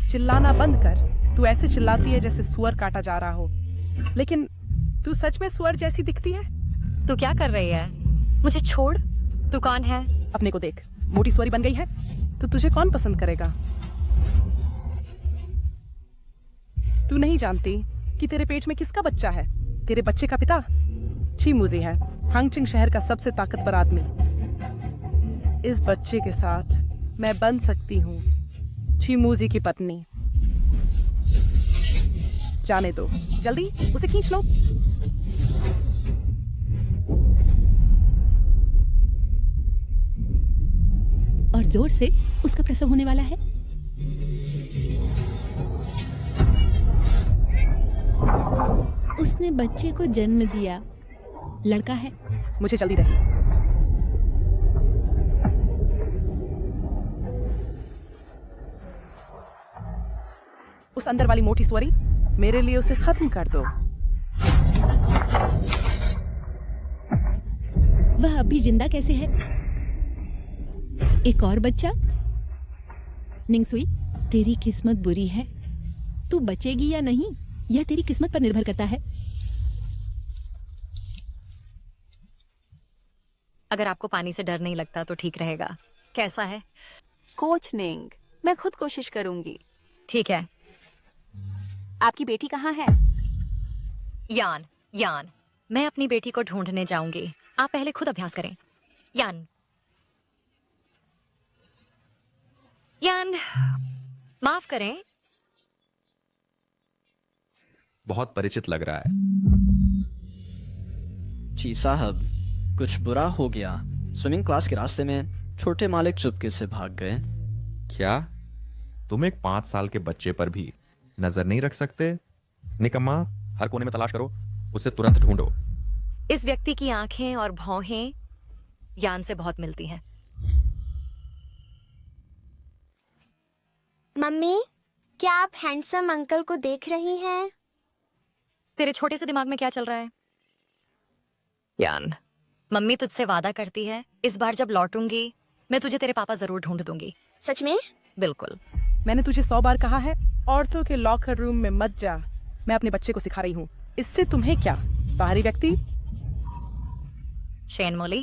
चिल्लाना बंद कर। तू ऐसे चिल्लाती है जैसे सुअर काटा जा रहा हो, लेकिन तू सच में सुअर जैसी दिखती है। तू क्या कर रही है? मुझे छोड़। तू कौन है? अपने को देख, मोटी सुअरी बन गई है तो तुझे कौन पसंद करेगा? तू नहीं जानती कि तेरे पेट में किसका बच्चा है? तेरे बच्चे का पिता चीमूजी है, हांगचिंग शहर का सबसे ताकतवर आदमी। इस बच्चे के साथ मैं बन सकती हूँ चीमूजी की पत्नी। जाने दो, जल्दी उसे खींच लो। और जोर से उसका प्रसव होने वाला है। उसने बच्चे को जन्म दिया, लड़का है। मुझे जल्दी दे। उस अंदर वाली मोटी सुअरी, मेरे लिए उसे खत्म कर दो। वह अभी जिंदा कैसे है? एक और बच्चा? निंगसुई, तेरी किस्मत बुरी है। तू बचेगी या नहीं, यह तेरी किस्मत पर निर्भर करता है। अगर आपको पानी से डर नहीं लगता तो ठीक रहेगा। कैसा है? कोच निंग, मैं खुद कोशिश करूंगी। ठीक है। आपकी बेटी कहाँ है? यान, यान, मैं अपनी बेटी को ढूंढने जाऊंगी। आप पहले खुद अभ्यास करें। यान, यान, माफ करें। बहुत परिचित लग रहा है। जी साहब, कुछ बुरा हो गया। स्विमिंग क्लास के रास्ते में छोटे मालिक चुपके से भाग गए। क्या तुम एक 5 साल के बच्चे पर भी नजर नहीं रख सकते? निकम्मा, हर कोने में तलाश करो, उसे तुरंत ढूंढो। इस व्यक्ति की आंखें और भौहें यान से बहुत मिलती हैं। मम्मी, क्या आप हैंडसम अंकल को देख रही हैं? तेरे छोटे से दिमाग में क्या चल रहा है? यान, मम्मी तुझसे वादा करती है इस बार जब लौटूंगी मैं तुझे तेरे पापा जरूर ढूंढ दूंगी। सच में? बिल्कुल। मैंने तुझे 100 बार कहा है, औरतों के लॉकर रूम में मत जा। मैं अपने बच्चे को सिखा रही हूँ। इससे तुम्हें क्या? बाहरी व्यक्ति। शेन मोली,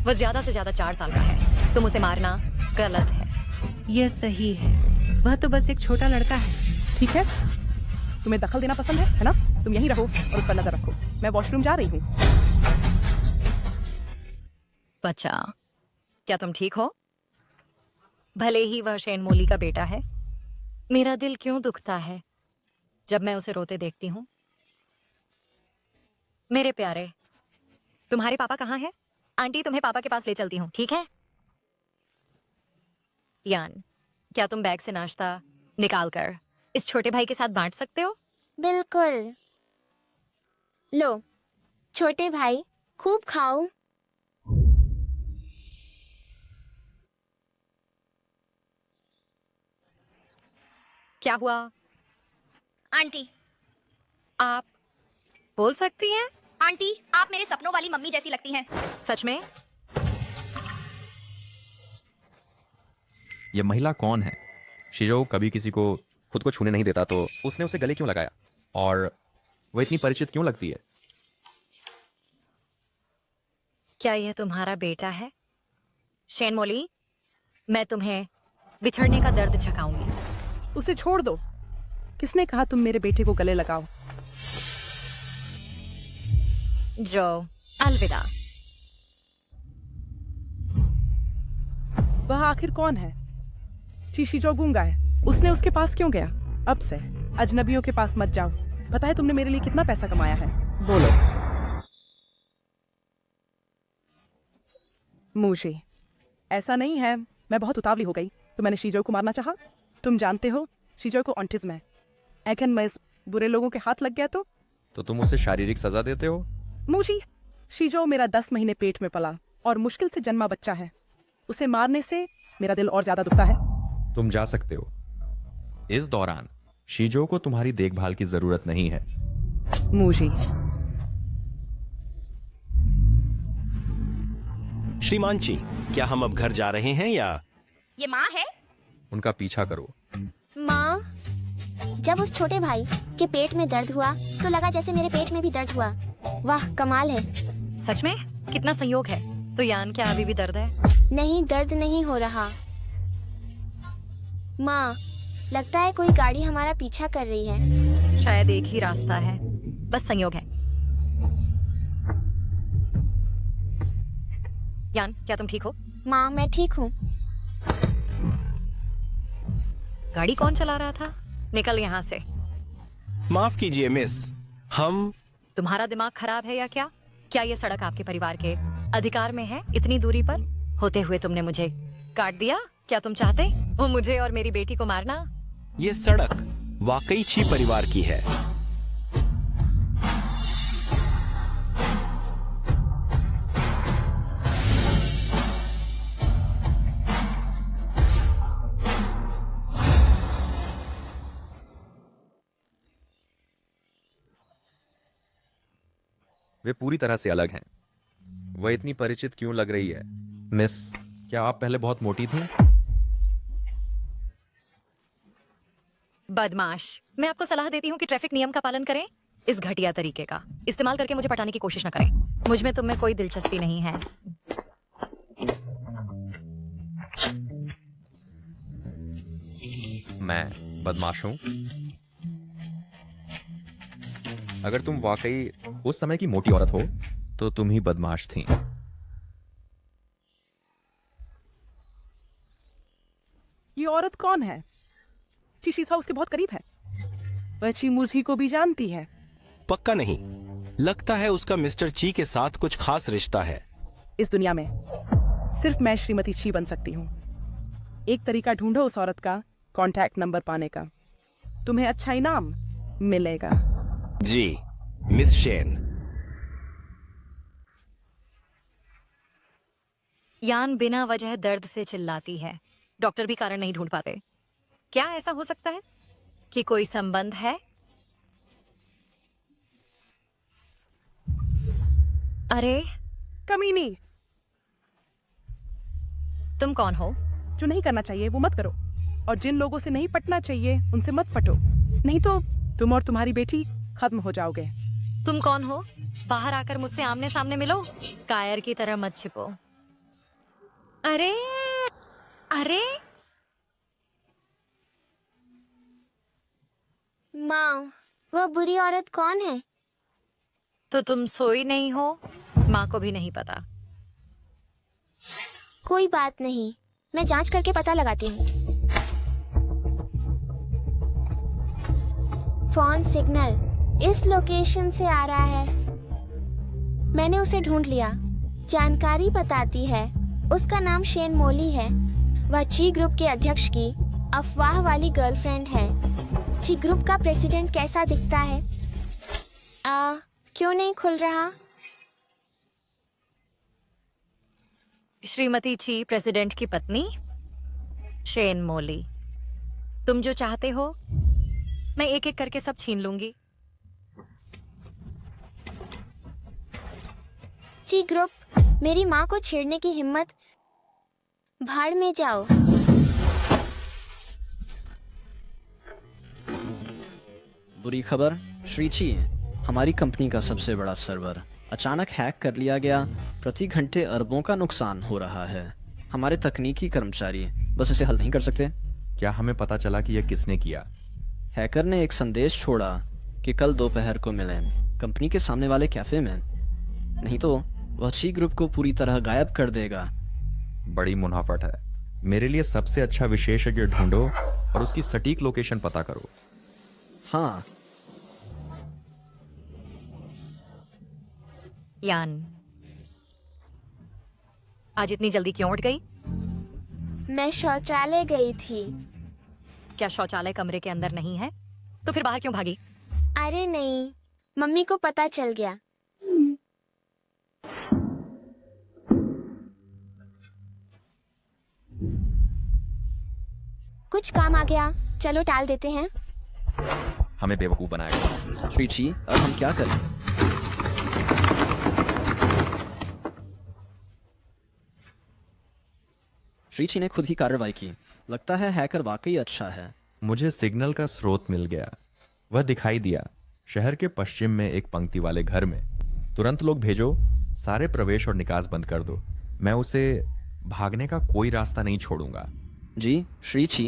वो ज्यादा से ज्यादा 4 साल का है। तुम उसे मारना गलत है। यह सही है, वह तो बस एक छोटा लड़का है। ठीक है, तुम्हें दखल देना पसंद है ना? तुम यहीं रहो और उस पर नजर रखो। मैं वॉशरूम जा रही हूँ। बच्चा, क्या तुम ठीक हो? भले ही वह शेन मोली का बेटा है, मेरा दिल क्यों दुखता है जब मैं उसे रोते देखती हूँ। मेरे प्यारे, तुम्हारे पापा कहाँ हैं? आंटी तुम्हें पापा के पास ले चलती हूँ, ठीक है? यान, क्या तुम बैग से नाश्ता निकाल कर इस छोटे भाई के साथ बांट सकते हो? बिल्कुल। लो छोटे भाई, खूब खाओ। क्या हुआ? आंटी, आप बोल सकती हैं? आंटी, आप मेरे सपनों वाली मम्मी जैसी लगती हैं। सच में? ये महिला कौन है? शिजो कभी किसी को खुद को छूने नहीं देता, तो उसने उसे गले क्यों लगाया? और वो इतनी परिचित क्यों लगती है? क्या यह तुम्हारा बेटा है? शेन मोली, मैं तुम्हें बिछड़ने का दर्द चखाऊंगी। उसे छोड़ दो। किसने कहा तुम मेरे बेटे को गले लगाओ? जो, अलविदा। वह आखिर कौन है? शिजो गूंगा है। उसने उसके पास क्यों गया? अब से अजनबियों के पास मत जाओ। पता है तुमने मेरे लिए कितना पैसा कमाया है? बोलो। मूशी, ऐसा नहीं है। मैं बहुत उतावली हो गई तो मैंने शिजो को मारना चाहा। तुम जानते हो शिजो को ऑटिज्म है। अगर मैं इस बुरे लोगों के हाथ लग गया तो तुम उसे शारीरिक सजा देते हो? मूशी, शिजो मेरा 10 महीने पेट में पला और मुश्किल से जन्मा बच्चा है। उसे मारने से मेरा दिल और ज्यादा दुखता है। तुम जा सकते हो। इस दौरान शिजो को तुम्हारी देखभाल की जरूरत नहीं है। मूशी, श्रीमान जी, क्या हम अब घर जा रहे हैं या? ये माँ है? उनका पीछा करो। माँ, जब उस छोटे भाई के पेट में दर्द हुआ तो लगा जैसे मेरे पेट में भी दर्द हुआ। वाह, कमाल है। सच में? कितना संयोग है। तो यान, क्या अभी भी दर्द है? नहीं, दर्द नहीं हो रहा। माँ, लगता है कोई गाड़ी हमारा पीछा कर रही है। शायद एक ही रास्ता है, बस संयोग है। यान, क्या तुम ठीक हो? माँ, मैं ठीक हूँ। गाड़ी कौन चला रहा था? निकल यहाँ से। माफ कीजिए मिस, हम। तुम्हारा दिमाग खराब है या क्या? क्या ये सड़क आपके परिवार के अधिकार में है? इतनी दूरी पर होते हुए तुमने मुझे काट दिया। क्या तुम चाहते वो मुझे और मेरी बेटी को मारना? ये सड़क वाकई ची परिवार की है। वे पूरी तरह से अलग हैं। वह इतनी परिचित क्यों लग रही है? मिस, क्या आप पहले बहुत मोटी थीं? बदमाश, मैं आपको सलाह देती हूँ कि ट्रैफिक नियम का पालन करें। इस घटिया तरीके का इस्तेमाल करके मुझे पटाने की कोशिश न करें। मुझ में तुम में कोई दिलचस्पी नहीं है। मैं बदमाश हूं? अगर तुम वाकई उस समय की मोटी औरत हो तो तुम ही बदमाश थी। ये औरत कौन है? शीशा उसके बहुत करीब है। वह चीमुजी को भी जानती है। पक्का नहीं, लगता है उसका मिस्टर ची के साथ कुछ खास रिश्ता है। इस दुनिया में सिर्फ मैं श्रीमती ची बन सकती हूँ। एक तरीका ढूंढो उस औरत का कांटेक्ट नंबर पाने का। तुम्हें अच्छा इनाम मिलेगा। जी, मिस शेन। यान बिना वजह दर्द से चिल्लाती है। डॉक्टर भी कारण नहीं ढूंढ पाते। क्या ऐसा हो सकता है कि कोई संबंध है? अरे कमीनी, तुम कौन हो? जो नहीं करना चाहिए वो मत करो, और जिन लोगों से नहीं पटना चाहिए उनसे मत पटो, नहीं तो तुम और तुम्हारी बेटी खत्म हो जाओगे। तुम कौन हो? बाहर आकर मुझसे आमने सामने मिलो। कायर की तरह मत छिपो। अरे अरे माँ, वह बुरी औरत कौन है? तो तुम सोई नहीं हो? माँ को भी नहीं पता। कोई बात नहीं, मैं जांच करके पता लगाती हूँ। फोन सिग्नल इस लोकेशन से आ रहा है। मैंने उसे ढूंढ लिया। जानकारी बताती है उसका नाम शेन मोली है। वह ची ग्रुप के अध्यक्ष की अफवाह वाली गर्लफ्रेंड है। ची ग्रुप का प्रेसिडेंट कैसा दिखता है? क्यों नहीं खुल रहा? श्रीमती ची प्रेसिडेंट की पत्नी शेन मोली। तुम जो चाहते हो मैं एक एक करके सब छीन लूंगी। ची ग्रुप, मेरी माँ को छेड़ने की हिम्मत, भाड़ में जाओ। बुरी खबर, श्री ची, हमारी कंपनी का सबसे बड़ा सर्वर अचानक हैक कर लिया गया। प्रति घंटे अरबों का नुकसान हो रहा है। हमारे तकनीकी कर्मचारी बस इसे हल नहीं कर सकते। क्या हमें पता चला कि यह किसने किया? हैकर ने एक संदेश छोड़ा कि कल दोपहर को मिलें कंपनी के सामने वाले कैफे में, नहीं तो वह ची ग्रुप को पूरी तरह गायब कर देगा। बड़ी मुनाफट है। मेरे लिए सबसे अच्छा विशेषज्ञ ढूंढो और उसकी सटीक लोकेशन पता करो। हाँ। यान, आज इतनी जल्दी क्यों उठ गई? मैं शौचालय गई थी। क्या शौचालय कमरे के अंदर नहीं है? तो फिर बाहर क्यों भागी? अरे नहीं, मम्मी को पता चल गया। कुछ काम आ गया, चलो टाल देते हैं। हमें बेवकूफ बनाएगा। श्री ची, अब हम क्या करें? श्रीची ने खुद ही कार्रवाई की। लगता है हैकर वाकई अच्छा है। मुझे सिग्नल का स्रोत मिल गया। वह दिखाई दिया, शहर के पश्चिम में एक पंक्ति वाले घर में। तुरंत लोग भेजो, सारे प्रवेश और निकास बंद कर दो। मैं उसे भागने का कोई रास्ता नहीं छोड़ूंगा। जी श्रीची।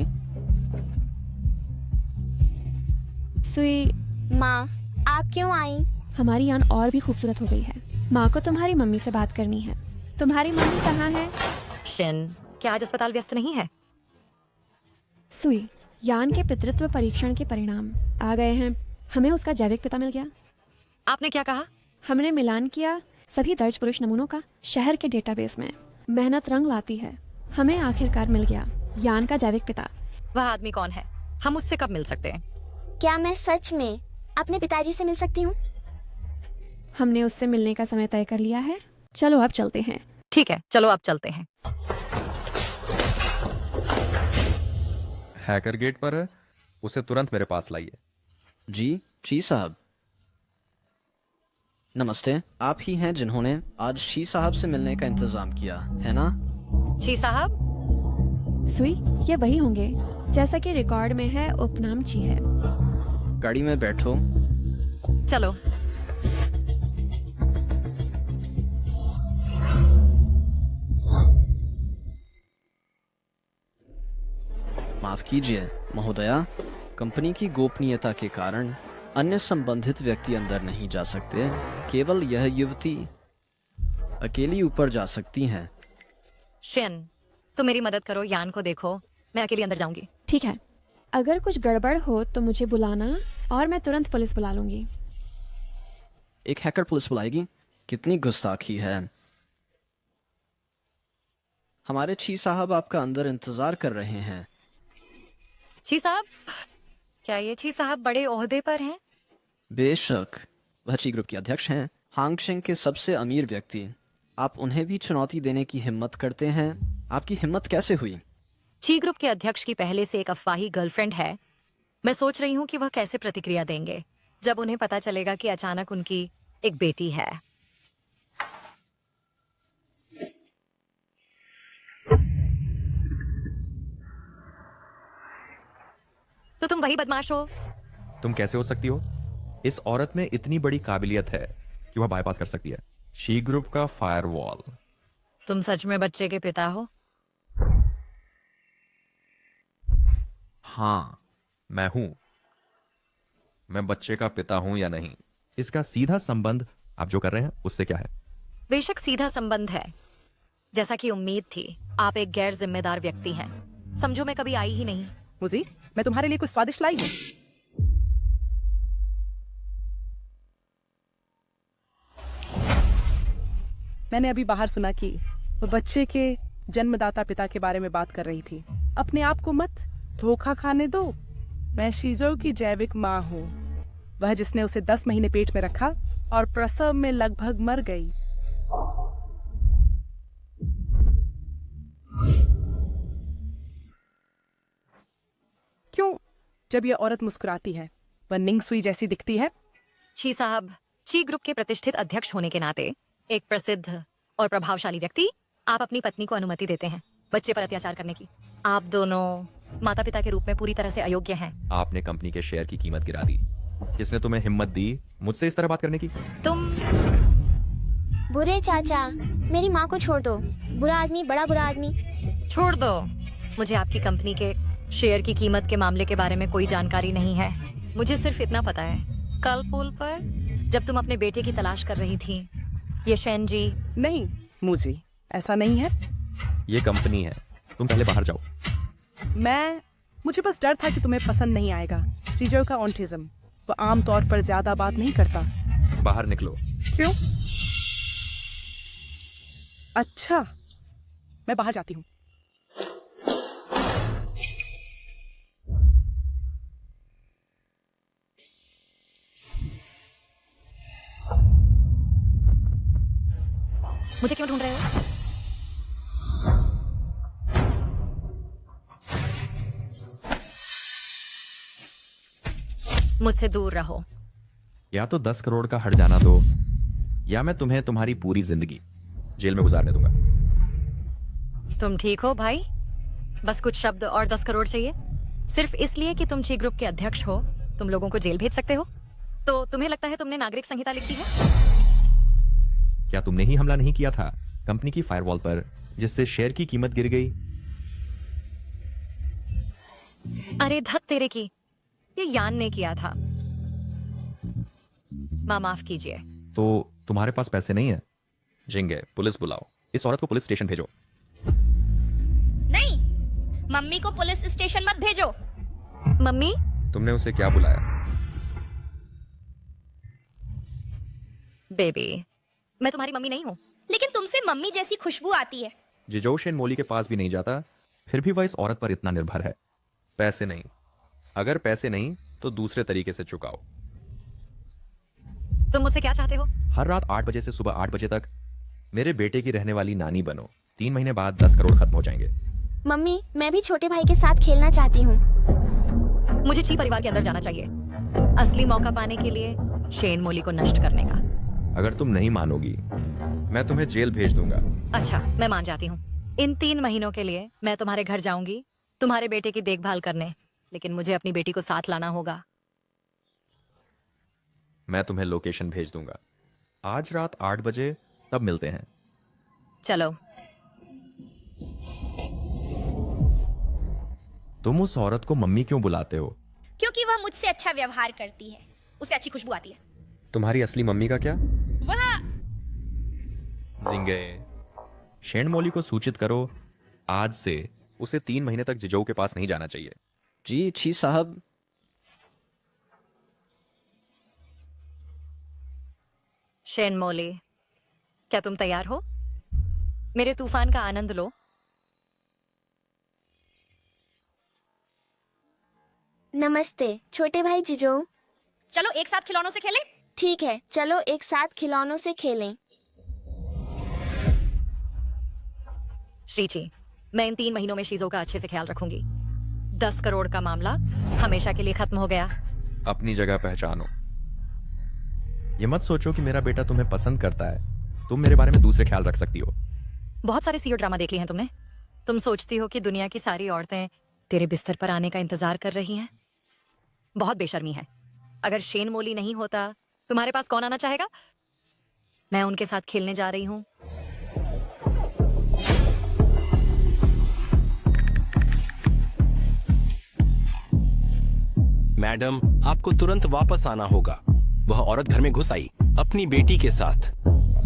सुई, माँ, आप क्यों आई? हमारी यान और भी खूबसूरत हो गई है। माँ को तुम्हारी मम्मी से बात करनी है। तुम्हारी मम्मी कहाँ है? शिन, क्या आज अस्पताल व्यस्त नहीं है? सुई, यान के पितृत्व परीक्षण के परिणाम आ गए हैं। हमें उसका जैविक पिता मिल गया। आपने क्या कहा? हमने मिलान किया सभी दर्ज पुरुष नमूनों का शहर के डेटाबेस में। मेहनत रंग लाती है। हमें आखिरकार मिल गया यान का जैविक पिता। वह आदमी कौन है? हम उससे कब मिल सकते हैं? क्या मैं सच में अपने पिताजी से मिल सकती हूँ? हमने उससे मिलने का समय तय कर लिया है। चलो अब चलते हैं। ठीक है, चलो अब चलते हैं। हैकर गेट पर है, उसे तुरंत मेरे पास लाइए। जी साहब। नमस्ते, आप ही हैं जिन्होंने आज शी साहब से मिलने का इंतजाम किया, है ना? जी साहब। सुई, ये वही होंगे जैसा कि रिकॉर्ड में है। उपनाम ची है। गाड़ी में बैठो। चलो। माफ कीजिए महोदया, कंपनी की गोपनीयता के कारण अन्य संबंधित व्यक्ति अंदर नहीं जा सकते। केवल यह युवती अकेली ऊपर जा सकती हैं। शिन, तुम मेरी मदद करो, यान को देखो। मैं अकेली अंदर जाऊंगी। ठीक है, अगर कुछ गड़बड़ हो तो मुझे बुलाना और मैं तुरंत पुलिस बुला लूंगी। एक हैकर पुलिस बुलाएगी? कितनी गुस्ताखी है। हमारे ची साहब आपका अंदर इंतजार कर रहे हैं। छी साहब? क्या ये छी साहब बड़े ओहदे पर हैं? बेशक, वह ची ग्रुप के अध्यक्ष हैं, हांगशेंग के सबसे अमीर व्यक्ति। आप उन्हें भी चुनौती देने की हिम्मत करते हैं। आपकी हिम्मत कैसे हुई? ची ग्रुप के अध्यक्ष की पहले से एक अफवाही गर्लफ्रेंड है। मैं सोच रही हूँ कि वह कैसे प्रतिक्रिया देंगे जब उन्हें पता चलेगा कि अचानक उनकी एक बेटी है। तो तुम वही बदमाश हो? तुम कैसे हो सकती हो? इस औरत में इतनी बड़ी काबिलियत है कि वह बाईपास कर सकती है शी ग्रुप का फायरवॉल। तुम सच में बच्चे के पिता हो? हाँ, मैं हूं। मैं बच्चे का पिता हूं या नहीं, इसका सीधा संबंध आप जो कर रहे हैं उससे क्या है? बेशक सीधा संबंध है। जैसा कि उम्मीद थी, आप एक गैर जिम्मेदार व्यक्ति हैं। समझो मैं कभी आई ही नहीं। मुझे, मैं तुम्हारे लिए कुछ स्वादिष्ट लाई हूँ। मैंने अभी बाहर सुना कि वो बच्चे के जन्मदाता पिता के बारे में बात कर रही थी। अपने आप को मत धोखा खाने दो। मैं शीजो की जैविक माँ हूँ, वह जिसने उसे 10 महीने पेट में रखा और प्रसव में लगभग मर गई। क्यों? जब यह औरत मुस्कुराती है, वह निंग सुई जैसी दिखती है। छी साहब, ची ग्रुप के प्रतिष्ठित अध्यक्ष होने के नाते एक प्रसिद्ध और प्रभावशाली व्यक्ति, आप अपनी पत्नी को अनुमति देते हैं बच्चे पर अत्याचार करने की। आप दोनों माता पिता के रूप में पूरी तरह से अयोग्य हैं। आपने कंपनी के शेयर की कीमत गिरा दी। किसने तुम्हें हिम्मत दी मुझसे इस तरह बात करने की? तुम बुरे चाचा, मेरी माँ को छोड़ दो। बुरा आदमी, बड़ा बुरा आदमी। छोड़ दो। मुझे आपकी कंपनी के शेयर की कीमत के मामले के बारे में कोई जानकारी नहीं है। मुझे सिर्फ इतना पता है, कल पुल पर जब तुम अपने बेटे की तलाश कर रही थी, ये शेन जी। नहीं मुझे ऐसा नहीं है। ये कंपनी है, तुम पहले बाहर जाओ। मुझे बस डर था कि तुम्हें पसंद नहीं आएगा। चीजों का ऑटिज्म, वो आम तौर पर ज्यादा बात नहीं करता। बाहर निकलो। क्यों? अच्छा, मैं बाहर जाती हूँ। मुझे क्यों ढूंढ रहे हो? मुझसे दूर रहो। या तो 10 करोड़ का हट जाना दो, या मैं तुम्हें तुम्हारी पूरी जिंदगी जेल में गुजारने दूंगा। तुम ठीक हो भाई? बस कुछ शब्द और 10 करोड़ चाहिए, सिर्फ इसलिए कि तुम ची ग्रुप के अध्यक्ष हो, तुम लोगों को जेल भेज सकते हो। तो तुम्हें लगता है तुमने नागरिक संहिता लिखी है? क्या तुमने ही हमला नहीं किया था कंपनी की फायरवॉल पर, जिससे शेयर की कीमत गिर गई? अरे धत तेरे की, ये यान ने किया था। माफ कीजिए। तो तुम्हारे पास पैसे नहीं है? जिंगे, पुलिस बुलाओ, इस औरत को पुलिस स्टेशन भेजो। नहीं, मम्मी को पुलिस स्टेशन मत भेजो। मम्मी? तुमने उसे क्या बुलाया? बेबी, मैं तुम्हारी मम्मी नहीं हूं। लेकिन तुमसे मम्मी जैसी खुशबू आती है। जिजो शेन मोली के पास भी नहीं जाता, फिर भी वह इस औरत पर इतना निर्भर है। पैसे नहीं, अगर पैसे नहीं तो दूसरे तरीके से चुकाओ। तुम मुझसे क्या चाहते हो? हर रात 8 बजे से सुबह 8 बजे तक मेरे बेटे की रहने वाली नानी बनो। 3 महीने बाद 10 करोड़ खत्म हो जाएंगे। मम्मी, मैं भी छोटे भाई के साथ खेलना चाहती हूँ। मुझे ची परिवार के अंदर जाना चाहिए, असली मौका पाने के लिए शेन मोली को नष्ट करने का। अगर तुम नहीं मानोगी, मैं तुम्हें जेल भेज दूंगा। अच्छा, मैं मान जाती हूँ। इन 3 महीनों के लिए मैं तुम्हारे घर जाऊंगी तुम्हारे बेटे की देखभाल करने, लेकिन मुझे अपनी बेटी को साथ लाना होगा। मैं तुम्हें लोकेशन भेज दूंगा। आज रात 8 बजे, तब मिलते हैं। चलो। तुम उस औरत को मम्मी क्यों बुलाते हो? क्योंकि वह मुझसे अच्छा व्यवहार करती है, उसे अच्छी खुशबू आती है। तुम्हारी असली मम्मी का क्या? वह जिंगे, शेन मोली को सूचित करो, आज से उसे 3 महीने तक जिजो के पास नहीं जाना चाहिए। जी ची साहब। शेन मोली, क्या तुम तैयार हो? मेरे तूफान का आनंद लो। नमस्ते छोटे भाई जिजो। चलो एक साथ खिलौनों से खेलें। ठीक है, चलो एक साथ खिलौनों से खेलें। श्रीची, मैं इन 3 महीनों में शीजो का अच्छे से ख्याल रखूंगी। 10 करोड़ का मामला हमेशा के लिए खत्म हो गया। अपनी जगह पहचानो। ये मत सोचो कि मेरा बेटा तुम्हें पसंद करता है। तुम मेरे बारे में दूसरे ख्याल रख सकती हो। बहुत सारे सीओ ड्रामा देख लिए हैं तुमने। तुम सोचती हो कि दुनिया की सारी औरतें तेरे बिस्तर पर आने का इंतजार कर रही हैं। बहुत बेशर्मी है। अगर शेन मोली नहीं होता, तुम्हारे पास कौन आना चाहेगा? मैं उनके साथ खेलने जा रही हूँ। मैडम, आपको तुरंत वापस आना होगा। वह औरत घर में घुस आई अपनी बेटी के साथ।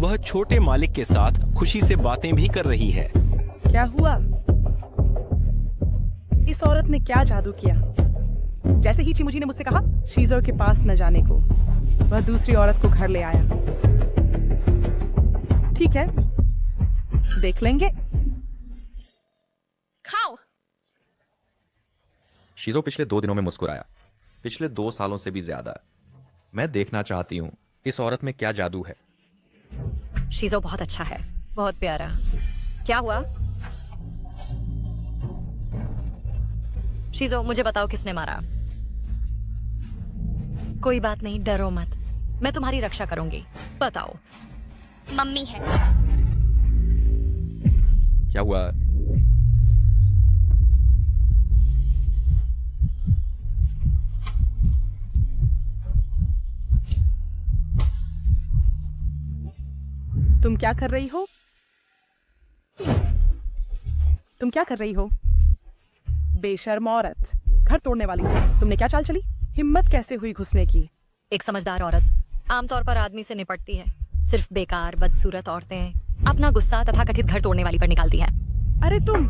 वह छोटे मालिक के साथ खुशी से बातें भी कर रही है। क्या हुआ? इस औरत ने क्या जादू किया? जैसे ही चिमुजी ने मुझसे कहा शीजो के पास न जाने को, वह दूसरी औरत को घर ले आया। ठीक है, देख लेंगे। खाओ। शीजो पिछले 2 दिनों में मुस्कुराया, पिछले 2 सालों से भी ज्यादा। मैं देखना चाहती हूँ इस औरत में क्या जादू है। शीजो बहुत अच्छा है, बहुत प्यारा। क्या हुआ? शीजो, मुझे बताओ किसने मारा? कोई बात नहीं, डरो मत, मैं तुम्हारी रक्षा करूंगी। बताओ। मम्मी है। क्या हुआ? तुम क्या कर रही हो? तुम क्या कर रही हो? बेशर्म औरत, घर तोड़ने वाली। तुमने क्या चाल चली? हिम्मत कैसे हुई घुसने की? एक समझदार औरत आमतौर पर आदमी से निपटती है, सिर्फ बेकार बदसूरत औरतें अपना गुस्सा तथा कथित घर तोड़ने वाली पर निकालती हैं। अरे तुम!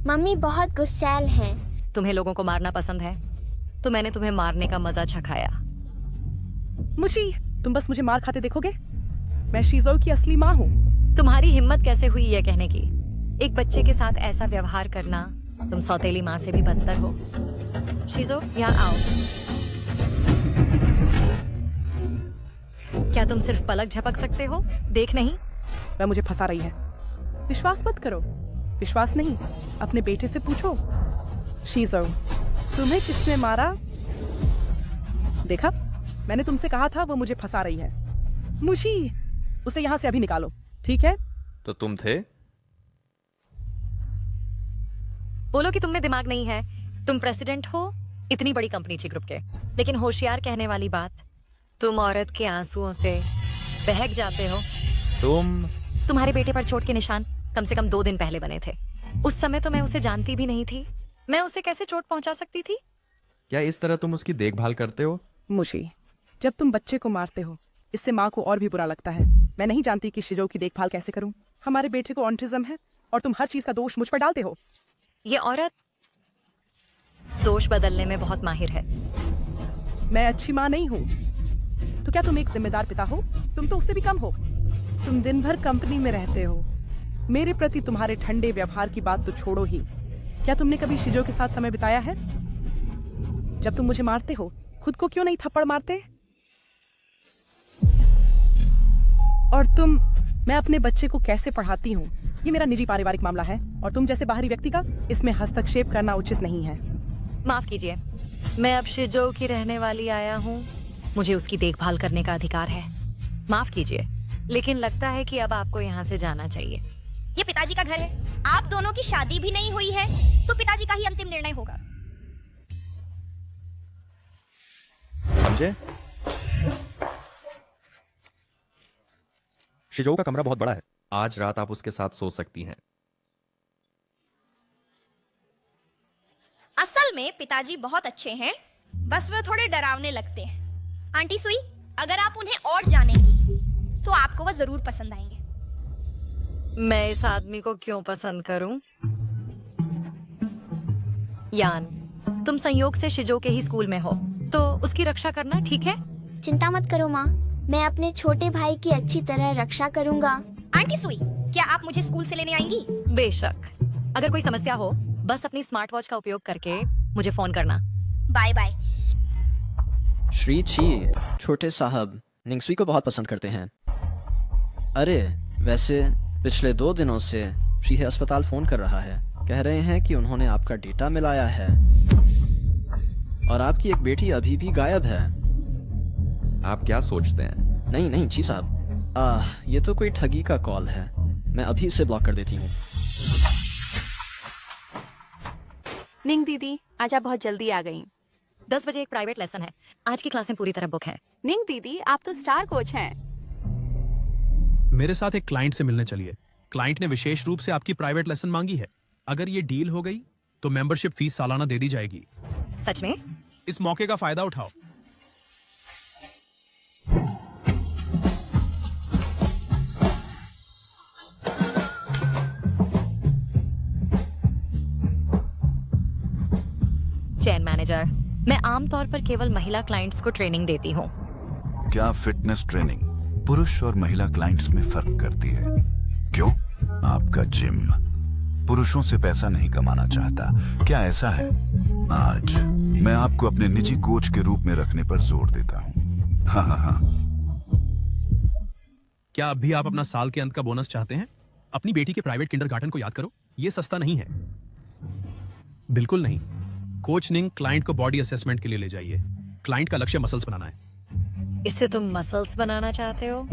मम्मी बहुत गुस्सैल हैं। तुम्हें लोगों को मारना पसंद है, तो मैंने तुम्हें मारने का मजा चखाया। मुशी, तुम बस मुझे मार खाते देखोगे? मैं शीजो की असली माँ हूँ। तुम्हारी हिम्मत कैसे हुई यह कहने की? एक बच्चे के साथ ऐसा व्यवहार करना, तुम सौतेली माँ से भी बदतर हो। शीजो, यहाँ आओ। क्या तुम सिर्फ पलक झपक सकते हो, देख नहीं? वह मुझे फंसा रही है। विश्वास मत करो। विश्वास नहीं, अपने बेटे से पूछो। शीजो, तुम्हें किसने मारा? देखा, मैंने तुमसे कहा था वो मुझे फंसा रही है। मुशी, उसे यहाँ से अभी निकालो। ठीक है, तो तुम थे? बोलो कि तुम में दिमाग नहीं है। तुम प्रेसिडेंट हो इतनी बड़ी कंपनी ची ग्रुप के, लेकिन होशियार कहने वाली बात, तुम औरत के आंसुओं से बहक जाते हो। तुम्हारे बेटे पर चोट के निशान कम से कम 2 दिन पहले बने थे। उस समय तो मैं उसे जानती भी नहीं थी। मैं उसे कैसे चोट पहुंचा सकती थी? क्या इस तरह तुम उसकी देखभाल करते हो? मुझे जब तुम बच्चे को मारते हो इससे माँ को और भी बुरा लगता है। मैं नहीं जानती कि शिजो की देखभाल कैसे करूं। हमारे बेटे को ऑटिज्म है और तुम हर चीज का दोष मुझ पर डालते हो। ये औरत दोष बदलने में बहुत माहिर है। मैं अच्छी माँ नहीं हूँ तो क्या तुम एक जिम्मेदार पिता हो? तुम तो उससे भी कम हो। तुम दिन भर कंपनी में रहते हो। मेरे प्रति तुम्हारे ठंडे व्यवहार की बात तो छोड़ो ही, क्या तुमने कभी शिजो के साथ समय बिताया है? जब तुम मुझे मारते हो खुद को क्यों नहीं थप्पड़ मारते? और मैं अपने बच्चे को कैसे पढ़ाती हूँ ये मेरा निजी पारिवारिक मामला है और तुम जैसे बाहरी व्यक्ति का इसमें हस्तक्षेप करना उचित नहीं है। माफ कीजिए, मैं अब शिजो की रहने वाली आया हूँ। मुझे उसकी देखभाल करने का अधिकार है। माफ कीजिए, लेकिन लगता है कि अब आपको यहाँ से जाना चाहिए। ये पिताजी का घर है। आप दोनों की शादी भी नहीं हुई है तो पिताजी का ही अंतिम निर्णय होगा। समझे? शिजो का कमरा बहुत बड़ा है। आज रात आप उसके साथ सो सकती हैं। असल में पिताजी बहुत अच्छे हैं, बस वे थोड़े डरावने लगते हैं। आंटी सुई, अगर आप उन्हें और जानेंगी तो आपको वह जरूर पसंद आएंगे। मैं इस आदमी को क्यों पसंद करूं? यान, तुम संयोग से शिजो के ही स्कूल में हो तो उसकी रक्षा करना ठीक है। चिंता मत करो माँ, मैं अपने छोटे भाई की अच्छी तरह रक्षा करूंगा। आंटी सुई, क्या आप मुझे स्कूल से लेने आएंगी? बेशक। अगर कोई समस्या हो बस अपनी स्मार्ट वॉच का उपयोग करके मुझे फोन करना। Bye bye. श्री ची छोटे साहब निंगसुई को बहुत पसंद करते हैं। अरे वैसे पिछले 2 दिनों से श्री अस्पताल फोन कर रहा है। कह रहे हैं कि उन्होंने आपका डेटा मिलाया है और आपकी एक बेटी अभी भी गायब है। आप क्या सोचते हैं? नहीं नहीं ची साहब, ये तो कोई ठगी का कॉल है। मैं अभी इसे ब्लॉक कर देती हूँ। निंग दीदी, आज आप बहुत जल्दी आ गई। 10 बजे एक प्राइवेट लेसन है। आज की क्लासें पूरी तरह बुक है। निंग दीदी, आप तो स्टार कोच हैं। मेरे साथ एक क्लाइंट से मिलने चलिए। क्लाइंट ने विशेष रूप से आपकी प्राइवेट लेसन मांगी है। अगर ये डील हो गई तो मेंबरशिप फीस सालाना दे दी जाएगी। सच में? इस मौके का फायदा उठाओ। चेन मैनेजर, मैं आमतौर पर केवल महिला क्लाइंट्स को ट्रेनिंग देती हूँ। क्या फिटनेस ट्रेनिंग पुरुष और महिला क्लाइंट्स में फर्क करती है? क्यों? आपका जिम पुरुषों से पैसा नहीं कमाना चाहता, क्या ऐसा है? आज मैं आपको अपने निजी कोच के रूप में रखने पर जोर देता हूँ। हाँ। क्या अब भी आप अपना साल के अंत का बोनस चाहते हैं? अपनी बेटी के प्राइवेट किंडरगार्टन को याद करो। ये सस्ता नहीं है। बिल्कुल नहीं। कोच निंग क्लाइंट को बॉडी असेसमेंट के लिए ले जाइए। क्लाइंट का लक्ष्य मसल्स बनाना है। इससे तुम मसल्स बनाना चाहते हो?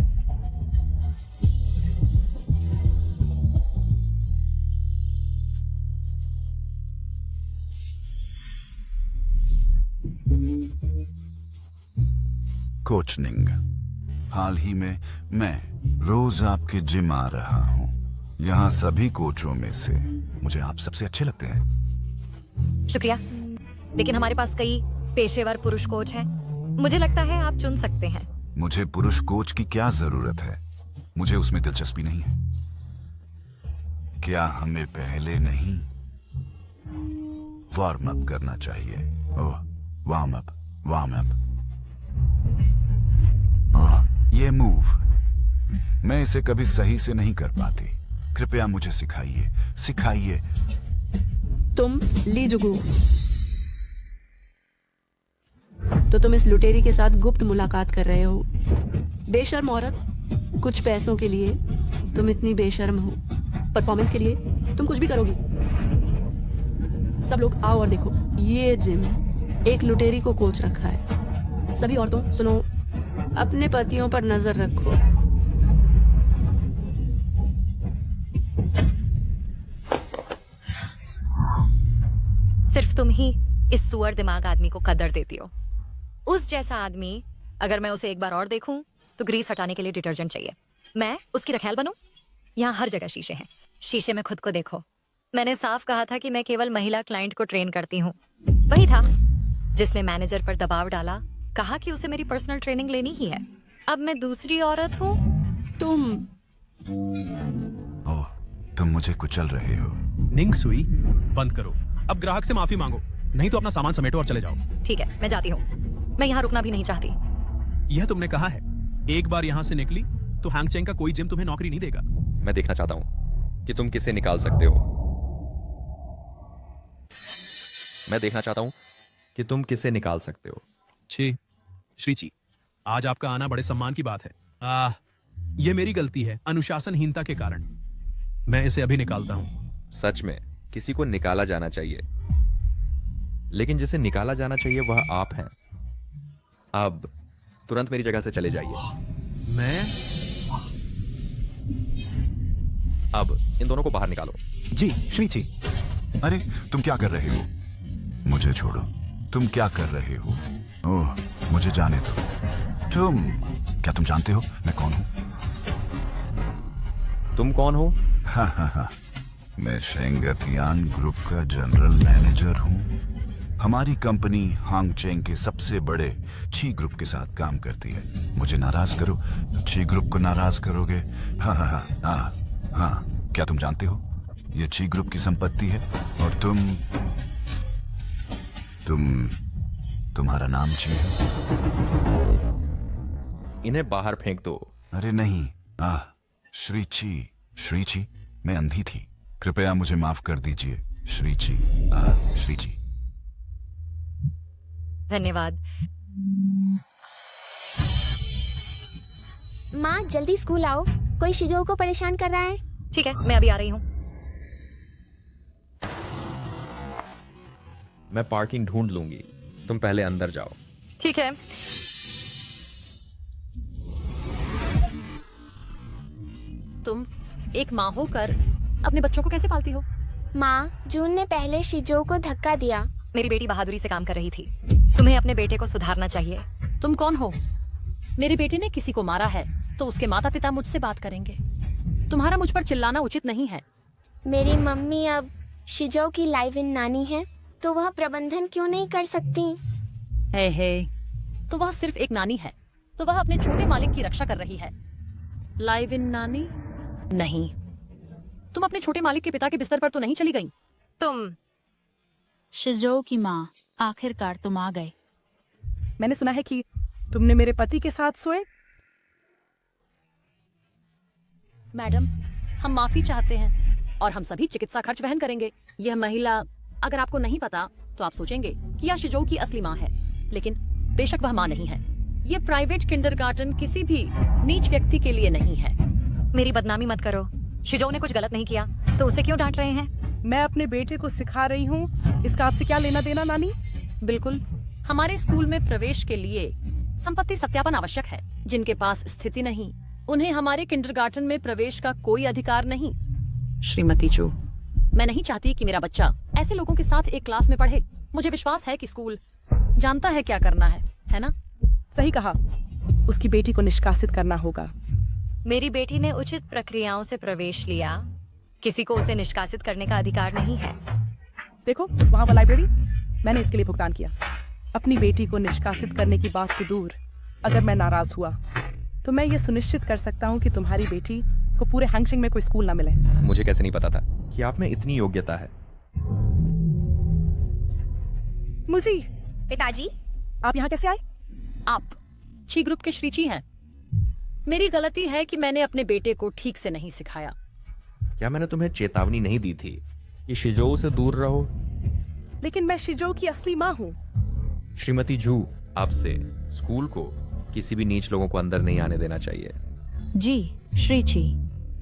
कोच निंग, हाल ही में मैं रोज आपके जिम आ रहा हूँ। यहाँ सभी कोचों में से मुझे आप सबसे अच्छे लगते हैं। शुक्रिया, लेकिन हमारे पास कई पेशेवर पुरुष कोच हैं। मुझे लगता है आप चुन सकते हैं। मुझे पुरुष कोच की क्या जरूरत है? मुझे उसमें दिलचस्पी नहीं है। क्या हमें पहले नहीं वार्म अप करना चाहिए? ओह, वार्म अप। ये मूव मैं इसे कभी सही से नहीं कर पाती। कृपया मुझे सिखाइए। तुम ली जुगू, तो तुम इस लुटेरी के साथ गुप्त मुलाकात कर रहे हो। बेशर्म औरत, कुछ पैसों के लिए तुम इतनी बेशर्म हो। परफॉर्मेंस के लिए तुम कुछ भी करोगी। सब लोग आओ और देखो, ये जिम एक लुटेरी को कोच रखा है। सभी औरतों सुनो, अपने पतियों पर नजर रखो। सिर्फ तुम ही इस सुअर दिमाग आदमी को कदर देती हो। उस जैसा आदमी अगर मैं उसे एक बार और देखूं तो ग्रीस हटाने के लिए डिटर्जेंट चाहिए। मैं उसकी रखैल बनूं? यहाँ हर जगह शीशे हैं, शीशे में खुद को देखो। मैंने साफ कहा था कि मैं केवल महिला क्लाइंट को ट्रेन करती हूँ। वही था जिसने मैनेजर पर दबाव डाला, कहा कि उसे मेरी पर्सनल ट्रेनिंग लेनी ही है। अब मैं दूसरी औरत हूँ। तुम मुझे कुचल रहे हो। निंग सुई, बंद करो। अब ग्राहक से माफी मांगो, नहीं तो अपना सामान समेटो और चले जाओ। ठीक है, मैं जाती हूँ। मैं यहाँ रुकना भी नहीं चाहती। यह तुमने कहा है, एक बार यहाँ से निकली तो हैंगचेंग का कोई जिम तुम्हें नौकरी नहीं देगा। मैं देखना चाहता हूँ कि तुम किसे निकाल सकते हो। मैं देखना चाहता हूँ कि तुम किसे निकाल सकते हो। छी, श्रीची, आज आपका आना बड़े सम्मान की बात है। यह मेरी गलती है, अनुशासनहीनता के कारण। मैं इसे अभी निकालता हूँ। सच में किसी को निकाला जाना चाहिए, लेकिन जिसे निकाला जाना चाहिए वह आप हैं। अब तुरंत मेरी जगह से चले जाइए। मैं? अब इन दोनों को बाहर निकालो। जी श्रीची। अरे तुम क्या कर रहे हो? मुझे छोड़ो। तुम क्या कर रहे हो? ओह, मुझे जाने दो। क्या तुम जानते हो मैं कौन हूं? तुम कौन हो? हाँ, मैं शेंगतियान ग्रुप का जनरल मैनेजर हूं। हमारी कंपनी हांगचेंग के सबसे बड़े ची ग्रुप के साथ काम करती है। मुझे नाराज करो, ची ग्रुप को नाराज करोगे। हाँ, क्या तुम जानते हो ये ची ग्रुप की संपत्ति है और तुम्हारा नाम ची है। इन्हें बाहर फेंक दो। अरे नहीं, श्रीची, मैं अंधी थी। कृपया मुझे माफ कर दीजिए श्रीची। धन्यवाद। माँ जल्दी स्कूल आओ, कोई शिजो को परेशान कर रहा है। ठीक है, मैं अभी आ रही हूँ। मैं पार्किंग ढूंढ लूंगी, तुम पहले अंदर जाओ। ठीक है। तुम एक माँ होकर अपने बच्चों को कैसे पालती हो? माँ, जून ने पहले शिजो को धक्का दिया। मेरी बेटी बहादुरी से काम कर रही थी। तुम्हें अपने बेटे को सुधारना चाहिए। तुम कौन हो? मेरे बेटे ने किसी को मारा है तो उसके माता पिता मुझसे बात करेंगे। तुम्हारा मुझ पर चिल्लाना उचित नहीं है। मेरी मम्मी अब शिजो की लाइव इन नानी है, तो वह प्रबंधन क्यों नहीं कर सकती? हे, तो वह सिर्फ एक नानी है, तो वह अपने छोटे मालिक की रक्षा कर रही है। लाइव इन नानी नहीं। तुम अपने छोटे मालिक के पिता के बिस्तर पर तो नहीं चली गई? तुम शिजो की माँ, आखिरकार तुम आ गए। मैंने सुना है कि तुमने मेरे पति के साथ सोए। मैडम, हम माफी चाहते हैं और हम सभी चिकित्सा खर्च वहन करेंगे। यह महिला, अगर आपको नहीं पता तो आप सोचेंगे कि यह शिजो की असली माँ है, लेकिन बेशक वह माँ नहीं है। यह प्राइवेट किंडरगार्टन किसी भी नीच व्यक्ति के लिए नहीं है। मेरी बदनामी मत करो। शिजो ने कुछ गलत नहीं किया तो उसे क्यों डांट रहे हैं? मैं अपने बेटे को सिखा रही हूँ, इसका आपसे क्या लेना देना नानी? बिल्कुल, हमारे स्कूल में प्रवेश के लिए संपत्ति सत्यापन आवश्यक है। जिनके पास स्थिति नहीं, उन्हें हमारे किंडरगार्टन में प्रवेश का कोई अधिकार नहीं। श्रीमती चू, मैं नहीं चाहती कि मेरा बच्चा ऐसे लोगों के साथ एक क्लास में पढ़े। मुझे विश्वास है कि स्कूल जानता है क्या करना है ना? सही कहा, उसकी बेटी को निष्कासित करना होगा। मेरी बेटी ने उचित प्रक्रियाओं से प्रवेश लिया, किसी को उसे निष्कासित करने का अधिकार नहीं है। देखो वहाँ वो लाइब्रेरी, मैंने इसके लिए भुगतान किया। अपनी बेटी को निष्कासित करने की बात तो दूर, अगर मैं नाराज हुआ तो मैं ये सुनिश्चित कर सकता हूँ कि तुम्हारी बेटी को पूरे हांगचेंग में कोई स्कूल ना मिले। मुझे कैसे नहीं पता था कि आप में इतनी योग्यता है। मुझी, पिताजी, आप यहाँ कैसे आए? आप ची ग्रुप के श्रीची हैं। मेरी गलती है कि मैंने अपने बेटे को ठीक से नहीं सिखाया। क्या मैंने तुम्हें चेतावनी नहीं दी थी कि शिजो से दूर रहो? लेकिन मैं शिजो की असली माँ हूँ। श्रीमती जू, आपसे स्कूल को किसी भी नीच लोगों को अंदर नहीं आने देना चाहिए। जी श्रीची,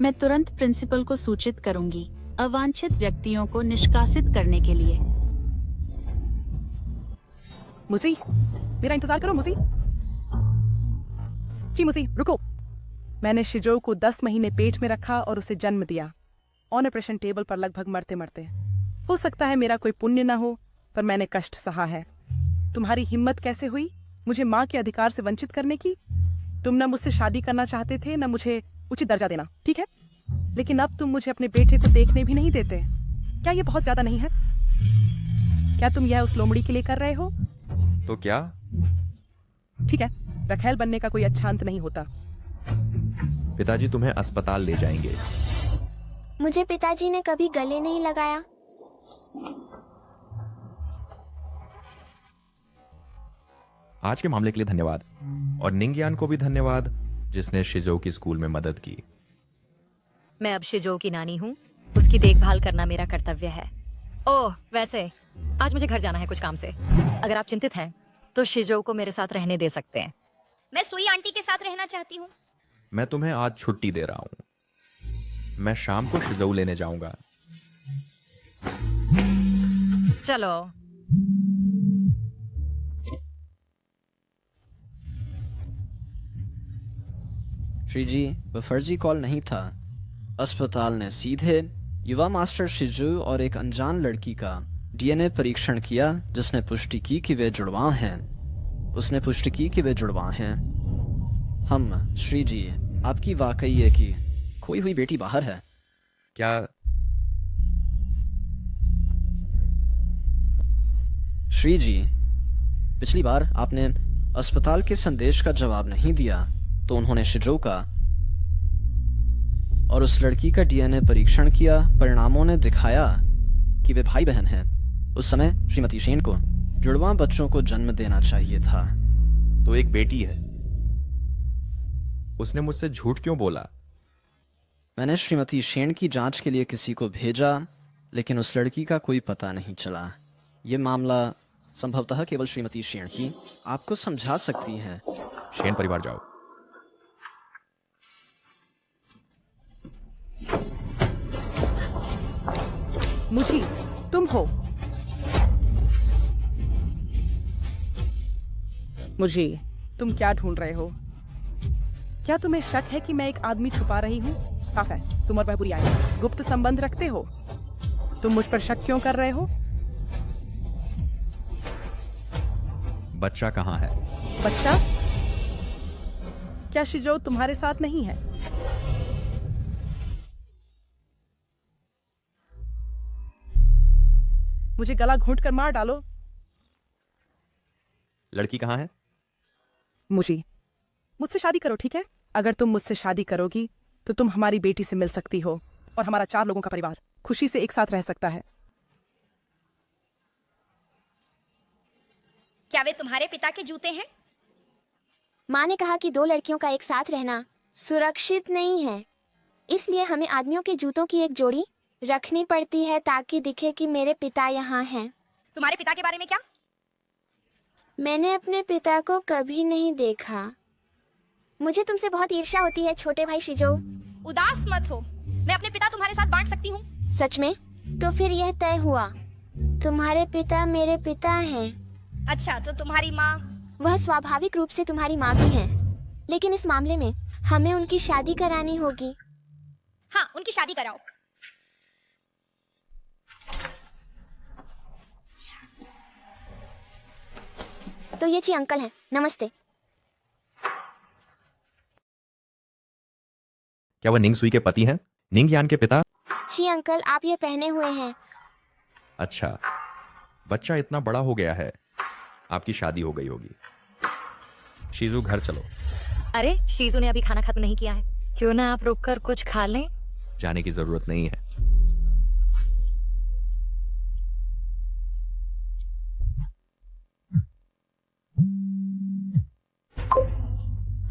मैं तुरंत प्रिंसिपल को सूचित करूंगी अवांछित व्यक्तियों को निष्कासित करने के लिए। मुझी, मेरा इंतजार करो मुझी। जी मुझी, रुको। मैंने शिजो को 10 महीने पेट में रखा और उसे जन्म दिया, ऑपरेशन टेबल पर लगभग मरते मरते। हो सकता है मेरा कोई पुण्य ना हो, पर मैंने कष्ट सहा है। तुम्हारी हिम्मत कैसे हुई मुझे माँ के अधिकार से वंचित करने की? तुम न मुझसे शादी करना चाहते थे, न मुझे उचित दर्जा देना, ठीक है? लेकिन अब तुम मुझे अपने बेटे को देखने भी नहीं देते। क्या ये बहुत ज्यादा नहीं है? क्या तुम यह उस लोमड़ी के लिए कर रहे हो? तो क्या? ठीक है, रखेल बनने का कोई अच्छा अंत नहीं होता। पिताजी तुम्हें अस्पताल ले जाएंगे। मुझे पिताजी ने कभी गले नहीं लगाया। आज के मामले के लिए धन्यवाद, और निंगयान को भी धन्यवाद जिसने शिजो की स्कूल में मदद की। मैं अब शिजो की नानी हूँ, उसकी देखभाल करना मेरा कर्तव्य है। ओह, वैसे आज मुझे घर जाना है कुछ काम से। अगर आप चिंतित हैं तो शिजो को मेरे साथ रहने दे सकते हैं। मैं सुई आंटी के साथ रहना चाहती हूँ। मैं तुम्हें आज छुट्टी दे रहा हूं। मैं शाम को शिजो लेने जाऊंगा। चलो। श्री जी, वह फर्जी कॉल नहीं था। अस्पताल ने सीधे युवा मास्टर शिजू और एक अनजान लड़की का डीएनए परीक्षण किया, जिसने पुष्टि की कि वे जुड़वा हैं। उसने पुष्टि की कि वे जुड़वा हैं। हम श्री जी, आपकी वाकई है कि खोई हुई बेटी बाहर है। क्या? श्री जी, पिछली बार आपने अस्पताल के संदेश का जवाब नहीं दिया, तो उन्होंने शिजो का और उस लड़की का डीएनए परीक्षण किया। परिणामों ने दिखाया कि वे भाई बहन हैं। उस समय श्रीमती शेन को जुड़वा बच्चों को जन्म देना चाहिए था। तो एक बेटी है। उसने मुझसे झूठ क्यों बोला? मैंने श्रीमती शेन की जांच के लिए किसी को भेजा, लेकिन उस लड़की का कोई पता नहीं चला। ये मामला संभवतः केवल श्रीमती शेन ही आपको समझा सकती हैं। शेन परिवार जाओ। मुझी, तुम हो? मुझी, तुम क्या ढूंढ रहे हो? क्या तुम्हें शक है कि मैं एक आदमी छुपा रही हूँ? साफ है, तुम और वह बुरी आई गुप्त संबंध रखते हो। तुम मुझ पर शक क्यों कर रहे हो? बच्चा कहाँ है? बच्चा? क्या शिजो तुम्हारे साथ नहीं है? मुझे गला घोंट कर मार डालो। लड़की कहाँ है? मुझी, मुझसे शादी करो, ठीक है? अगर तुम मुझसे शादी करोगी तो तुम हमारी बेटी से मिल सकती हो, और हमारा 4 लोगों का परिवार खुशी से एक साथ रह सकता है। क्या वे तुम्हारे पिता के जूते हैं? माँ ने कहा कि 2 लड़कियों का एक साथ रहना सुरक्षित नहीं है, इसलिए हमें आदमियों के जूतों की एक जोड़ी रखनी पड़ती है ताकि दिखे कि मेरे पिता यहाँ हैं। तुम्हारे पिता के बारे में क्या? मैंने अपने पिता को कभी नहीं देखा। मुझे तुमसे बहुत ईर्ष्या होती है छोटे भाई शिजो। उदास मत हो, मैं अपने पिता तुम्हारे साथ बांट सकती हूँ। सच में? तो फिर यह तय हुआ, तुम्हारे पिता मेरे पिता हैं। अच्छा, तो तुम्हारी माँ? वह स्वाभाविक रूप से तुम्हारी माँ भी हैं, लेकिन इस मामले में हमें उनकी शादी करानी होगी। हाँ, उनकी शादी कराओ। तो ये ची अंकल हैं, नमस्ते। क्या वह निंग सुई के पति हैं? निंग यान के पिता? ची अंकल, आप ये पहने हुए हैं। अच्छा, बच्चा इतना बड़ा हो गया है, आपकी शादी हो गई होगी। शीजू, घर चलो। अरे, शीजू ने अभी खाना खत्म नहीं किया है, क्यों ना आप रुककर कुछ खा लें? जाने की जरूरत नहीं है।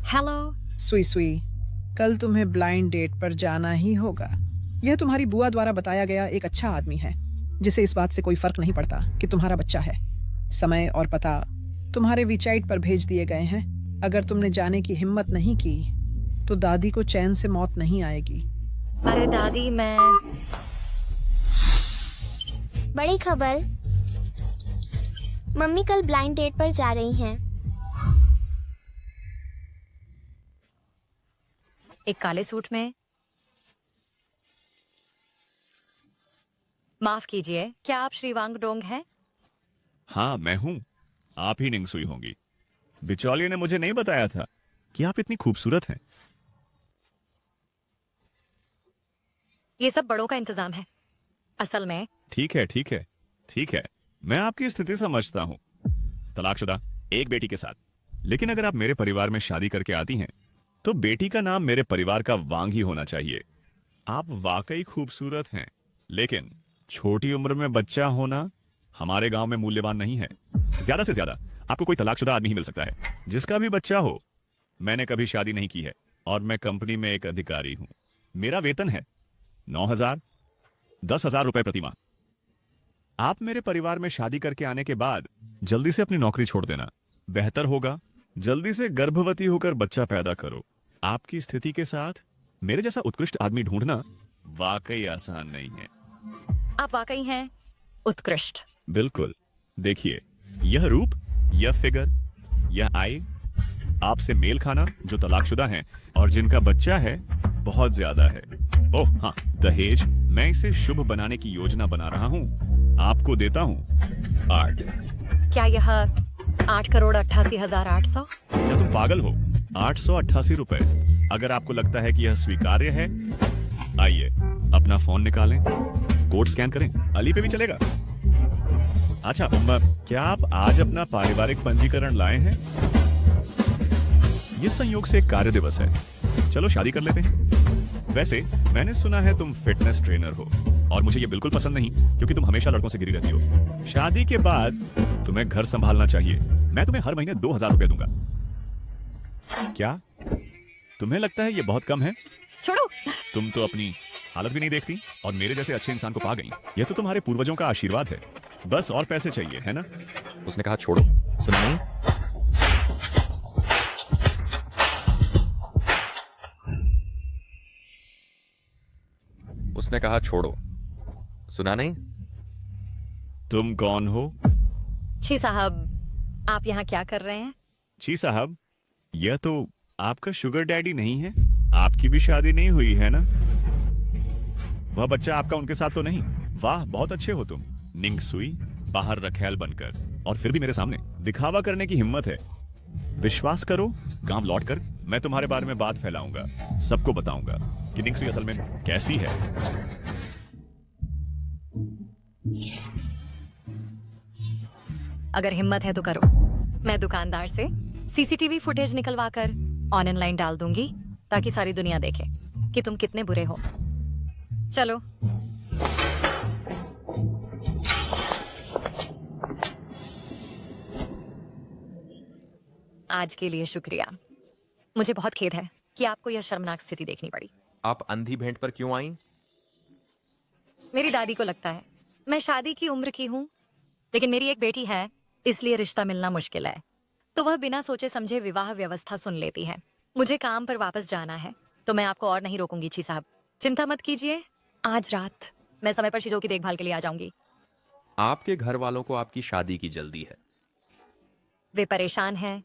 हेलो सुई सुई, कल तुम्हें ब्लाइंड डेट पर जाना ही होगा। यह तुम्हारी बुआ द्वारा बताया गया एक अच्छा आदमी है, जिसे इस बात से कोई फर्क नहीं पड़ता कि तुम्हारा बच्चा है। समय और पता तुम्हारे वीचाइट पर भेज दिए गए हैं। अगर तुमने जाने की हिम्मत नहीं की तो दादी को चैन से मौत नहीं आएगी। अरे दादी, मैं... बड़ी खबर, मम्मी कल ब्लाइंड डेट पर जा रही हैं। एक काले सूट में? माफ कीजिए, क्या आप श्री वांगडोंग हैं? हाँ मैं हूं, आप ही निंगसुई होंगी। बिचौलिए ने मुझे नहीं बताया था कि आप इतनी खूबसूरत हैं। ये सब बड़ों का इंतजाम है। असल में ठीक है ठीक है ठीक है, मैं आपकी स्थिति समझता हूं। तलाकशुदा, एक बेटी के साथ। लेकिन अगर आप मेरे परिवार में शादी करके आती हैं तो बेटी का नाम मेरे परिवार का वांग ही होना चाहिए। आप वाकई खूबसूरत हैं, लेकिन छोटी उम्र में बच्चा होना हमारे गांव में मूल्यवान नहीं है। ज्यादा से ज्यादा आपको कोई तलाकशुदा आदमी ही मिल सकता है जिसका भी बच्चा हो। मैंने कभी शादी नहीं की है और मैं कंपनी में एक अधिकारी हूं। मेरा वेतन है 9,000, 10,000 रुपए प्रति माह। आप मेरे परिवार में शादी करके आने के बाद जल्दी से अपनी नौकरी छोड़ देना बेहतर होगा। जल्दी से गर्भवती होकर बच्चा पैदा करो। आपकी स्थिति के साथ मेरे जैसा उत्कृष्ट आदमी ढूंढना वाकई आसान नहीं है। आप वाकई हैं उत्कृष्ट। बिल्कुल। देखिए, यह रूप, यह फिगर, यह आय, आपसे मेल खाना जो तलाकशुदा हैं और जिनका बच्चा है बहुत ज्यादा है। ओह हाँ, दहेज, मैं इसे शुभ बनाने की योजना बना रहा हूँ। आपको देता हूँ 8। क्या यह 8,88,800? क्या तुम पागल हो? 888 रुपए। अगर आपको लगता है कि यह स्वीकार्य है, आइए अपना फोन निकालें, कोड स्कैन करें, अली पे भी चलेगा। अच्छा, क्या आप आज अपना पारिवारिक पंजीकरण लाए हैं? यह संयोग से एक कार्य दिवस है। चलो शादी कर लेते हैं। वैसे मैंने सुना है तुम फिटनेस ट्रेनर हो और मुझे ये बिल्कुल पसंद नहीं, क्योंकि तुम हमेशा लड़कों से घिरी रहती हो। शादी के बाद तुम्हें घर संभालना चाहिए। मैं तुम्हें हर महीने 2,000 रुपए दूंगा। क्या तुम्हें लगता है ये बहुत कम है? छोड़ो। तुम तो अपनी हालत भी नहीं देखती और मेरे जैसे अच्छे इंसान को पा गई। यह तो तुम्हारे पूर्वजों का आशीर्वाद है। बस और पैसे चाहिए, है ना? उसने कहा छोड़ो। सुना नहीं? उसने कहा छोड़ो। सुना नहीं? तुम कौन हो? जी साहब, आप यहाँ क्या कर रहे हैं? जी साहब, यह तो आपका शुगर डैडी नहीं है? आपकी भी शादी नहीं हुई है ना? वह बच्चा आपका उनके साथ तो नहीं? वाह, बहुत अच्छे हो तुम। निंगसुई, बाहर रखैल बनकर, और फिर भी मेरे सामने दिखावा करने की हिम्मत है। विश्वास करो, गांव लौटकर मैं तुम्हारे बारे में बात फैलाऊंगा। सबको बताऊंगा कि निंगसुई असल में कैसी है। अगर हिम्मत है तो करो। मैं दुकानदार से सीसीटीवी फुटेज निकलवा कर ऑनलाइन डाल दूंगी ताकि सारी दुनिया देखे कि तुम कितने बुरे हो। चलो। आज के लिए शुक्रिया। मुझे बहुत खेद है कि आपको यह शर्मनाक स्थिति देखनी पड़ी। आप अंधी भेंट पर क्यों आई? मेरी दादी को लगता है मैं शादी की उम्र की हूँ, लेकिन मेरी एक बेटी है, इसलिए रिश्ता मिलना मुश्किल है। तो वह बिना सोचे समझे विवाह व्यवस्था सुन लेती है। मुझे काम पर वापस जाना है, तो मैं आपको और नहीं रोकूंगी। छी साहब, चिंता मत कीजिए। आज रात मैं समय पर शीजो की देखभाल के लिए आ जाऊंगी। आपके घर वालों को आपकी शादी की जल्दी है। वे परेशान हैं।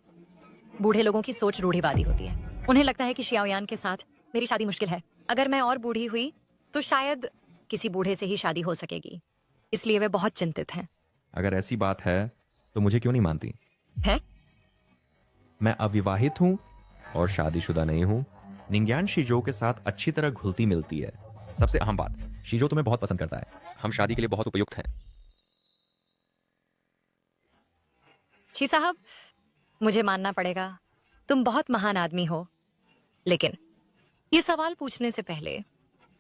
बूढ़े लोगों की सोच रूढ़िवादी होती है। उन्हें लगता है कि शियाओयान के साथ मेरी शादी मुश्किल है। अगर मैं और बूढ़ी हुई तो शायद किसी बूढ़े से ही शादी हो सकेगी, इसलिए वे बहुत चिंतित हैं। अगर ऐसी बात है तो मुझे क्यों नहीं मानती? है? मैं अविवाहित हूं और शादीशुदा नहीं हूं। निंग्यान शीजो के साथ अच्छी तरह घुलती मिलती है। सबसे अहम बात, शीजो तुम्हें बहुत पसंद करता है। हम शादी के लिए बहुत उपयुक्त हैं। छी साहब, मुझे मानना पड़ेगा, तुम बहुत महान आदमी हो, लेकिन ये सवाल पूछने से पहले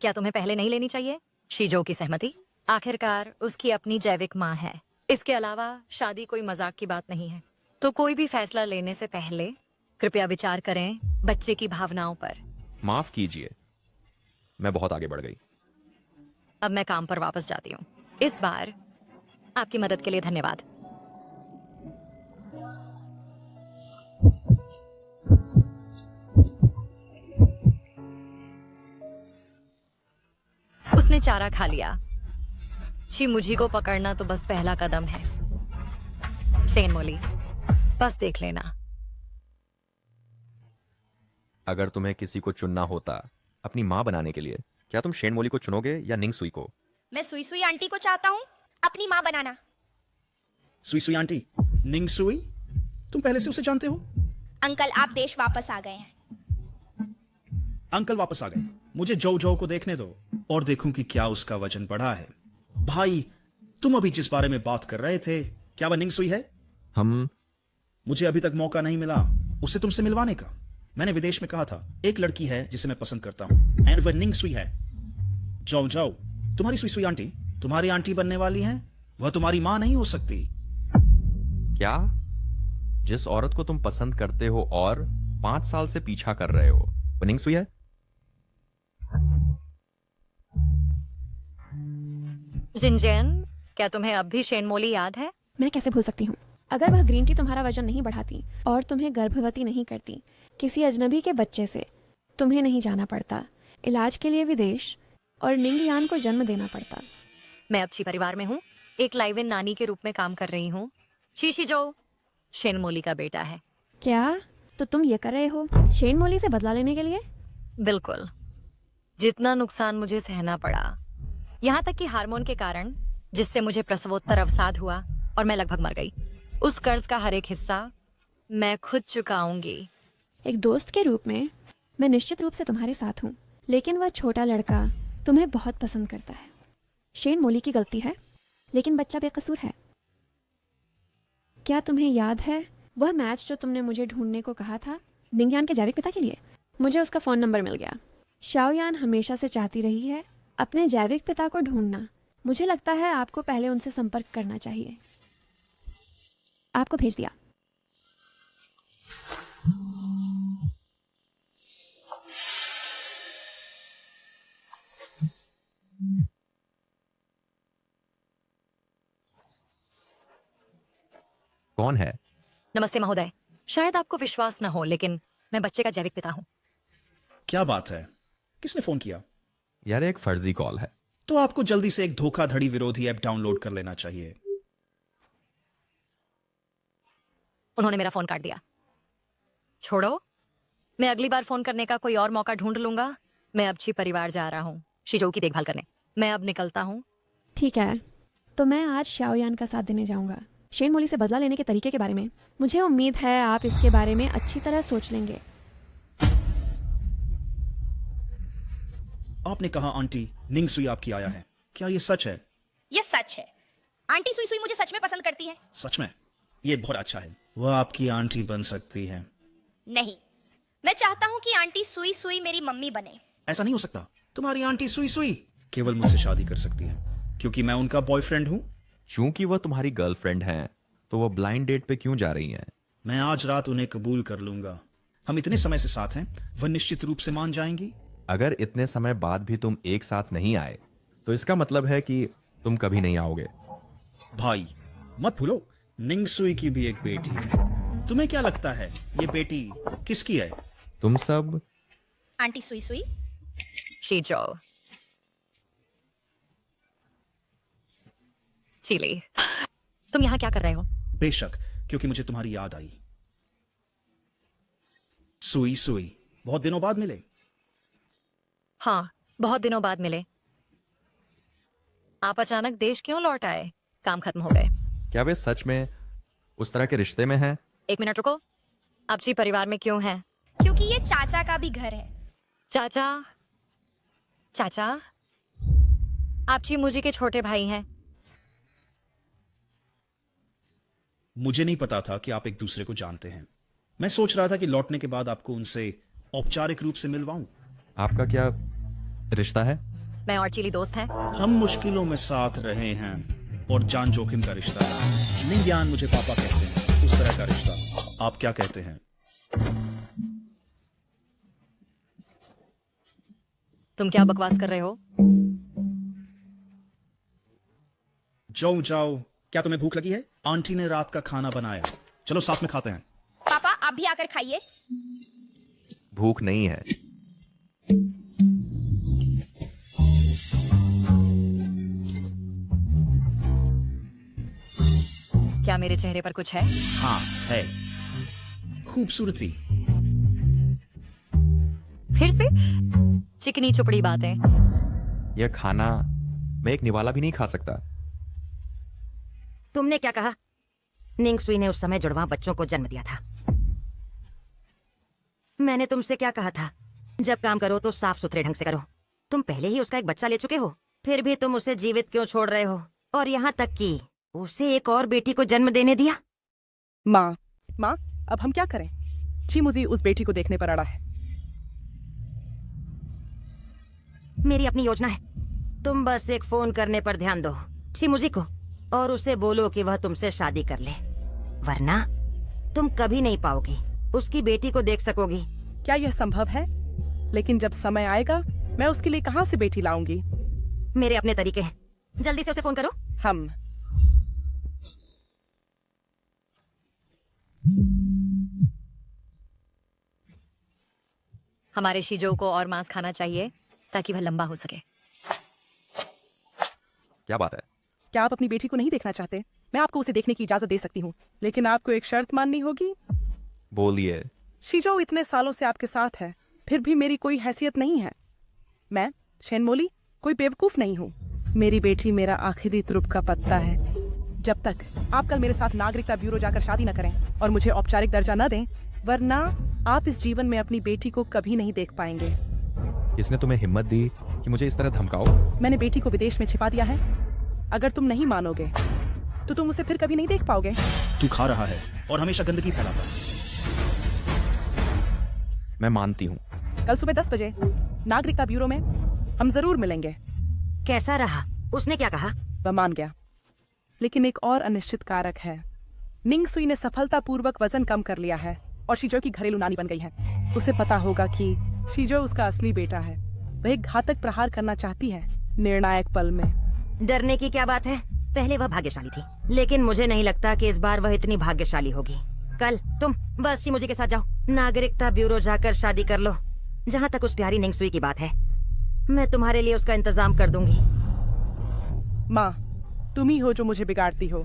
क्या तुम्हें पहले नहीं लेनी चाहिए शीजो की सहमति? आखिरकार उसकी अपनी जैविक माँ है। इसके अलावा शादी कोई मजाक की बात नहीं है। तो कोई भी फैसला लेने से पहले कृपया विचार करें बच्चे की भावनाओं पर। माफ कीजिए, मैं बहुत आगे बढ़ गई। अब मैं काम पर वापस जाती हूँ। इस बार आपकी मदद के लिए धन्यवाद। उसने चारा खा लिया। छी मुझी को पकड़ना तो बस पहला कदम है। शेन मोली, बस देख लेना। अगर तुम्हें किसी को चुनना होता अपनी माँ बनाने के लिए, क्या तुम शेन मोली को चुनोगे या निंगसुई को? मैं सुई सुई आंटी को चाहता हूँ अपनी माँ बनाना। सुई सुई आंटी, निंग सुई, तुम पहले से उसे जानते हो? अंकल आप देश वापस आ गए हैं। अंकल वापस आ गए। मुझे जो जो को देखने दो और देखूं कि क्या उसका वजन बढ़ा है। भाई, तुम अभी जिस बारे में बात कर रहे थे, क्या वह निंग सुई है? मुझे अभी तक मौका नहीं मिला उसे तुमसे मिलवाने का। मैंने विदेश में कहा था एक लड़की है जिसे मैं पसंद करता हूं, एंड वह निंग सुई है। जाओ जाओ, तुम्हारी सुई सुई आंटी तुम्हारी आंटी बनने वाली है, वह तुम्हारी मां नहीं हो सकती। क्या? जिस औरत को तुम पसंद करते हो और 5 साल से पीछा कर रहे हो, वो निंग सुई है? जिनजैन, क्या तुम्हें अब भी शेन मोली याद है? मैं कैसे भूल सकती हूँ। अगर वह ग्रीन टी तुम्हारा वजन नहीं बढ़ाती और तुम्हें गर्भवती नहीं करती, किसी अजनबी के बच्चे से तुम्हें नहीं जाना पड़ता, इलाज के लिए विदेश और निंग यान को जन्म देना पड़ता। मैं अच्छी परिवार में हूँ, एक लाइव इन नानी के रूप में काम कर रही हूँ। शीशी जो शेन मोली का बेटा है। क्या? तो तुम ये कर रहे हो शेन मोली से बदला लेने के लिए? बिल्कुल। जितना नुकसान मुझे सहना पड़ा, यहाँ तक कि हार्मोन के कारण जिससे मुझे प्रसवोत्तर अवसाद हुआ और मैं लगभग मर गई, उस कर्ज का हर एक हिस्सा मैं खुद चुकाऊंगी। एक दोस्त के रूप में मैं निश्चित रूप से तुम्हारे साथ हूँ, लेकिन वह छोटा लड़का तुम्हें बहुत पसंद करता है। शेन मोली की गलती है, लेकिन बच्चा बेकसूर है। क्या तुम्हें याद है वह मैच जो तुमने मुझे ढूंढने को कहा था निंगयान के जैविक पिता के लिए? मुझे उसका फोन नंबर मिल गया। शाओयान हमेशा से चाहती रही है अपने जैविक पिता को ढूंढना। मुझे लगता है आपको पहले उनसे संपर्क करना चाहिए। आपको भेज दिया। कौन है? नमस्ते महोदय, शायद आपको विश्वास न हो, लेकिन मैं बच्चे का जैविक पिता हूँ। क्या बात है? किसने फोन किया? यार, एक फर्जी कॉल है। तो आपको जल्दी से एक धोखाधड़ी विरोधी ऐप डाउनलोड कर लेना चाहिए। उन्होंने मेरा फोन काट दिया। छोड़ो, मैं अगली बार फोन करने का कोई और मौका ढूंढ लूंगा। मैं अब छी परिवार जा रहा हूँ शिजो की देखभाल करने। मैं अब निकलता हूँ। ठीक है, तो मैं आज शाओयान का साथ देने जाऊंगा। शेन मोली से बदला लेने के तरीके के बारे में मुझे उम्मीद है आप इसके बारे में अच्छी तरह सोच लेंगे। आपने कहा आंटी निंग सुई आपकी आया है, क्या ये सच है? ये सच है। आंटी सुई सुई मुझे सच में पसंद करती है। सच में? ये बहुत अच्छा है। वह आपकी आंटी बन सकती है। नहीं, मैं चाहता हूँ कि आंटी सुई सुई मेरी मम्मी बने। ऐसा नहीं हो सकता। तुम्हारी आंटी सुई सुई केवल मुझसे शादी कर सकती है, क्योंकि मैं उनका बॉयफ्रेंड हूँ। चूंकि वह तुम्हारी गर्लफ्रेंड है, तो वह ब्लाइंड डेट पे क्यों जा रही हैं? मैं आज रात उन्हें कबूल कर लूंगा। हम इतने समय से साथ हैं, वह निश्चित रूप से मान जाएंगी। अगर इतने समय बाद भी तुम एक साथ नहीं आए, तो इसका मतलब है कि तुम कभी नहीं आओगे। भाई, मत भूलो निंग सुई की भी एक बेटी है। तुम्हें क्या लगता है ये बेटी किसकी है? तुम सब आंटी सुई सुई। शीजो, चिली, तुम यहाँ क्या कर रहे हो? बेशक, क्योंकि मुझे तुम्हारी याद आई। सुई सुई, बहुत दिनों बाद मिले। हाँ, बहुत दिनों बाद मिले। आप अचानक देश क्यों लौट आए? काम खत्म हो गए? क्या वे सच में उस तरह के रिश्ते में हैं? एक मिनट रुको, आप जी परिवार में क्यों हैं? क्योंकि ये चाचा का भी घर है। चाचा? चाचा? आप जी मुझे के छोटे भाई हैं। मुझे नहीं पता था कि आप एक दूसरे को जानते हैं। मैं सोच रहा था कि लौटने के बाद आपको उनसे औपचारिक रूप से मिलवाऊं। आपका क्या रिश्ता है? मैं और चिली दोस्त हैं। हम मुश्किलों में साथ रहे हैं और जान जोखिम का रिश्ता है। निंगयान मुझे पापा कहते हैं, उस तरह का रिश्ता। आप क्या कहते हैं? तुम क्या बकवास कर रहे हो? जाओ जाओ, क्या तुम्हें भूख लगी है? आंटी ने रात का खाना बनाया, चलो साथ में खाते हैं। पापा आप भी आकर खाइए। भूख नहीं है। क्या मेरे चेहरे पर कुछ है? हाँ है, खूबसूरती। फिर से चिकनी चुपड़ी बातें। यह खाना मैं एक निवाला भी नहीं खा सकता। तुमने क्या कहा? निंग सुई ने उस समय जुड़वा बच्चों को जन्म दिया था। मैंने तुमसे क्या कहा था, जब काम करो तो साफ सुथरे ढंग से करो। तुम पहले ही उसका एक बच्चा ले चुके हो, फिर भी तुम उसे जीवित क्यों छोड़ रहे हो, और यहाँ तक कि उसे एक और बेटी को जन्म देने दिया। माँ, अब हम क्या करें? चीमुजी उस बेटी को देखने पर अड़ा है। मेरी अपनी योजना है, तुम बस एक फोन करने पर ध्यान दो चिमुजी को, और उसे बोलो कि वह तुमसे शादी कर ले, वरना तुम कभी नहीं पाओगी उसकी बेटी को देख सकोगी। क्या यह संभव है? लेकिन जब समय आएगा मैं उसके लिए कहाँ से बेटी लाऊंगी? मेरे अपने तरीके हैं, जल्दी से उसे फोन करो। हम हमारे शीजो को और मांस खाना चाहिए ताकि वह लंबा हो सके। क्या बात है? क्या आप अपनी बेटी को नहीं देखना चाहते? मैं आपको उसे देखने की इजाजत दे सकती हूँ, लेकिन आपको एक शर्त माननी होगी। बोलिए। शीजो इतने सालों से आपके साथ है, फिर भी मेरी कोई हैसियत नहीं है। मैं शेनमोली कोई बेवकूफ नहीं हूँ। मेरी बेटी मेरा आखिरी तुरुप का पत्ता है। जब तक आप कल मेरे साथ नागरिकता ब्यूरो जाकर शादी न करें और मुझे औपचारिक दर्जा न दें, वरना आप इस जीवन में अपनी बेटी को कभी नहीं देख पाएंगे। किसने तुम्हें हिम्मत दी कि मुझे इस तरह धमकाओ? मैंने बेटी को विदेश में छिपा दिया है। अगर तुम नहीं मानोगे तो तुम उसे फिर कभी नहीं देख पाओगे। तू खा रहा है और हमेशा गंदगी फैलाता है। मैं मानती हूँ। कल सुबह 10 बजे नागरिकता ब्यूरो में हम जरूर मिलेंगे। कैसा रहा? उसने क्या कहा? वह मान गया, लेकिन एक और अनिश्चित कारक है। निंग सुई ने सफलतापूर्वक वजन कम कर लिया है और शीजो की घरेलू नानी बन गई है। उसे पता होगा कि शीजो उसका असली बेटा है। वह एक घातक प्रहार करना चाहती है निर्णायक पल में। डरने की क्या बात है? पहले वह भाग्यशाली थी, लेकिन मुझे नहीं लगता कि इस बार वह इतनी भाग्यशाली होगी। कल तुम बस चिमुजी के साथ जाओ, नागरिकता ब्यूरो जाकर शादी कर लो। जहाँ तक उस प्यारी निंग सुई की बात है, मैं तुम्हारे लिए उसका इंतजाम कर दूंगी। माँ, तुम ही हो जो मुझे बिगाड़ती हो।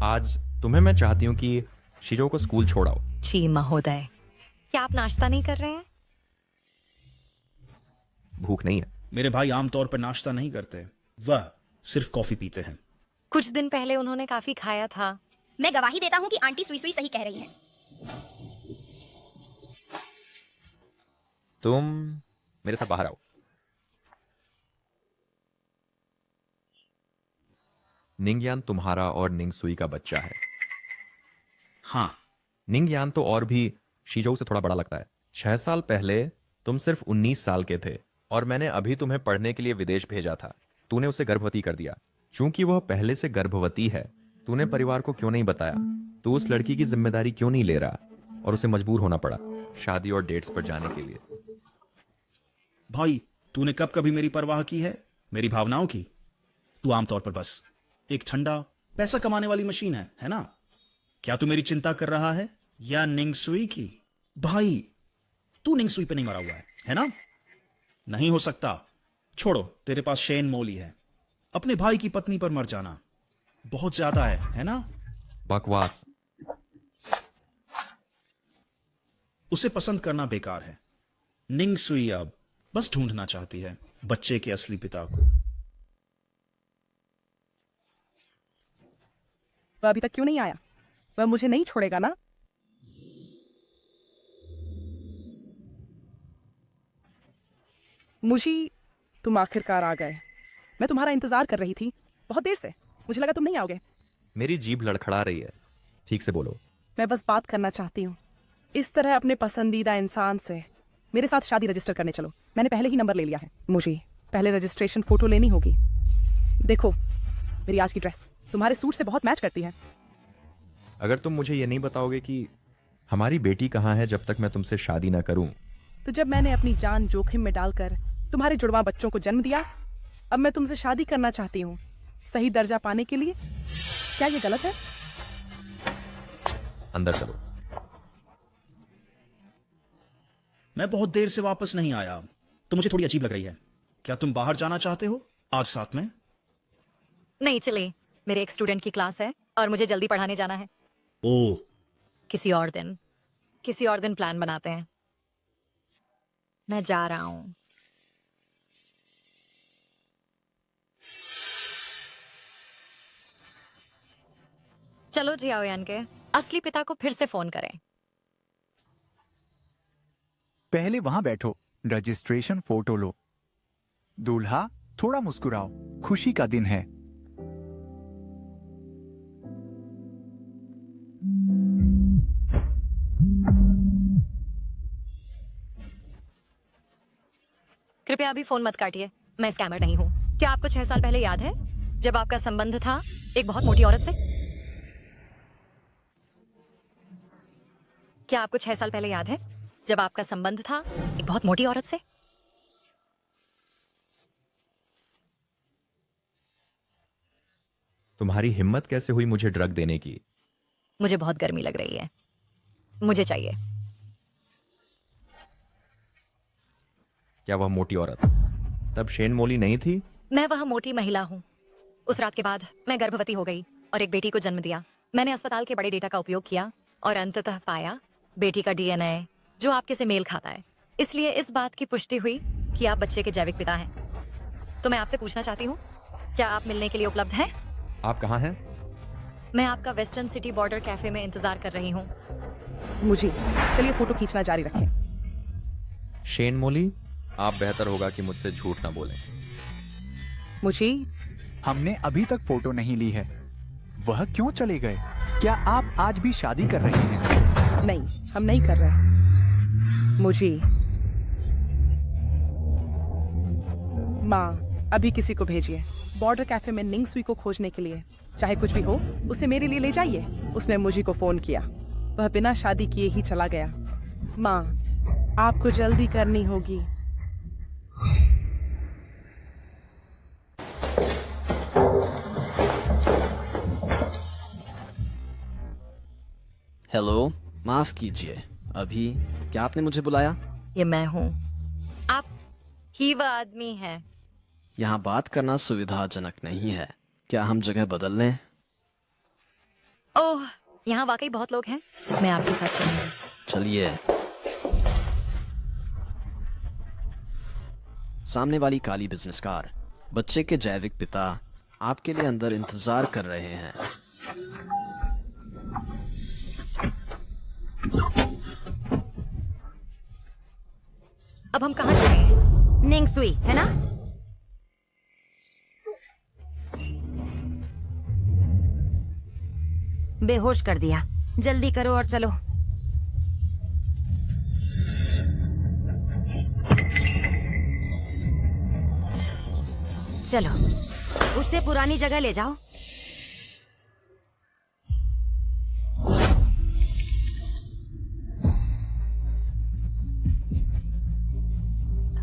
आज तुम्हें मैं चाहती हूँ कि शीजो को स्कूल छोड़ाओ। जी महोदय, क्या आप नाश्ता नहीं कर रहे हैं? भूख नहीं है। मेरे भाई आमतौर पर नाश्ता नहीं करते, वह सिर्फ कॉफी पीते हैं। कुछ दिन पहले उन्होंने काफी खाया था। मैं गवाही देता हूँ कि आंटी सुई सुई सही कह रही है। तुम मेरे साथ बाहर आओ। निंगयान तुम्हारा और निंग सुई का बच्चा है। हाँ। निंगयान तो और भी शीजो से थोड़ा बड़ा लगता है। 6 साल पहले तुम सिर्फ 19 साल के थे और मैंने अभी तुम्हें पढ़ने के लिए विदेश भेजा था। तूने उसे गर्भवती कर दिया। चूंकि वह पहले से गर्भवती है, तूने परिवार को क्यों नहीं बताया? तू उस लड़की की जिम्मेदारी क्यों नहीं ले रहा? और उसे मजबूर होना पड़ा शादी और डेट्स पर जाने के लिए। भाई, तूने कब कभी मेरी परवाह की है, मेरी भावनाओं की? तू आमतौर पर बस एक ठंडा पैसा कमाने वाली मशीन है ना? क्या तू मेरी चिंता कर रहा है या निंग सुई की? भाई, तू निंग सुई पे नहीं मरा हुआ है ना? नहीं हो सकता। छोड़ो, तेरे पास शेन मोली है। अपने भाई की पत्नी पर मर जाना बहुत ज्यादा है ना? बकवास। उसे पसंद करना बेकार है। निंग सुई अब बस ढूंढना चाहती है बच्चे के असली पिता को। वह अभी तक क्यों नहीं आया? वह मुझे नहीं छोड़ेगा ना? मुशी, तुम आखिरकार आ गए। मैं तुम्हारा इंतजार कर रही थी बहुत देर से। मुझे लगा तुम नहीं आओगे। मेरी जीभ लड़खड़ा रही है। ठीक से बोलो। मैं बस बात करना चाहती हूँ। इस तरह अपने पसंदीदा इंसान से मेरे साथ शादी रजिस्टर करने चलो। मैंने पहले ही नंबर ले लिया है। मुझे पहले रजिस्ट्रेशन फोटो लेनी होगी। देखो, मेरी आज की ड्रेस तुम्हारे सूट से बहुत मैच करती है। अगर तुम मुझे ये नहीं बताओगे कि हमारी बेटी कहाँ है जब तक मैं तुमसे शादी ना करूं, तो जब मैंने अपनी जान जोखिम में डालकर तुम्हारे जुड़वा बच्चों को जन्म दिया, अब मैं तुमसे शादी करना चाहती हूँ सही दर्जा पाने के लिए। क्या ये गलत है? अंदर चलो। मैं बहुत देर से वापस नहीं आया तो मुझे थोड़ी अजीब लग रही है। क्या तुम बाहर जाना चाहते हो आज साथ में? नहीं, चले। मेरे एक स्टूडेंट की क्लास है और मुझे जल्दी पढ़ाने जाना है। ओह, किसी और दिन प्लान बनाते हैं। मैं जा रहा हूं। चलो जियाओयान के असली पिता को फिर से फोन करें। पहले वहां बैठो, रजिस्ट्रेशन फोटो लो। दूल्हा थोड़ा मुस्कुराओ, खुशी का दिन है। कृपया अभी फोन मत काटिए, मैं स्कैमर नहीं हूँ। क्या आपको 6 साल पहले याद है जब आपका संबंध था एक बहुत मोटी औरत से? क्या आपको 6 साल पहले याद है जब आपका संबंध था एक बहुत मोटी औरत से? तुम्हारी हिम्मत कैसे हुई मुझे ड्रग देने की? मुझे बहुत गर्मी लग रही है, मुझे चाहिए। क्या वह मोटी औरत तब शेन मोली नहीं थी? मैं वह मोटी महिला हूँ। उस रात के बाद मैं गर्भवती हो गई और एक बेटी को जन्म दिया। मैंने अस्पताल के बड़े डेटा का उपयोग किया और अंततः पाया बेटी का डीएनए जो आपके से मेल खाता है। इसलिए इस बात की पुष्टि हुई कि आप बच्चे के जैविक पिता हैं। तो मैं आपसे पूछना चाहती हूँ, क्या आप मिलने के लिए उपलब्ध हैं? आप कहाँ हैं? मैं आपका वेस्टर्न सिटी बॉर्डर कैफे में इंतजार कर रही हूँ। मुझे चलिए फोटो खींचना जारी रखें। शेन मोली, आप बेहतर होगा कि मुझसे झूठ ना बोलें। मुझे हमने अभी तक फोटो नहीं ली है। वह क्यों चले गए? क्या आप आज भी शादी कर रहे हैं? नहीं, हम नहीं कर रहे। मुझे माँ अभी किसी को भेजिए बॉर्डर कैफे में निंग सुई को खोजने के लिए। चाहे कुछ भी हो उसे मेरे लिए ले जाइए। उसने मुझे को फोन किया, वह बिना शादी किए ही चला गया। माँ आपको जल्दी करनी होगी। हेलो, माफ कीजिए, अभी क्या आपने मुझे बुलाया? ये मैं हूँ। आप ही वह आदमी है। यहाँ बात करना सुविधाजनक नहीं है। क्या हम जगह बदल लें? ओह, यहाँ वाकई बहुत लोग हैं। मैं आपके साथ चलूंगी। चलिए। सामने वाली काली बिजनेस कार, बच्चे के जैविक पिता आपके लिए अंदर इंतजार कर रहे हैं। अब हम कहाँ चलेंगे? निंग सुई है ना? बेहोश कर दिया। जल्दी करो और चलो। चलो, उसे पुरानी जगह ले जाओ।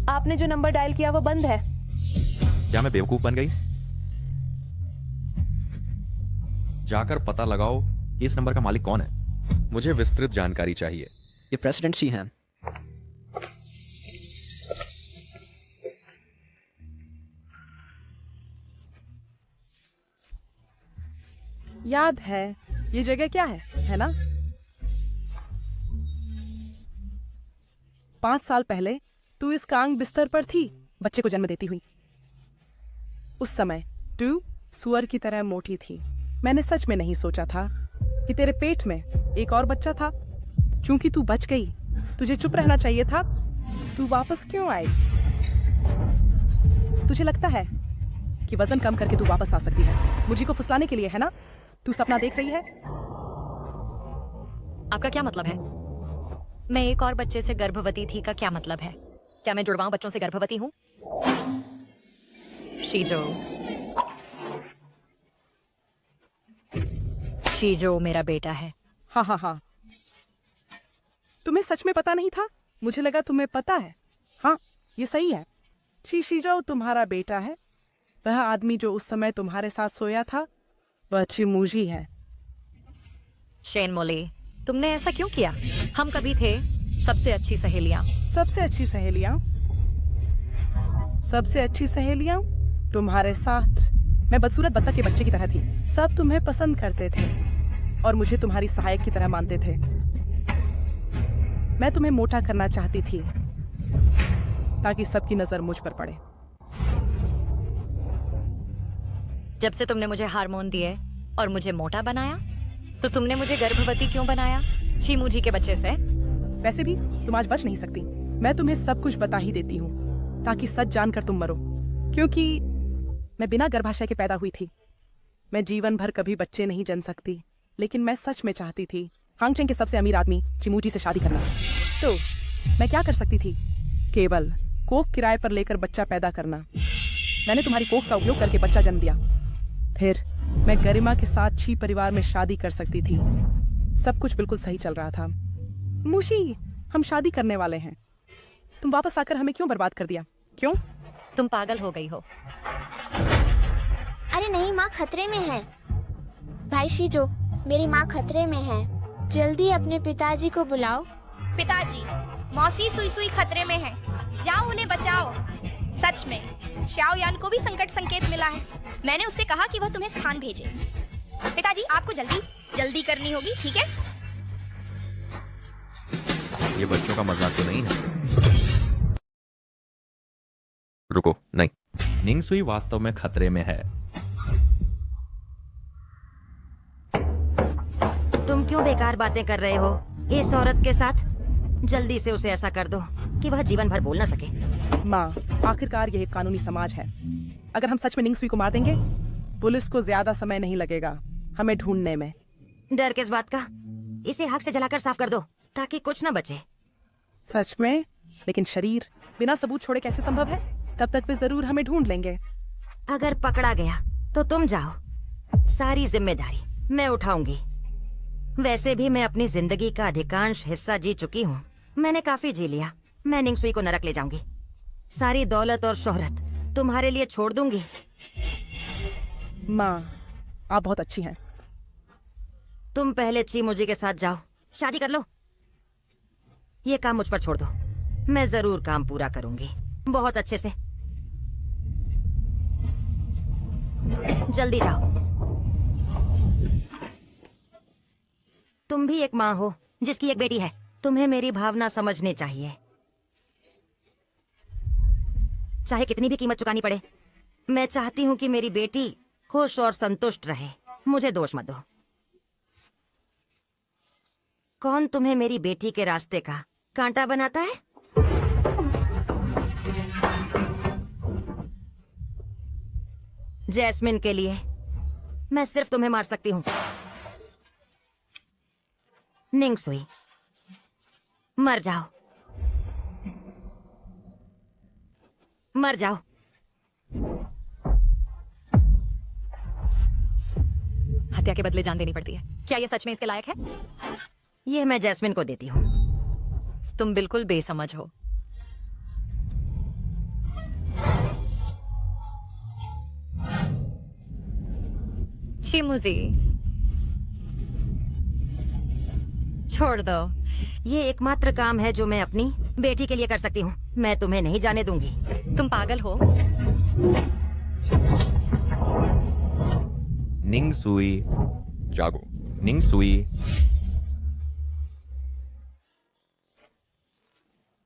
आपने जो नंबर डायल किया वो बंद है। क्या मैं बेवकूफ बन गई? जाकर पता लगाओ कि इस नंबर का मालिक कौन है। मुझे विस्तृत जानकारी चाहिए। ये प्रेसिडेंसी है। याद है ये जगह क्या है ना? 5 साल पहले तू इस कांग बिस्तर पर थी बच्चे को जन्म देती हुई। उस समय तू सुअर की तरह मोटी थी। मैंने सच में नहीं सोचा था कि तेरे पेट में एक और बच्चा था। चूंकि तू बच गई, तुझे चुप रहना चाहिए था। तू वापस क्यों आई? तुझे लगता है कि वजन कम करके तू वापस आ सकती है? मुझे को फुसलाने के लिए, है ना? तू सपना देख रही है? आपका क्या मतलब है? मैं एक और बच्चे से गर्भवती थी का क्या मतलब है? क्या मैं जुड़वां बच्चों से गर्भवती हूँ? शीजो मेरा बेटा है। हाँ। तुम्हें सच में पता नहीं था? मुझे लगा तुम्हें पता है। हाँ, ये सही है। शीजो तुम्हारा बेटा है। वह आदमी जो उस समय तुम्हारे साथ सोया था वह चिमूजी है। शेन मोली, तुमने ऐसा क्यों किया? हम कभी थे सबसे अच्छी सहेलियां। सबसे अच्छी सहेलियां? सबसे अच्छी सहेलियां? तुम्हारे साथ मैं बदसूरत बत्तख के बच्चे की तरह थी। सब तुम्हें पसंद करते थे और मुझे तुम्हारी सहायक की तरह मानते थे। मैं तुम्हें मोटा करना चाहती थी ताकि सबकी नजर मुझ पर पड़े। जब से तुमने मुझे हार्मोन दिए और मुझे मोटा बनाया, तो तुमने मुझे गर्भवती क्यों बनाया? चीमू जी के बच्चे से। वैसे भी तुम आज बच नहीं सकती। मैं तुम्हें सब कुछ बता ही देती हूँ ताकि सच जानकर तुम मरो, क्योंकि मैं बिना गर्भाशय के पैदा हुई थी। मैं जीवन भर कभी बच्चे नहीं जन सकती, लेकिन मैं सच में चाहती थी हांगचेंग के सबसे अमीर आदमी चिमू जी से शादी करना। तो मैं क्या कर सकती थी? केवल कोख किराए पर लेकर बच्चा पैदा करना। मैंने तुम्हारी कोख का उपयोग करके बच्चा जन्म दिया। फिर मैं गरिमा के साथ छी परिवार में शादी कर सकती थी। सब कुछ बिल्कुल सही चल रहा था। मुशी, हम शादी करने वाले हैं। तुम वापस आकर हमें क्यों बर्बाद कर दिया? क्यों? तुम पागल हो गई हो। अरे नहीं, माँ खतरे में है। भाई शीजो, मेरी माँ खतरे में है। जल्दी अपने पिताजी को बुलाओ। पिताजी, मौसी सुई सुई खतरे में है। जाओ उन्हें बचाओ। सच में शाओ यान को भी संकट संकेत मिला है। मैंने उससे कहा कि वह तुम्हें स्थान भेजे। पिताजी, आपको जल्दी करनी होगी, ठीक है? ये बच्चों का मजाक तो नहीं है। रुको, नहीं, निंगसुई वास्तव में खतरे में है। तुम क्यों बेकार बातें कर रहे हो इस औरत के साथ? जल्दी से उसे ऐसा कर दो कि वह जीवन भर बोल ना सके। माँ, आखिरकार यह एक कानूनी समाज है। अगर हम सच में निंगसुई को मार देंगे, पुलिस को ज्यादा समय नहीं लगेगा हमें ढूंढने में। डर किस बात का? इसे हक से जलाकर साफ कर दो ताकि कुछ न बचे। सच में? लेकिन शरीर बिना सबूत छोड़े कैसे संभव है? तब तक वे जरूर हमें ढूंढ लेंगे। अगर पकड़ा गया तो तुम जाओ, सारी जिम्मेदारी मैं उठाऊंगी। वैसे भी मैं अपनी जिंदगी का अधिकांश हिस्सा जी चुकी हूँ। मैंने काफी जी लिया। मैं निंगसुई को नरक ले जाऊंगी। सारी दौलत और शोहरत तुम्हारे लिए छोड़ दूंगी। माँ, आप बहुत अच्छी हैं। तुम पहले चीमूजी के साथ जाओ, शादी कर लो। ये काम मुझ पर छोड़ दो, मैं जरूर काम पूरा करूंगी, बहुत अच्छे से। जल्दी जाओ। तुम भी एक माँ हो जिसकी एक बेटी है। तुम्हें मेरी भावना समझनी चाहिए। चाहे कितनी भी कीमत चुकानी पड़े, मैं चाहती हूँ कि मेरी बेटी खुश और संतुष्ट रहे। मुझे दोष मत दो। कौन तुम्हें मेरी बेटी के रास्ते का कांटा बनाता है? जैस्मिन के लिए मैं सिर्फ तुम्हें मार सकती हूँ। निंगसुई, मर जाओ, मर जाओ। हत्या के बदले जान देनी पड़ती है। क्या ये सच में इसके लायक है? ये मैं जैस्मिन को देती हूँ। तुम बिल्कुल बेसमझ हो। चिमुजी, छोड़ दो। ये एकमात्र काम है जो मैं अपनी बेटी के लिए कर सकती हूँ। मैं तुम्हें नहीं जाने दूंगी। तुम पागल हो। निंगसुई, जागो। निंगसुई।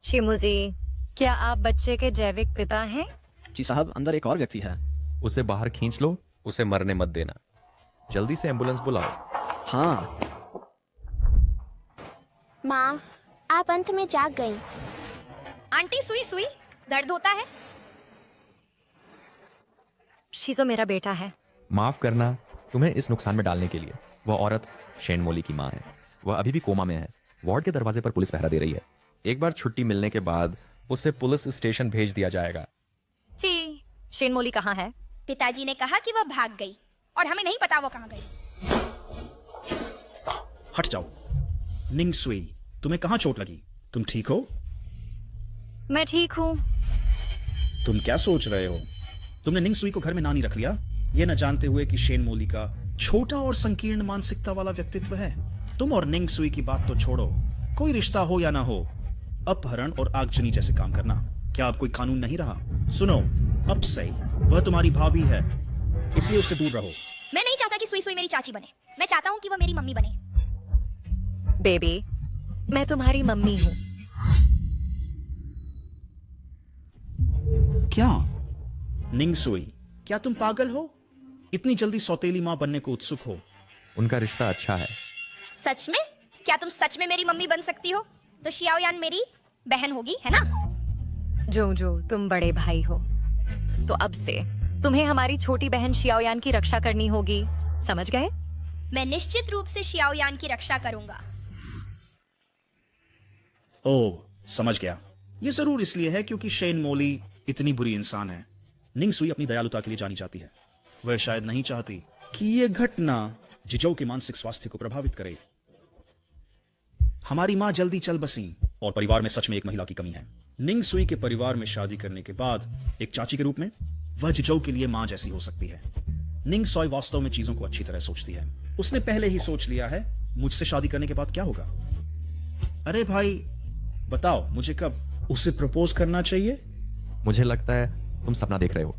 चिमुजी, क्या आप बच्चे के जैविक पिता हैं? जी साहब, अंदर एक और व्यक्ति है। उसे बाहर खींच लो, उसे मरने मत देना। जल्दी से एम्बुलेंस बुलाओ। हाँ। माँ, आप अंत में जाग गई। आंटी सुई सुई, दर्द होता है? शीजो मेरा बेटा है। माफ करना तुम्हें इस नुकसान में डालने के लिए। वह औरत शेन मोली की माँ है। वह अभी भी कोमा में है। वार्ड के दरवाजे पर पुलिस पहरा दे रही है। एक बार छुट्टी मिलने के बाद उसे पुलिस स्टेशन भेज दिया जाएगा। जी, शेन मोली कहाँ है? पिताजी ने कहा कि वह भाग गई और हमें नहीं पता वो कहाँ गई। हट जाओ। निंगसुई, तुम्हें कहाँ चोट लगी? तुम ठीक हो? मैं ठीक हूँ। तुम क्या सोच रहे हो? तुमने निंगसुई को घर में नानी रख लिया, ये न जानते हुए कि शेन मोली का छोटा और संकीर्ण मानसिकता वाला व्यक्तित्व है। तुम और निंगसुई की बात तो छोड़ो, कोई रिश्ता हो या ना हो, अपहरण और आगजनी जैसे काम करना क्या अब कोई कानून नहीं रहा? सुनो, अब सही वह तुम्हारी भाभी है, इसलिए उससे दूर रहो। मैं नहीं चाहता कि सुई सुई मेरी चाची बने। मैं चाहता हूँ कि वह मेरी मम्मी बने। बेबी, मैं तुम्हारी मम्मी हूँ। क्या? निंगसुई, क्या तुम पागल हो? इतनी जल्दी सौतेली माँ बनने को उत्सुक हो? उनका रिश्ता अच्छा है। सच में? क्या तुम सच में मेरी मम्मी बन सकती हो? तो शियाओयान मेरी बहन होगी, है ना? जो तुम बड़े भाई हो, तो अब से तुम्हें हमारी छोटी बहन शियाओयान की रक्षा करनी होगी, समझ गए? मैं निश्चित रूप से शियाओयान की रक्षा करूंगा। ओह, समझ गया। ये जरूर इसलिए है क्योंकि शेन मोली इतनी बुरी इंसान है। निंगसुई अपनी दयालुता के लिए जानी जाती है। वह शायद नहीं चाहती कि ये घटना जिजो के मानसिक स्वास्थ्य को प्रभावित करे। हमारी माँ जल्दी चल बसी और परिवार में सच में एक महिला की कमी है। निंगसुई के परिवार में शादी करने के बाद एक चाची के रूप में वह जिजो के लिए माँ जैसी हो सकती है। निंगसुई वास्तव में चीजों को अच्छी तरह सोचती है। उसने पहले ही सोच लिया है मुझसे शादी करने के बाद क्या होगा। अरे भाई बताओ, मुझे कब उसे प्रपोज करना चाहिए? मुझे लगता है तुम सपना देख रहे हो।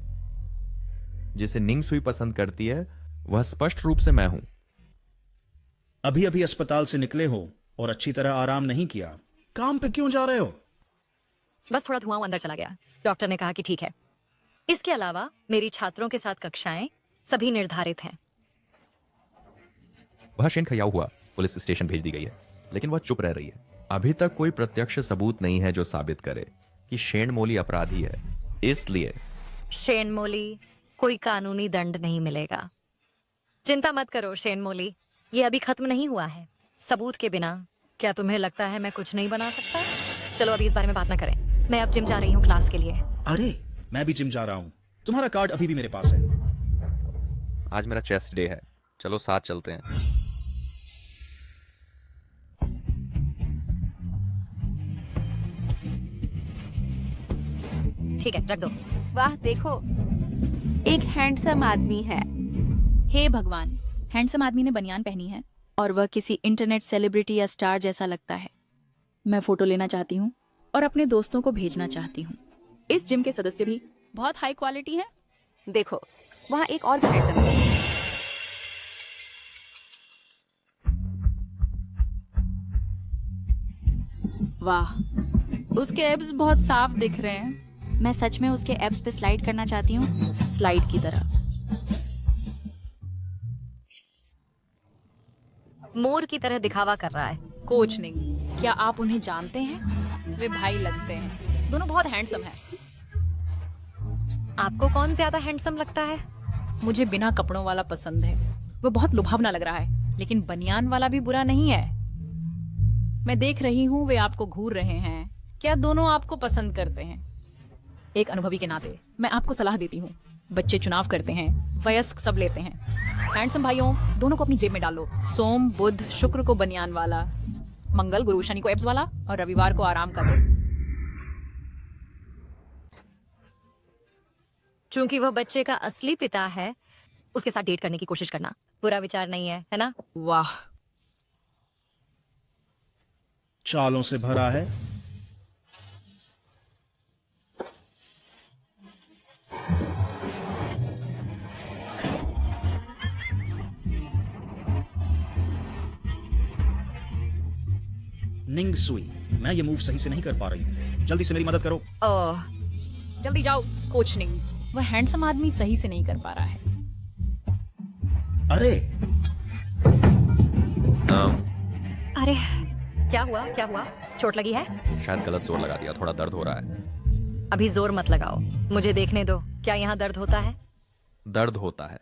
जिसे निंगसुई पसंद करती है वह स्पष्ट रूप से मैं हूं। अभी अभी अस्पताल से निकले हो और अच्छी तरह आराम नहीं किया। काम पे क्यों जा रहे हो? बस थोड़ा धुआं अंदर चला गया। डॉक्टर ने कहा कि ठीक है। इसके अलावा मेरी छात्रों के साथ कक्षाएं सभी निर्धारित हैं। वह शेन खयाऊ हुआ पुलिस स्टेशन भेज दी गई है, लेकिन वह चुप रह रही है। अभी तक कोई प्रत्यक्ष सबूत नहीं है जो साबित करे कि शेन मोली अपराधी है। इसलिए शेन मोली कोई कानूनी दंड नहीं मिलेगा। चिंता मत करो शेन मोली, ये अभी खत्म नहीं हुआ है। सबूत के बिना क्या तुम्हें लगता है मैं कुछ नहीं बना सकता? चलो अभी इस बारे में बात ना करें। मैं अब जिम जा रही हूँ क्लास के लिए। अरे मैं भी जिम जा रहा हूँ। तुम्हारा कार्ड अभी भी मेरे पास है। आज मेरा चेस्ट डे है, चलो साथ चलते हैं। ठीक है, रख दो। वाह देखो, एक हैंडसम आदमी है। हे भगवान, हैंडसम आदमी ने बनियान पहनी है और वह किसी इंटरनेट सेलिब्रिटी या स्टार जैसा लगता है। मैं फोटो लेना चाहती हूँ और अपने दोस्तों को भेजना चाहती हूँ। इस जिम के सदस्य भी बहुत हाई क्वालिटी हैं। देखो, वहाँ एक और भी हैंडसम है। वाह, उसके एब्स बहुत साफ दिख रहे हैं। मैं सच में उसके एब्स पे स्लाइड करना चाहती हूँ, स्लाइड की तरह। मोर की तरह दिखावा कर रहा है। कोच निंग, क्या आप उन्हें जानते हैं? वे भाई लगते हैं। दोनों बहुत हैंडसम हैं। आपको कौन ज्यादा हैंडसम लगता है? मुझे बिना कपड़ों वाला पसंद है। वो बहुत लुभावना लग रहा है, लेकिन बनियान वाला भी बुरा नहीं है। मैं देख रही हूँ वे आपको घूर रहे हैं। क्या दोनों आपको पसंद करते हैं? एक अनुभवी के नाते मैं आपको सलाह देती हूँ। बच्चे चुनाव करते हैं, वयस्क सब लेते हैं। हैंडसम भाइयों, दोनों को अपनी जेब में डालो। सोम, बुध, शुक्र को बनियान वाला, मंगल, गुरु, शनि को एब्स वाला और रविवार को आराम का दिन। चूंकि वह बच्चे का असली पिता है, उसके साथ डेट करने की कोशिश करना बुरा विचार नहीं है ना? वाह, चालों से भरा है। निंगसुई, मैं ये मूव सही से नहीं कर पा रही हूँ। जल्दी से मेरी मदद करो। ओह, जल्दी जाओ कोच निंग। वह हैंडसम आदमी सही से नहीं कर पा रहा है। अरे अरे क्या हुआ? क्या हुआ? चोट लगी है? शायद गलत जोर लगा दिया, थोड़ा दर्द हो रहा है। अभी जोर मत लगाओ, मुझे देखने दो। क्या यहाँ दर्द होता है? दर्द होता है।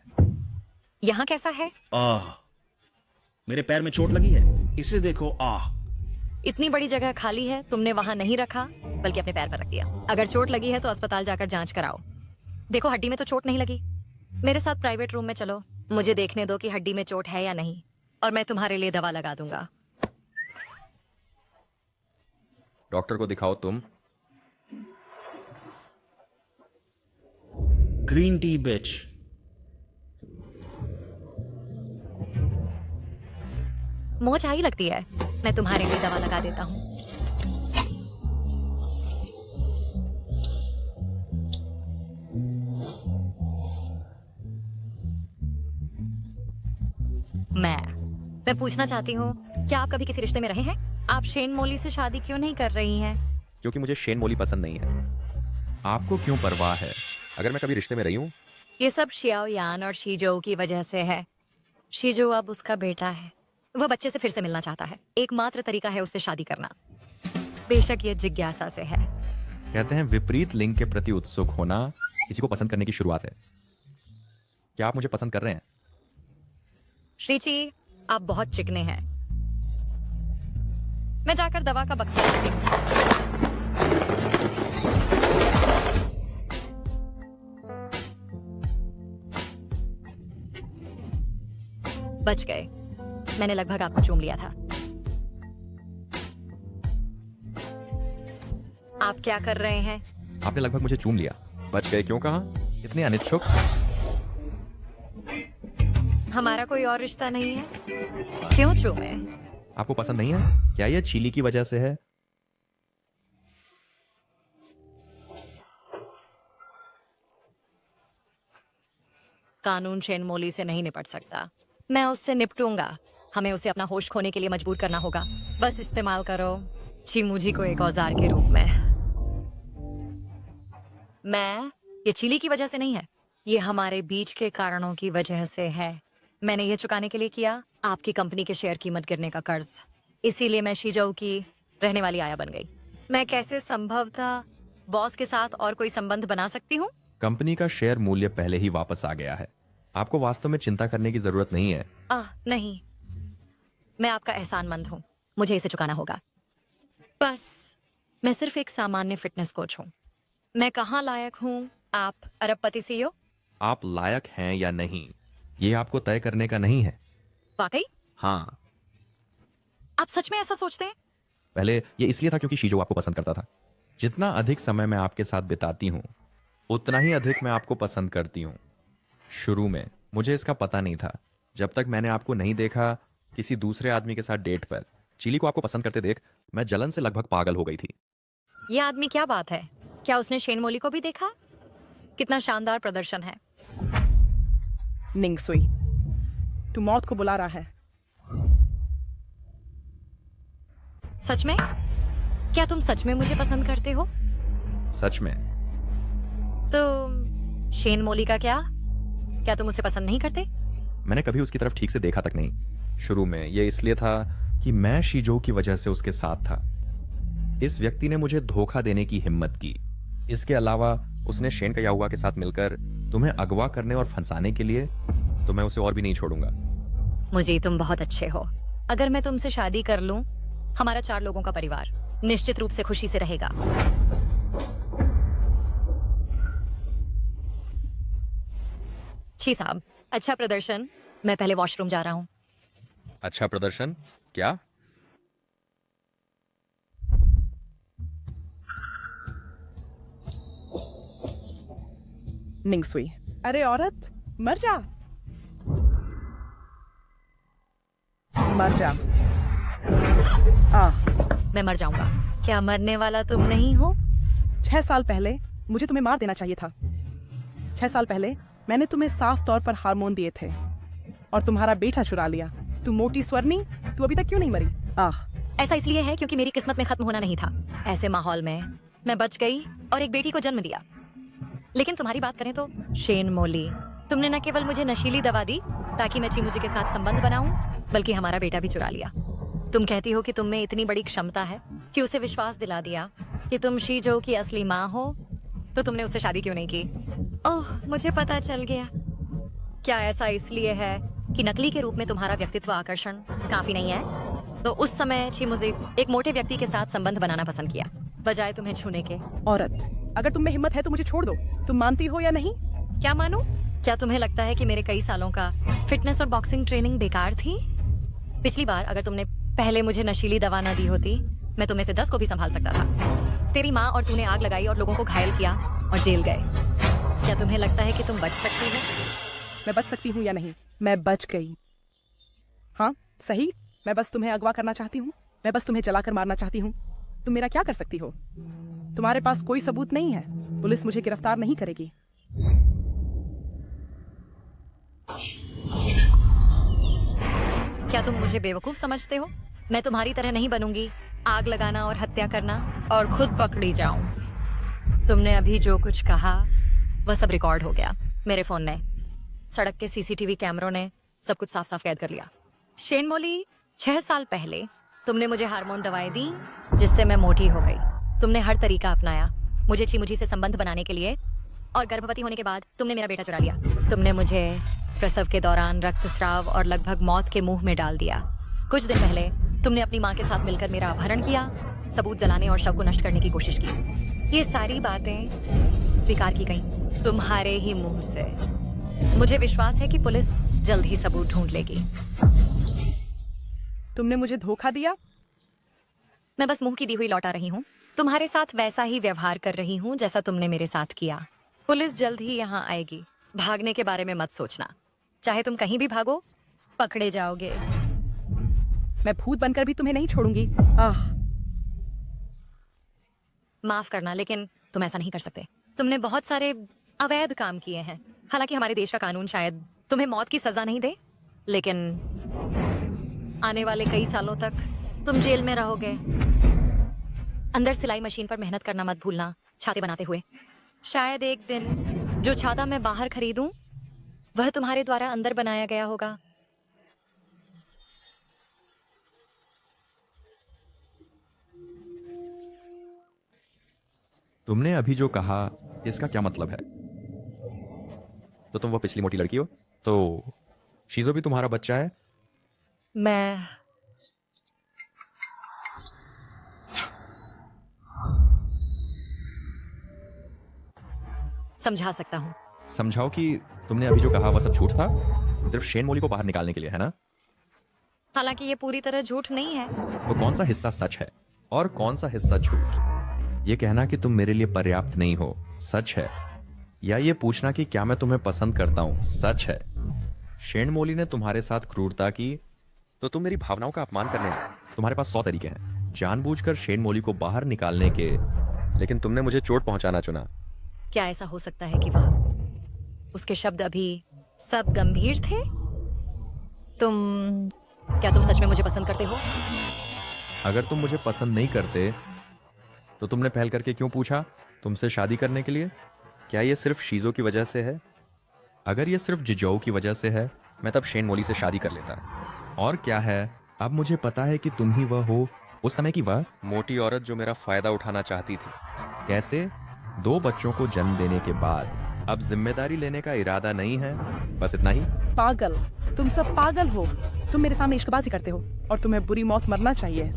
यहाँ कैसा है? आह, मेरे पैर में चोट लगी है। इसे देखो। आह, इतनी बड़ी जगह खाली है, तुमने वहां नहीं रखा बल्कि अपने पैर पर रख दिया। अगर चोट लगी है तो अस्पताल जाकर जांच कराओ। देखो, हड्डी में तो चोट नहीं लगी। मेरे साथ प्राइवेट रूम में चलो, मुझे देखने दो कि हड्डी में चोट है या नहीं, और मैं तुम्हारे लिए दवा लगा दूंगा। डॉक्टर को दिखाओ तुम। ग्रीन टी बिच। मोच आई लगती है, मैं तुम्हारे लिए दवा लगा देता हूँ। मैं पूछना चाहती हूँ, क्या आप कभी किसी रिश्ते में रहे हैं? आप शेन मोली से शादी क्यों नहीं कर रही हैं? क्योंकि मुझे शेन मोली पसंद नहीं है। आपको क्यों परवाह है? अगर मैं कभी रिश्ते में रही हूँ? ये सब शियाओ यान और शीजो की वजह से है। शीजो अब उसका बेटा है, वह बच्चे से फिर से मिलना चाहता है। एकमात्र तरीका है उससे शादी करना, बेशक ये जिज्ञासा से है। कहते हैं विपरीत लिंग के प्रति उत्सुक होना किसी को पसंद करने की शुरुआत है। क्या आप मुझे पसंद कर रहे हैं? श्रीची, आप बहुत चिकने हैं। मैं जाकर दवा का बक्सा लाती हूँ। बच गए। मैंने लगभग आपको चूम लिया था। आप क्या कर रहे हैं? आपने लगभग मुझे चूम लिया। बच गए क्यों कहा? इतने अनिच्छुक। हमारा कोई और रिश्ता नहीं है, क्यों चूमे? आपको पसंद नहीं है? क्या यह चीली की वजह से है? कानून शेन मोली से नहीं निपट सकता। मैं उससे निपटूंगा। हमें उसे अपना होश खोने के लिए मजबूर करना होगा। बस इस्तेमाल करो चीमुजी को एक औजार के रूप में। ये चीली की वजह से नहीं है, ये हमारे बीच के कारणों की वजह से है। मैंने ये चुकाने के लिए किया आपकी कंपनी के शेयर कीमत गिरने का कर्ज। इसीलिए मैं शीजो की रहने वाली आया बन गई। मैं कैसे संभवतः बॉस के साथ और कोई संबंध बना सकती हूँ? कंपनी का शेयर मूल्य पहले ही वापस आ गया है। आपको वास्तव में चिंता करने की जरूरत नहीं है। नहीं, मैं आपका एहसानमंद हूँ। मुझे इसे चुकाना होगा। बस मैं सिर्फ एक सामान्य फिटनेस कोच हूँ। मैं कहाँ लायक हूँ? आप अरबपति सीईओ? आप लायक हैं या नहीं, ये आपको तय करने का नहीं है। वाकई? हाँ। आप सच में ऐसा सोचते हैं? पहले ये इसलिए था क्योंकि शीजो आपको पसंद करता था। जितना अधिक समय मैं आपके साथ बिताती हूँ उतना ही अधिक मैं आपको पसंद करती हूँ। शुरू में मुझे इसका पता नहीं था, जब तक मैंने आपको नहीं देखा किसी दूसरे आदमी के साथ डेट पर। चिली को आपको पसंद करते देख मैं जलन से लगभग पागल हो गई थी। ये आदमी क्या बात है? क्या उसने शेन मोली को भी देखा? कितना शानदार प्रदर्शन है। निंगसुई, तू मौत को बुला रहा है। सच में? क्या तुम सच में मुझे पसंद करते हो? सच में। तो शेन मोली का क्या तुम उसे पसंद नहीं करते? मैंने कभी उसकी तरफ ठीक से देखा तक नहीं। शुरू में ये इसलिए था कि मैं शीजो की वजह से उसके साथ था। इस व्यक्ति ने मुझे धोखा देने की हिम्मत की। इसके अलावा उसने शेन कयाहुआ के साथ मिलकर तुम्हें अगवा करने और फंसाने के लिए, तो मैं उसे और भी नहीं छोड़ूंगा। मुझे तुम बहुत अच्छे हो। अगर मैं तुमसे शादी कर लूं, हमारा 4 लोगों का परिवार निश्चित रूप से खुशी से रहेगा। छी साहब, अच्छा प्रदर्शन। मैं पहले वॉशरूम जा रहा हूँ। अच्छा प्रदर्शन? क्या? निंगसुई, अरे औरत, मर जा, मर जा। मैं मर जाऊंगा। क्या मरने वाला तुम नहीं हो? 6 साल पहले मुझे तुम्हें मार देना चाहिए था। 6 साल पहले मैंने तुम्हें साफ तौर पर हार्मोन दिए थे और तुम्हारा बेटा चुरा लिया। तू मोटी स्वर्णी, तू अभी तक क्यों नहीं मरी? ऐसा इसलिए है क्योंकि मेरी किस्मत में खत्म होना नहीं था। ऐसे माहौल में मैं बच गई और एक बेटी को जन्म दिया। लेकिन तुम्हारी बात करें तो शेन मोली, तुमने न केवल मुझे नशीली दवा दी ताकि मैं चीमुजी के साथ संबंध बनाऊं, बल्कि हमारा बेटा भी चुरा लिया। तुम कहती हो कि तुम में इतनी बड़ी क्षमता है कि उसे विश्वास दिला दिया कि तुम शीजो की असली माँ हो, तो तुमने उससे शादी क्यों नहीं की? ओह, मुझे पता चल गया। क्या ऐसा इसलिए है कि नकली के रूप में तुम्हारा व्यक्तित्व आकर्षण काफी नहीं है? तो उस समय चीमुजी एक मोटे व्यक्ति के साथ संबंध बनाना पसंद किया बजाय तुम्हें छूने के। औरत, अगर तुम में हिम्मत है तो मुझे छोड़ दो। तुम मानती हो या नहीं? क्या मानूं? क्या तुम्हें लगता है कि मेरे कई सालों का फिटनेस और बॉक्सिंग ट्रेनिंग बेकार थी? पिछली बार अगर तुमने पहले मुझे नशीली दवा न दी होती, मैं तुम्हें से 10 को भी संभाल सकता था। तेरी माँ और तूने आग लगाई और लोगों को घायल किया और जेल गए। क्या तुम्हें लगता है कि तुम बच सकती हो? मैं बच सकती हूँ या नहीं? मैं बच गई। हाँ सही, मैं बस तुम्हें अगवा करना चाहती हूँ। मैं बस तुम्हें जलाकर मारना चाहती हूँ। तुम मेरा क्या कर सकती हो? तुम्हारे पास कोई सबूत नहीं है। पुलिस मुझे गिरफ्तार नहीं करेगी। क्या तुम मुझे बेवकूफ समझते हो? मैं तुम्हारी तरह नहीं बनूंगी, आग लगाना और हत्या करना और खुद पकड़ी जाऊं। तुमने अभी जो कुछ कहा वह सब रिकॉर्ड हो गया मेरे फोन ने। सड़क के सीसीटीवी कैमरों ने सब कुछ साफ साफ कैद कर लिया। शेन मोली, 6 साल पहले तुमने मुझे हार्मोन दवाएं दी जिससे मैं मोटी हो गई। तुमने हर तरीका अपनाया मुझे छीमुझी से संबंध बनाने के लिए, और गर्भवती होने के बाद तुमने मेरा बेटा चुरा लिया। तुमने मुझे प्रसव के दौरान रक्तस्राव और लगभग मौत के मुंह में डाल दिया। कुछ दिन पहले तुमने अपनी माँ के साथ मिलकर मेरा अपहरण किया, सबूत जलाने और शव को नष्ट करने की कोशिश की। ये सारी बातें स्वीकार की गई तुम्हारे ही मुंह से। मुझे विश्वास है कि पुलिस जल्द ही सबूत ढूंढ लेगी। तुमने मुझे धोखा दिया। मैं बस मुंह की दी हुई लौटा रही हूँ। तुम्हारे साथ वैसा ही व्यवहार कर रही हूँ जैसा तुमने मेरे साथ किया। पुलिस जल्द ही यहाँ आएगी। भागने के बारे में मत सोचना, चाहे तुम कहीं भी भागो पकड़े जाओगे। मैं भूत बनकर भी तुम्हें नहीं छोड़ूंगी। माफ करना, लेकिन तुम ऐसा नहीं कर सकते। तुमने बहुत सारे अवैध काम किए हैं। हालांकि हमारे देश का कानून शायद तुम्हें मौत की सजा नहीं दे, लेकिन आने वाले कई सालों तक तुम जेल में रहोगे। अंदर सिलाई मशीन पर मेहनत करना मत भूलना, छाते बनाते हुए। शायद एक दिन जो छाता मैं बाहर खरीदूं वह तुम्हारे द्वारा अंदर बनाया गया होगा। तुमने अभी जो कहा इसका क्या मतलब है? तो तुम वो पिछली मोटी लड़की हो? तो शीजो भी तुम्हारा बच्चा है? मैं समझा सकता हूँ। समझाओ कि तुमने अभी जो कहा वह सब झूठ था, सिर्फ शेन मोली को बाहर निकालने के लिए, है ना? हालांकि ये पूरी तरह झूठ नहीं है। वो कौन सा हिस्सा सच है और कौन सा हिस्सा झूठ? ये कहना कि तुम मेरे लिए पर्याप्त नहीं हो सच है, या ये पूछना कि क्या मैं तुम्हें पसंद करता हूं सच है? शेन मोली ने तुम्हारे साथ क्रूरता की तो तुम मेरी भावनाओं का अपमान करने आए। तुम्हारे पास 100 तरीके हैं जानबूझकर शेन मोली को बाहर निकालने के, लेकिन तुमने मुझे चोट पहुंचाना चुना। क्या ऐसा हो सकता है कि वह उसके शब्द अभी सब गंभीर थे? क्या तुम सच में मुझे पसंद करते हो? अगर तुम मुझे पसंद नहीं करते तो तुमने पहल करके क्यों पूछा तुमसे शादी करने के लिए? क्या ये सिर्फ शीजो की वजह से है? अगर ये सिर्फ जिजोऊ की वजह से है, मैं तब शेन मोली से शादी कर लेता। और क्या है, अब मुझे पता है कि तुम ही वह हो, उस समय की वह मोटी औरत जो मेरा फायदा उठाना चाहती थी। कैसे? 2 बच्चों को जन्म देने के बाद अब जिम्मेदारी लेने का इरादा नहीं है, बस इतना ही। पागल, तुम सब पागल हो। तुम मेरे सामने इश्कबाजी करते हो और तुम्हें बुरी मौत मरना चाहिए।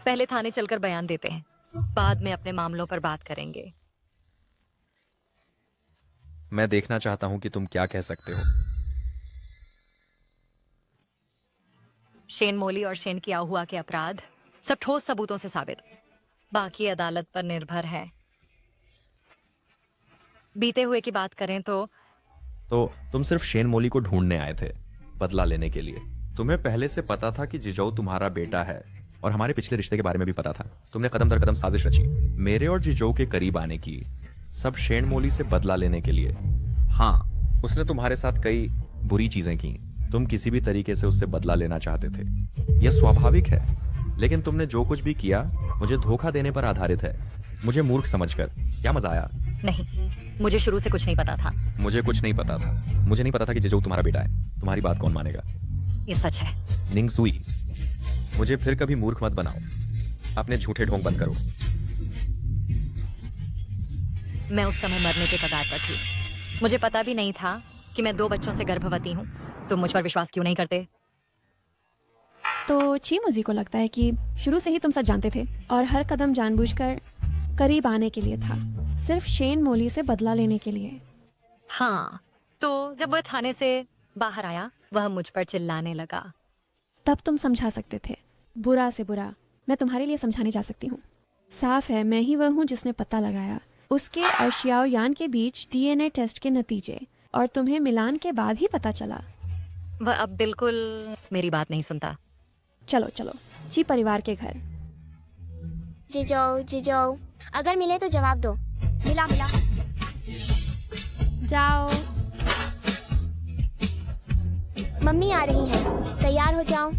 पहले थाने चलकर बयान देते हैं, बाद में अपने मामलों पर बात करेंगे। मैं देखना चाहता हूं कि तुम क्या कह सकते हो। शेन मोली और शेन किया हुआ के अपराध सब ठोस सबूतों से साबित, बाकी अदालत पर निर्भर है। बीते हुए की बात करें तो तुम सिर्फ शेन मोली को ढूंढने आए थे, बदला लेने के लिए। तुम्हें पहले से पता था कि जिजोऊ तुम्हारा बेटा है और हमारे पिछले रिश्ते के बारे में भी पता था। तुमने कदम दर कदम साजिश रची मेरे और जिजोऊ के करीब आने की, सब शेन मोली से बदला लेने के लिए। हाँ, उसने तुम्हारे साथ कई बुरी चीजें की। तुम किसी भी तरीके से उससे बदला लेना चाहते थे, यह स्वाभाविक है। लेकिन तुमने जो कुछ भी किया मुझे धोखा देने पर आधारित है, मुझे मूर्ख समझकर। क्या मजा आया? नहीं, मुझे शुरू से कुछ नहीं पता था। मुझे कुछ नहीं पता था। मुझे नहीं पता था कि जिजोऊ तुम्हारा बेटा है। तुम्हारी बात कौन मानेगा? ये सच है। निंगसुई, मुझे फिर कभी मूर्ख मत बनाओ। अपने झूठे ढोंग बंद करो। मैं उस समय मरने के कगार पर थी। मुझे पता भी नहीं था कि मैं 2 बच्चों से गर्भवती हूँ। तुम मुझ पर विश्वास क्यों नहीं करते? तो चीमुजी को लगता है कि शुरू से ही तुम सच जानते थे और हर कदम जानबूझकर करीब आने के लिए था, सिर्फ शेन मोली से बदला लेने के लिए। हाँ, तो जब वह थाने से बाहर आया वह मुझ पर चिल्लाने लगा। तब तुम समझा सकते थे। बुरा से बुरा मैं तुम्हारे लिए समझाने जा सकती हूँ। साफ है मैं ही वह हूँ जिसने पता लगाया उसके और शियाओ यान के बीच DNA टेस्ट के नतीजे, और तुम्हें मिलान के बाद ही पता चला। वह अब बिल्कुल मेरी बात नहीं सुनता। चलो चलो ची परिवार के घर। जिजोऊ, अगर मिले तो जवाब दो। मिला। जाओ। मम्मी आ रही है, तैयार हो जाओ।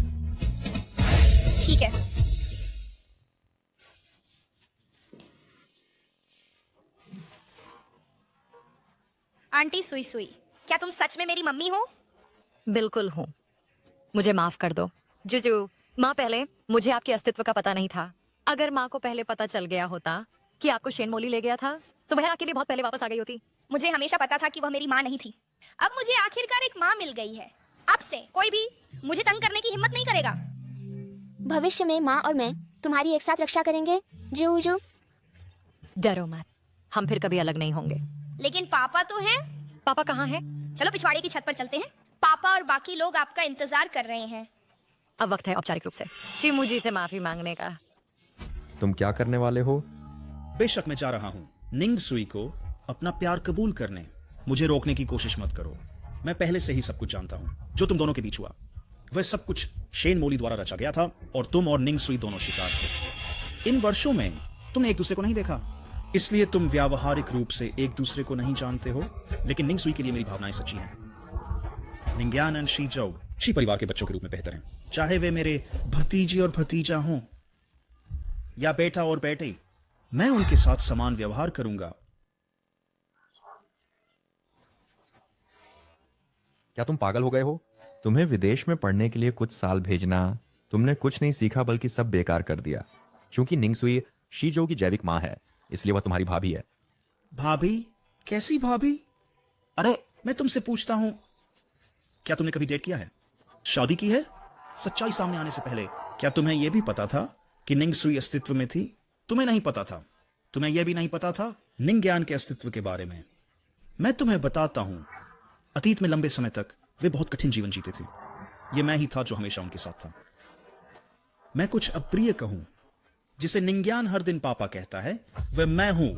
ठीक है। आंटी सुई सुई, क्या तुम सच में मेरी मम्मी हो? बिल्कुल हूँ। मुझे माफ कर दो। जुजू, माँ पहले मुझे आपके अस्तित्व का पता नहीं था। अगर माँ को पहले पता चल गया होता कि आपको शेन मोली ले गया था तो वह आपके लिए बहुत पहले वापस आ गई होती। मुझे हमेशा पता था कि वह मेरी माँ नहीं थी। अब मुझे आखिरकार एक माँ मिल गई है। अब से कोई भी मुझे तंग करने की हिम्मत नहीं करेगा। भविष्य में माँ और मैं तुम्हारी एक साथ रक्षा करेंगे जूजू। डरो मत, हम फिर कभी अलग नहीं होंगे। लेकिन पापा तो हैं। पापा कहाँ हैं? चलो पिछवाड़े की छत पर चलते हैं। पापा और बाकी लोग आपका इंतजार कर रहे हैं। अब वक्त है औपचारिक रूप से चिमुजी से माफी मांगने का। तुम क्या करने वाले हो? बेशक मैं जा रहा हूँ निंग सुई को अपना प्यार कबूल करने। मुझे रोकने की कोशिश मत करो। मैं पहले से ही सब कुछ जानता हूँ जो तुम दोनों के बीच हुआ। वह सब कुछ शेन मोली द्वारा रचा गया था और तुम और निंग सुई दोनों शिकार थे। इन वर्षों में तुमने एक दूसरे को नहीं देखा, इसलिए तुम व्यावहारिक रूप से एक दूसरे को नहीं जानते हो। लेकिन निंग सुई के लिए मेरी भावनाएं सच्ची हैं। निंग्यान और शी जौ शी परिवार के बच्चों के रूप में बेहतर हैं, चाहे वे मेरे भतीजी और भतीजा हों या बेटा और बेटी। मैं उनके साथ समान व्यवहार करूंगा। क्या तुम पागल हो गए हो? तुम्हें विदेश में पढ़ने के लिए कुछ साल भेजना, तुमने कुछ नहीं सीखा बल्कि सब बेकार कर दिया। क्योंकि निंग सुई शीजो की जैविक माँ है, इसलिए वह तुम्हारी भाभी है। भाभी? कैसी भाभी? अरे मैं तुमसे पूछता हूं, क्या तुमने कभी डेट किया है, शादी की है? सच्चाई सामने आने से पहले क्या तुम्हें यह भी पता था कि निंग सुई अस्तित्व में थी? तुम्हें नहीं पता था। तुम्हें यह भी नहीं पता था निंग ज्ञान के अस्तित्व के बारे में। मैं तुम्हें बताता हूं, अतीत में लंबे समय तक वे बहुत कठिन जीवन जीते थे। यह मैं ही था जो हमेशा उनके साथ था। मैं कुछ अप्रिय कहूं जिसे निंग्यान हर दिन पापा कहता है, वह मैं हूं,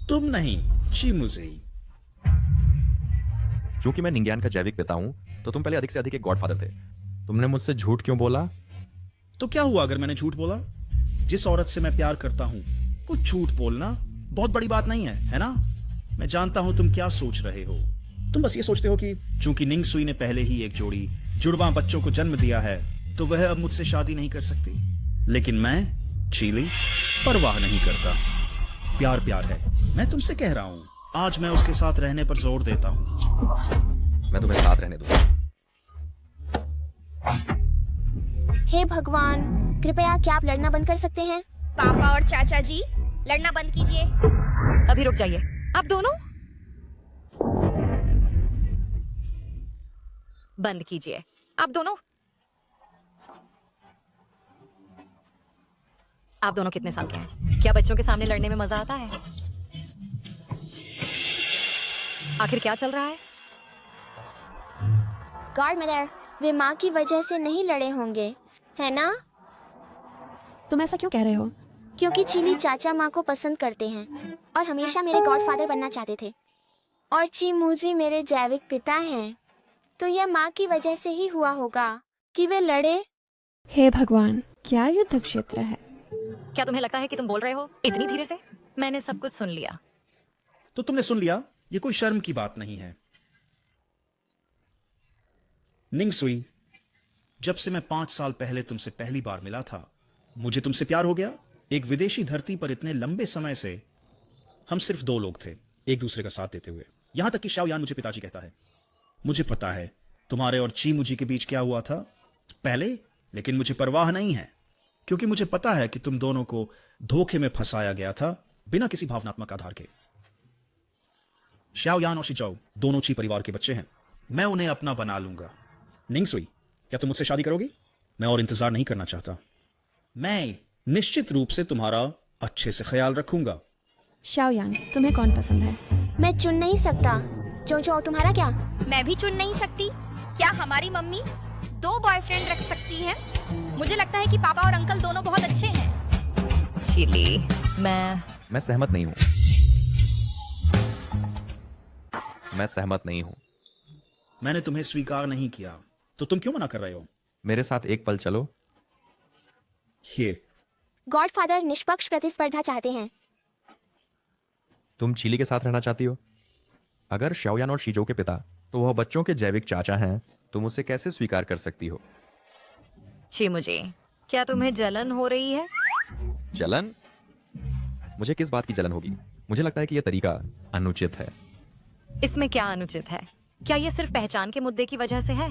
तुम नहीं। चिमुजेई। चूंकि मैं निंग्यान का जैविक पिता हूं तो तुम पहले अधिक से अधिक एक गॉडफादर थे। तुमने मुझसे झूठ क्यों बोला? तो क्या हुआ अगर मैंने झूठ बोला? जिस औरत से मैं प्यार करता हूं, कुछ झूठ बोलना बहुत बड़ी बात नहीं है, है ना? मैं जानता हूं तुम क्या सोच रहे हो। तुम बस ये सोचते हो कि चूंकि निंग सुई ने पहले ही एक जोड़ी जुड़वा बच्चों को जन्म दिया है तो वह अब मुझसे शादी नहीं कर सकती। लेकिन मैं चीली परवाह नहीं करता। प्यार प्यार है। मैं तुमसे कह रहा हूं, आज मैं उसके साथ रहने पर जोर देता हूं। मैं तुम्हें साथ रहने दूंगा। हे भगवान, कृपया क्या आप लड़ना बंद कर सकते हैं? पापा और चाचा जी, लड़ना बंद कीजिए। अभी रुक जाइए। आप दोनों बंद कीजिए। आप दोनों कितने साल के हैं? क्या बच्चों के सामने लड़ने में मजा आता है? आखिर क्या चल रहा है? गॉड मदर, वे माँ की वजह से नहीं लड़े होंगे, है ना? तुम ऐसा क्यों कह रहे हो? क्योंकि चीली चाचा माँ को पसंद करते हैं और हमेशा मेरे गॉडफादर बनना चाहते थे, और चिमुजी मेरे जैविक पिता हैं। तो यह माँ की वजह से ही हुआ होगा कि वे लड़े। हे भगवान, क्या युद्ध क्षेत्र है? क्या तुम्हें लगता है कि तुम बोल रहे हो इतनी धीरे से? मैंने सब कुछ सुन लिया। तो तुमने सुन लिया, ये कोई शर्म की बात नहीं है। निंग सुई, जब से मैं 5 साल पहले तुमसे पहली बार मिला था, मुझे तुमसे प्यार हो गया। एक विदेशी धरती पर इतने लंबे समय से हम सिर्फ 2 लोग थे, एक दूसरे का साथ देते हुए। यहां तक कि शाओ यान मुझे पिताजी कहता है। मुझे पता है तुम्हारे और चिमुजी के बीच क्या हुआ था पहले, लेकिन मुझे परवाह नहीं है, क्योंकि मुझे पता है कि तुम दोनों को धोखे में फंसाया गया था बिना किसी भावनात्मक आधार के। शाओ यान और शिजाओ दोनों ची परिवार के बच्चे हैं। मैं उन्हें अपना बना लूंगा। निंग सुई, क्या तुम मुझसे शादी करोगी? मैं और इंतजार नहीं करना चाहता। मैं निश्चित रूप से तुम्हारा अच्छे से ख्याल रखूंगा। शाओयान, तुम्हें कौन पसंद है? मैं चुन नहीं सकता। जो तुम्हारा क्या? मैं भी चुन नहीं सकती। क्या हमारी मम्मी 2 बॉयफ्रेंड रख सकती है? मुझे लगता है कि पापा और अंकल दोनों बहुत अच्छे हैं। चिली, मैं सहमत नहीं हूं। मैं सहमत नहीं हूं। मैंने तुम्हें स्वीकार नहीं किया, तो तुम क्यों मना कर रहे हो? मेरे साथ एक पल चलो। ये गॉडफादर निष्पक्ष प्रतिस्पर्धा चाहते हैं। तुम चीली के साथ रहना चाहती हो? अगर शाओयान और शीजो के पिता तो वह बच्चों के जैविक चाचा हैं, तुम उसे कैसे स्वीकार कर सकती हो? चिमुजी, क्या तुम्हें जलन हो रही है? जलन? मुझे किस बात की जलन होगी? मुझे लगता है कि यह तरीका अनुचित है। इसमें क्या अनुचित है? क्या ये सिर्फ पहचान के मुद्दे की वजह से है?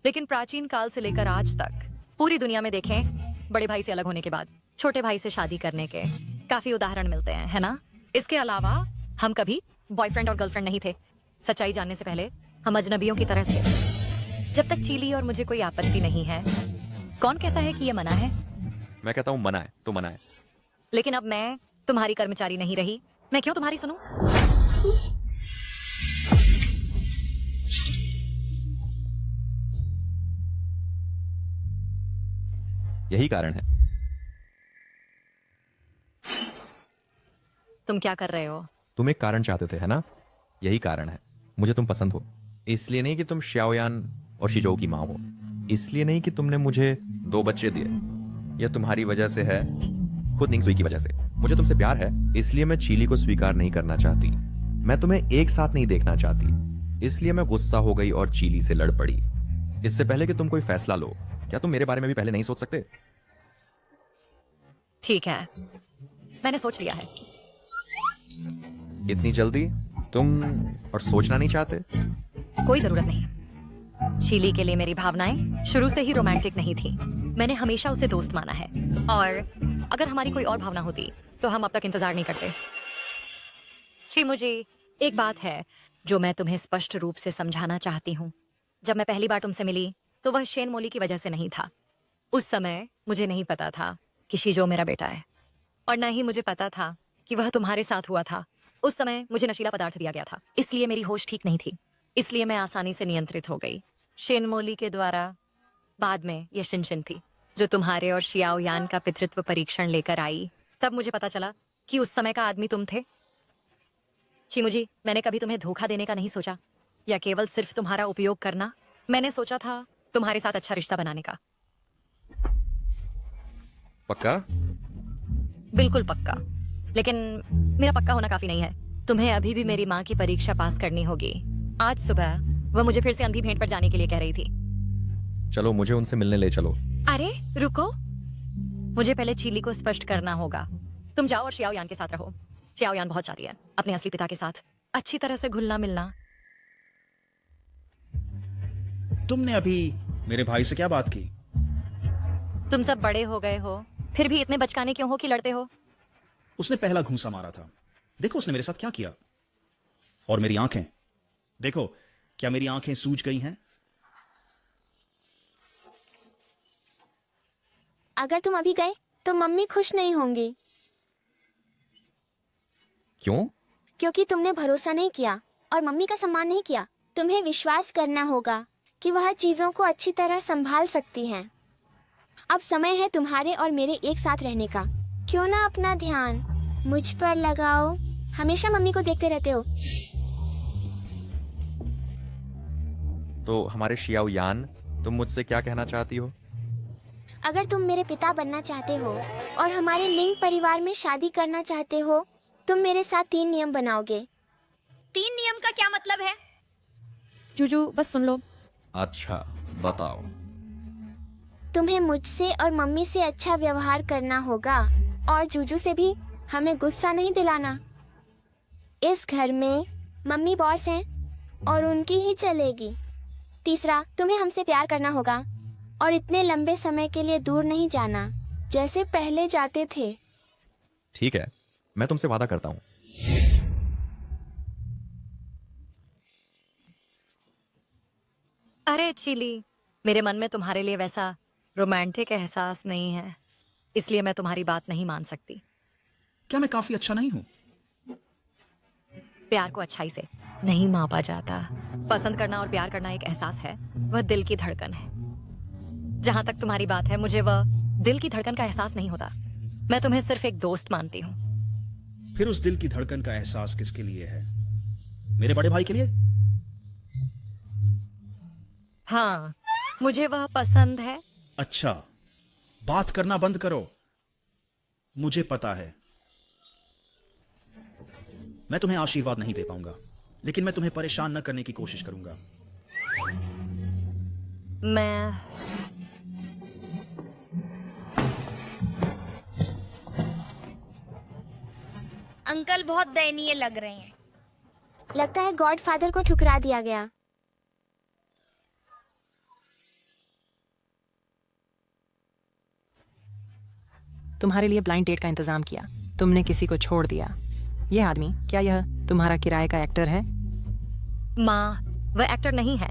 लेकिन प्राचीन काल से लेकर आज तक पूरी दुनिया में देखें, बड़े भाई से अलग होने के बाद छोटे भाई से शादी करने के काफी उदाहरण मिलते हैं, है ना? इसके अलावा हम कभी बॉयफ्रेंड और गर्लफ्रेंड नहीं थे। सच्चाई जानने से पहले हम अजनबियों की तरह थे। जब तक चीली और मुझे कोई आपत्ति नहीं है, कौन कहता है कि ये मना है? मैं कहता हूँ मना है तो मना है। लेकिन अब मैं तुम्हारी कर्मचारी नहीं रही, मैं क्यों तुम्हारी सुनूं? यही कारण है। तुम क्या कर रहे हो? तुम एक कारण चाहते थे, है ना? यही कारण है। मुझे तुम पसंद हो, इसलिए नहीं कि तुम श्याओयान और शिजो की माँ हो, इसलिए नहीं कि तुमने मुझे 2 बच्चे दिए, यह तुम्हारी वजह से है, खुद निंगसुई की वजह से। मुझे तुमसे प्यार है, इसलिए मैं चीली को स्वीकार नहीं करना चाहती। मैं तुम्हें एक साथ नहीं देखना चाहती, इसलिए मैं गुस्सा हो गई और चीली से लड़ पड़ी। इससे पहले कि तुम कोई फैसला लो, क्या तुम मेरे बारे में भी पहले नहीं सोच सकते? ठीक है, मैंने सोच लिया है। इतनी जल्दी? तुम और सोचना नहीं चाहते? कोई जरूरत नहीं। चीली के लिए मेरी भावनाएं शुरू से ही रोमांटिक नहीं थी। मैंने हमेशा उसे दोस्त माना है, और अगर हमारी कोई और भावना होती तो हम अब तक इंतजार नहीं करते। जी, मुझे एक बात है जो मैं तुम्हें स्पष्ट रूप से समझाना चाहती हूँ। जब मैं पहली बार तुमसे मिली तो वह शेन मोली की वजह से नहीं था। उस समय मुझे नहीं पता था कि शिजो मेरा बेटा है, और न ही मुझे पता था कि वह तुम्हारे साथ हुआ था। उस समय मुझे नशीला पदार्थ दिया गया था, इसलिए मेरी होश ठीक नहीं थी, इसलिए मैं आसानी से नियंत्रित हो गई। शेन मोली के द्वारा बाद में यह शिनशिन थी जो तुम्हारे और शियाओयान का पितृत्व परीक्षण लेकर आई। तब मुझे पता चला कि उस समय का आदमी तुम थे। चिमुजी, मैंने कभी तुम्हें धोखा देने का नहीं सोचा, या केवल सिर्फ तुम्हारा उपयोग करना। मैंने सोचा था तुम्हारे साथ अच्छा रिश्ता बनाने का। पक्का? बिल्कुल पक्का। लेकिन मेरा पक्का होना काफी नहीं है। तुम्हें अभी भी मेरी माँ की परीक्षा पास करनी होगी। आज सुबह वह मुझे फिर से अंधी भेंट पर जाने के लिए कह रही थी। चलो, मुझे उनसे मिलने ले चलो। अरे रुको, मुझे पहले चीली को स्पष्ट करना होगा। तुम जाओ और शियाओयान के साथ रहो। शियाओयान बहुत चाहती है अपने असली पिता के साथ अच्छी तरह से घुलना मिलना। तुमने अभी मेरे भाई से क्या बात की? तुम सब बड़े हो गए हो, फिर भी इतने बचकाने क्यों हो कि लड़ते हो? उसने पहला घूंसा मारा था। देखो उसने मेरे साथ क्या किया। और मेरी आंखें देखो, क्या मेरी आंखें सूज गई हैं? अगर तुम अभी गए तो मम्मी खुश नहीं होंगी। क्यों? क्योंकि तुमने भरोसा नहीं किया और मम्मी का सम्मान नहीं किया। तुम्हें विश्वास करना होगा कि वह चीजों को अच्छी तरह संभाल सकती हैं। अब समय है तुम्हारे और मेरे एक साथ रहने का। क्यों ना अपना ध्यान मुझ पर लगाओ। हमेशा मम्मी को देखते रहते हो। तो हमारे शियाओयान, तुम मुझसे क्या कहना चाहती हो? अगर तुम मेरे पिता बनना चाहते हो और हमारे लिंग परिवार में शादी करना चाहते हो, तुम मेरे साथ 3 नियम बनाओगे। 3 नियम का क्या मतलब है? जूजू, बस सुन लो। अच्छा, बताओ। तुम्हें मुझसे और मम्मी से अच्छा व्यवहार करना होगा, और जूजू से भी हमें गुस्सा नहीं दिलाना। इस घर में मम्मी बॉस हैं और उनकी ही चलेगी। तीसरा, तुम्हें हमसे प्यार करना होगा और इतने लंबे समय के लिए दूर नहीं जाना जैसे पहले जाते थे। ठीक है, मैं तुमसे वादा करता हूँ। अरे चीली, मेरे मन में तुम्हारे लिए वैसा रोमांटिक एहसास नहीं है, इसलिए मैं तुम्हारी बात नहीं मान सकती। क्या मैं काफी अच्छा नहीं हूँ? प्यार को अच्छाई से नहीं मापा जाता। पसंद करना और प्यार करना एक एहसास है, वह दिल की धड़कन है। जहां तक तुम्हारी बात है, मुझे वह दिल की धड़कन का एहसास नहीं होता। मैं तुम्हें सिर्फ एक दोस्त मानती हूँ। फिर उस दिल की धड़कन का एहसास किसके लिए है? मेरे बड़े भाई के लिए? हाँ, मुझे वह पसंद है। अच्छा, बात करना बंद करो। मुझे पता है मैं तुम्हें आशीर्वाद नहीं दे पाऊंगा, लेकिन मैं तुम्हें परेशान न करने की कोशिश करूंगा। मैं अंकल बहुत दयनीय लग रहे हैं। लगता है गॉडफादर को ठुकरा दिया गया। तुम्हारे लिए ब्लाइंड डेट का इंतजाम किया, तुमने किसी को छोड़ दिया। यह आदमी, क्या यह तुम्हारा किराए का एक्टर है? माँ, वह एक्टर नहीं है,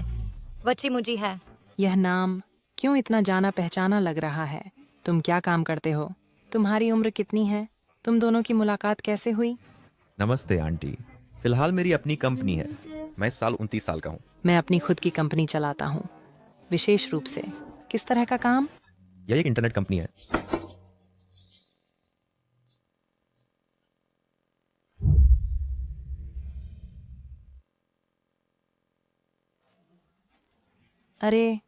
वह चिमुजी है। यह नाम क्यों इतना जाना पहचाना लग रहा है? तुम क्या काम करते हो? तुम्हारी उम्र कितनी है? तुम दोनों की मुलाकात कैसे हुई? नमस्ते आंटी। फिलहाल मेरी अपनी कंपनी है। मैं इस साल 29 साल का हूँ। मैं अपनी खुद की कंपनी चलाता हूँ। विशेष रूप से किस तरह का काम? यह एक इंटरनेट कंपनी है। अरे,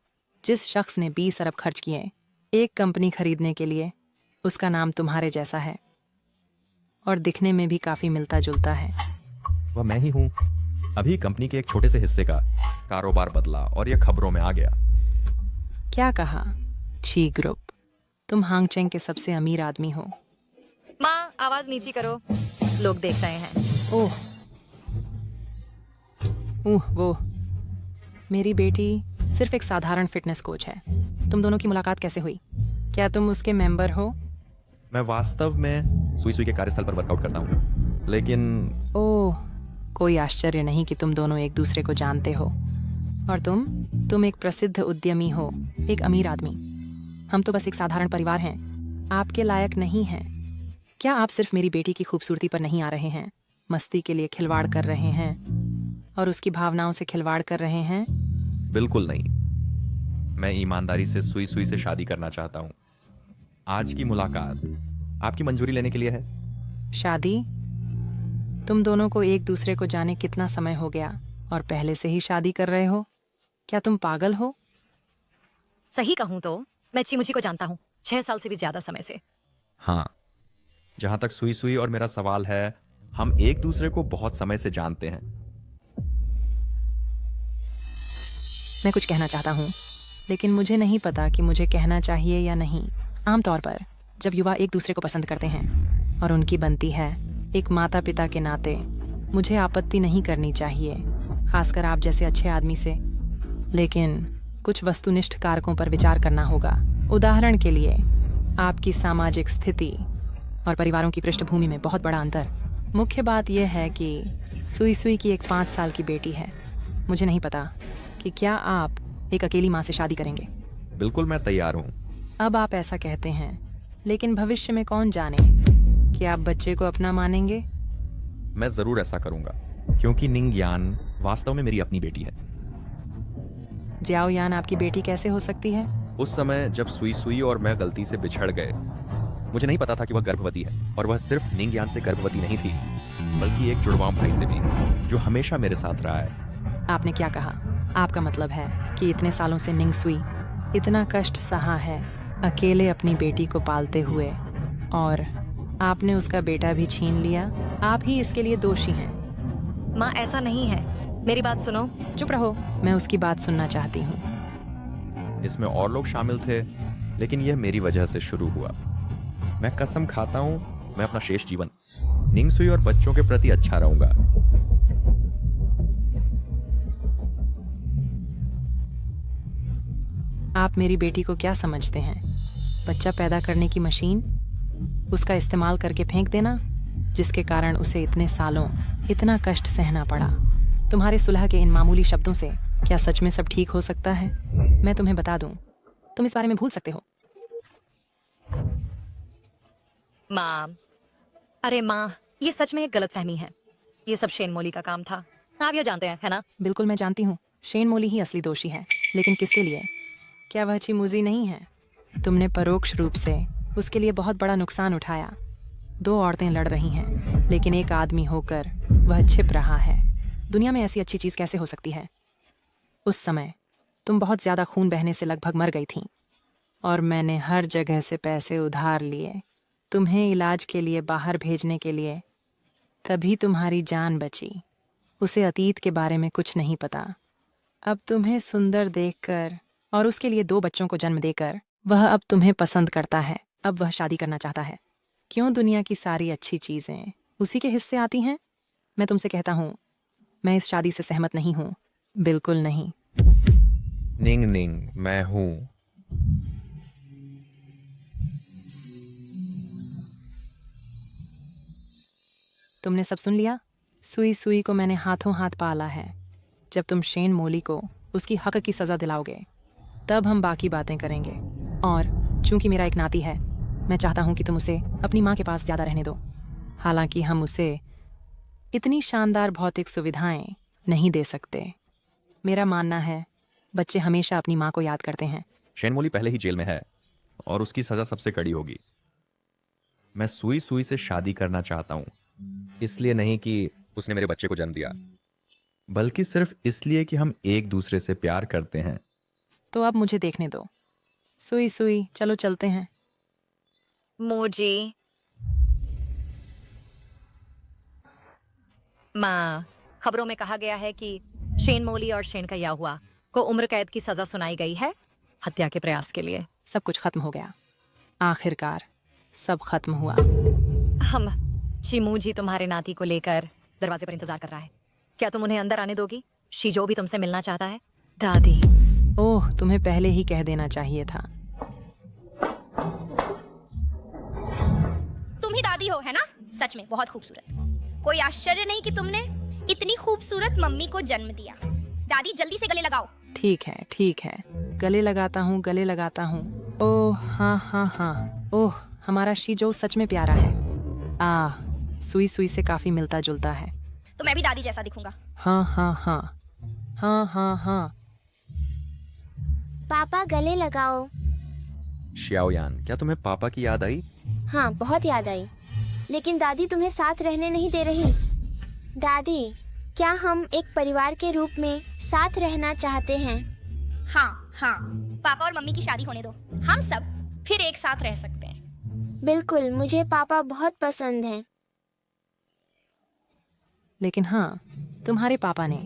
जिस शख्स ने 20 अरब खर्च किए एक कंपनी खरीदने के लिए, उसका नाम तुम्हारे जैसा है और दिखने में भी काफी मिलता जुलता है। वह मैं ही हूँ। अभी कंपनी के एक छोटे से हिस्से का कारोबार बदला और यह खबरों में आ गया। क्या कहा? ची ग्रुप। तुम हांगचेंग के सबसे अमीर आदमी हो। माँ, आवाज नीची करो, लोग देख रहे हैं। ओह वो मेरी बेटी सिर्फ एक साधारण फिटनेस कोच है। तुम दोनों की मुलाकात कैसे हुई? क्या तुम उसके मेंबर हो? मैं वास्तव में सुई सुई के कार्यस्थल पर वर्कआउट करता हूँ, लेकिन ओह, कोई आश्चर्य नहीं कि तुम दोनों एक दूसरे को जानते हो। और तुम एक प्रसिद्ध उद्यमी हो, एक अमीर आदमी। हम तो बस एक साधारण परिवार हैं, आपके लायक नहीं हैं। क्या आप सिर्फ मेरी बेटी की खूबसूरती पर नहीं आ रहे हैं, मस्ती के लिए खिलवाड़ कर रहे हैं और उसकी भावनाओं से खिलवाड़ कर रहे हैं? बिल्कुल नहीं। मैं ईमानदारी से सुई सुई से शादी करना चाहता हूँ। आज की मुलाकात आपकी मंजूरी लेने के लिए है। शादी? तुम दोनों को एक दूसरे को जाने कितना समय हो गया और पहले से ही शादी कर रहे हो? क्या तुम पागल हो? सही कहूँ तो मैं चिमुजी को जानता हूँ 6 साल से भी ज्यादा समय से। हाँ, जहां तक सुई सुई और मेरा सवाल है, हम एक दूसरे को बहुत समय से जानते हैं। मैं कुछ कहना चाहता हूँ, लेकिन मुझे नहीं पता कि मुझे कहना चाहिए या नहीं। आमतौर पर जब युवा एक दूसरे को पसंद करते हैं और उनकी बनती है, एक माता पिता के नाते मुझे आपत्ति नहीं करनी चाहिए, खासकर आप जैसे अच्छे आदमी से। लेकिन कुछ वस्तुनिष्ठ कारकों पर विचार करना होगा। उदाहरण के लिए, आपकी सामाजिक स्थिति और परिवारों की पृष्ठभूमि में बहुत बड़ा अंतर। मुख्य बात यह है कि सुई सुई की एक 5 साल की बेटी है। मुझे नहीं पता कि क्या आप एक अकेली माँ से शादी करेंगे। बिल्कुल, मैं तैयार हूँ। अब आप ऐसा कहते हैं, लेकिन भविष्य में कौन जाने कि आप बच्चे को अपना मानेंगे। मैं जरूर ऐसा करूंगा, क्योंकि निंग यान वास्तव में मेरी अपनी बेटी है। जियाओ यान आपकी बेटी कैसे हो सकती है? उस समय जब सुई सुई और मैं गलती से बिछड़ गए, मुझे नहीं पता था कि वह गर्भवती है। और वह सिर्फ निंग यान से गर्भवती नहीं थी, बल्कि एक जुड़वां भाई से भी, जो हमेशा मेरे साथ रहा है। आपने क्या कहा? आपका मतलब है कि इतने सालों से निंग सुई इतना कष्ट सहा है, अकेले अपनी बेटी को पालते हुए, और आपने उसका बेटा भी छीन लिया। आप ही इसके लिए दोषी हैं। माँ, ऐसा नहीं है, मेरी बात सुनो। चुप रहो, मैं उसकी बात सुनना चाहती हूँ। इसमें और लोग शामिल थे, लेकिन यह मेरी वजह से शुरू हुआ। मैं कसम खाता हूँ, मैं अपना शेष जीवन निंग सुई और बच्चों के प्रति अच्छा रहूंगा। आप मेरी बेटी को क्या समझते हैं? बच्चा पैदा करने की मशीन? उसका इस्तेमाल करके फेंक देना, जिसके कारण उसे इतने सालों इतना कष्ट सहना पड़ा। तुम्हारे सुलह के इन मामूली शब्दों से क्या सच में सब ठीक हो सकता है? मैं तुम्हें बता दूं, तुम इस बारे में भूल सकते हो। माँ, अरे माँ, ये सच में एक गलतफहमी है। ये सब शेन मोली का काम था। आप ये जानते हैं, है ना? बिल्कुल, मैं जानती हूँ। शेन मोली ही असली दोषी है, लेकिन किसके लिए? क्या वह चिमुजी नहीं है? तुमने परोक्ष रूप से उसके लिए बहुत बड़ा नुकसान उठाया। 2 औरतें लड़ रही हैं, लेकिन एक आदमी होकर वह छिप रहा है। दुनिया में ऐसी अच्छी चीज कैसे हो सकती है? उस समय तुम बहुत ज्यादा खून बहने से लगभग मर गई थी, और मैंने हर जगह से पैसे उधार लिए तुम्हें इलाज के लिए बाहर भेजने के लिए। तभी तुम्हारी जान बची। उसे अतीत के बारे में कुछ नहीं पता। अब तुम्हें सुंदर देखकर और उसके लिए 2 बच्चों को जन्म देकर वह अब तुम्हें पसंद करता है। अब वह शादी करना चाहता है। क्यों दुनिया की सारी अच्छी चीजें उसी के हिस्से आती हैं? मैं तुमसे कहता हूँ, मैं इस शादी से सहमत नहीं हूँ, बिल्कुल नहीं। निंग निंग, मैं हूं। तुमने सब सुन लिया? सुई सुई को मैंने हाथों हाथ पाला है। जब तुम शेन मोली को उसकी हक की सजा दिलाओगे तब हम बाकी बातें करेंगे। और चूंकि मेरा एक नाती है, मैं चाहता हूं कि तुम उसे अपनी माँ के पास ज़्यादा रहने दो। हालांकि हम उसे इतनी शानदार भौतिक सुविधाएं नहीं दे सकते। मेरा मानना है बच्चे हमेशा अपनी माँ को याद करते हैं। शेन मोली पहले ही जेल में है और उसकी सजा सबसे कड़ी होगी। मैं सुई सुई से शादी करना चाहता हूं, इसलिए नहीं कि उसने मेरे बच्चे को जन्म दिया, बल्कि सिर्फ इसलिए कि हम एक दूसरे से प्यार करते हैं। तो अब मुझे देखने दो। सुई सुई, चलो चलते हैं। मोजी माँ, खबरों में कहा गया है कि शेन मोली और शेन का याहुआ को उम्र कैद की सजा सुनाई गई है हत्या के प्रयास के लिए। सब कुछ खत्म हो गया, आखिरकार सब खत्म हुआ। हम चिमूजी तुम्हारे नाती को लेकर दरवाजे पर इंतजार कर रहा है। क्या तुम उन्हें अंदर आने दोगी? शीजो भी तुमसे मिलना चाहता है। दादी, ओह, तुम्हें पहले ही कह देना चाहिए था। तुम ही दादी हो, है ना? सच में बहुत खूबसूरत। कोई आश्चर्य नहीं कि तुमने इतनी खूबसूरत मम्मी को जन्म दिया। दादी, जल्दी से गले लगाओ। ठीक है, ठीक है, गले लगाता हूँ, गले लगाता हूँ। ओह हाँ हाँ हाँ, ओह हमारा शीजो सच में प्यारा है। सुई सुई से काफी मिलता जुलता है। तो मैं भी दादी जैसा दिखूंगा। हाँ हाँ हाँ हाँ हाँ हाँ। पापा, गले लगाओ। श्याओयान, क्या तुम्हें पापा की याद आई? हाँ, बहुत याद आई, लेकिन दादी तुम्हें साथ रहने नहीं दे रही। दादी, क्या हम एक परिवार के रूप में साथ रहना चाहते हैं? हाँ हाँ, पापा और मम्मी की शादी होने दो, हम सब फिर एक साथ रह सकते हैं। बिल्कुल, मुझे पापा बहुत पसंद हैं। लेकिन हाँ, तुम्हारे पापा ने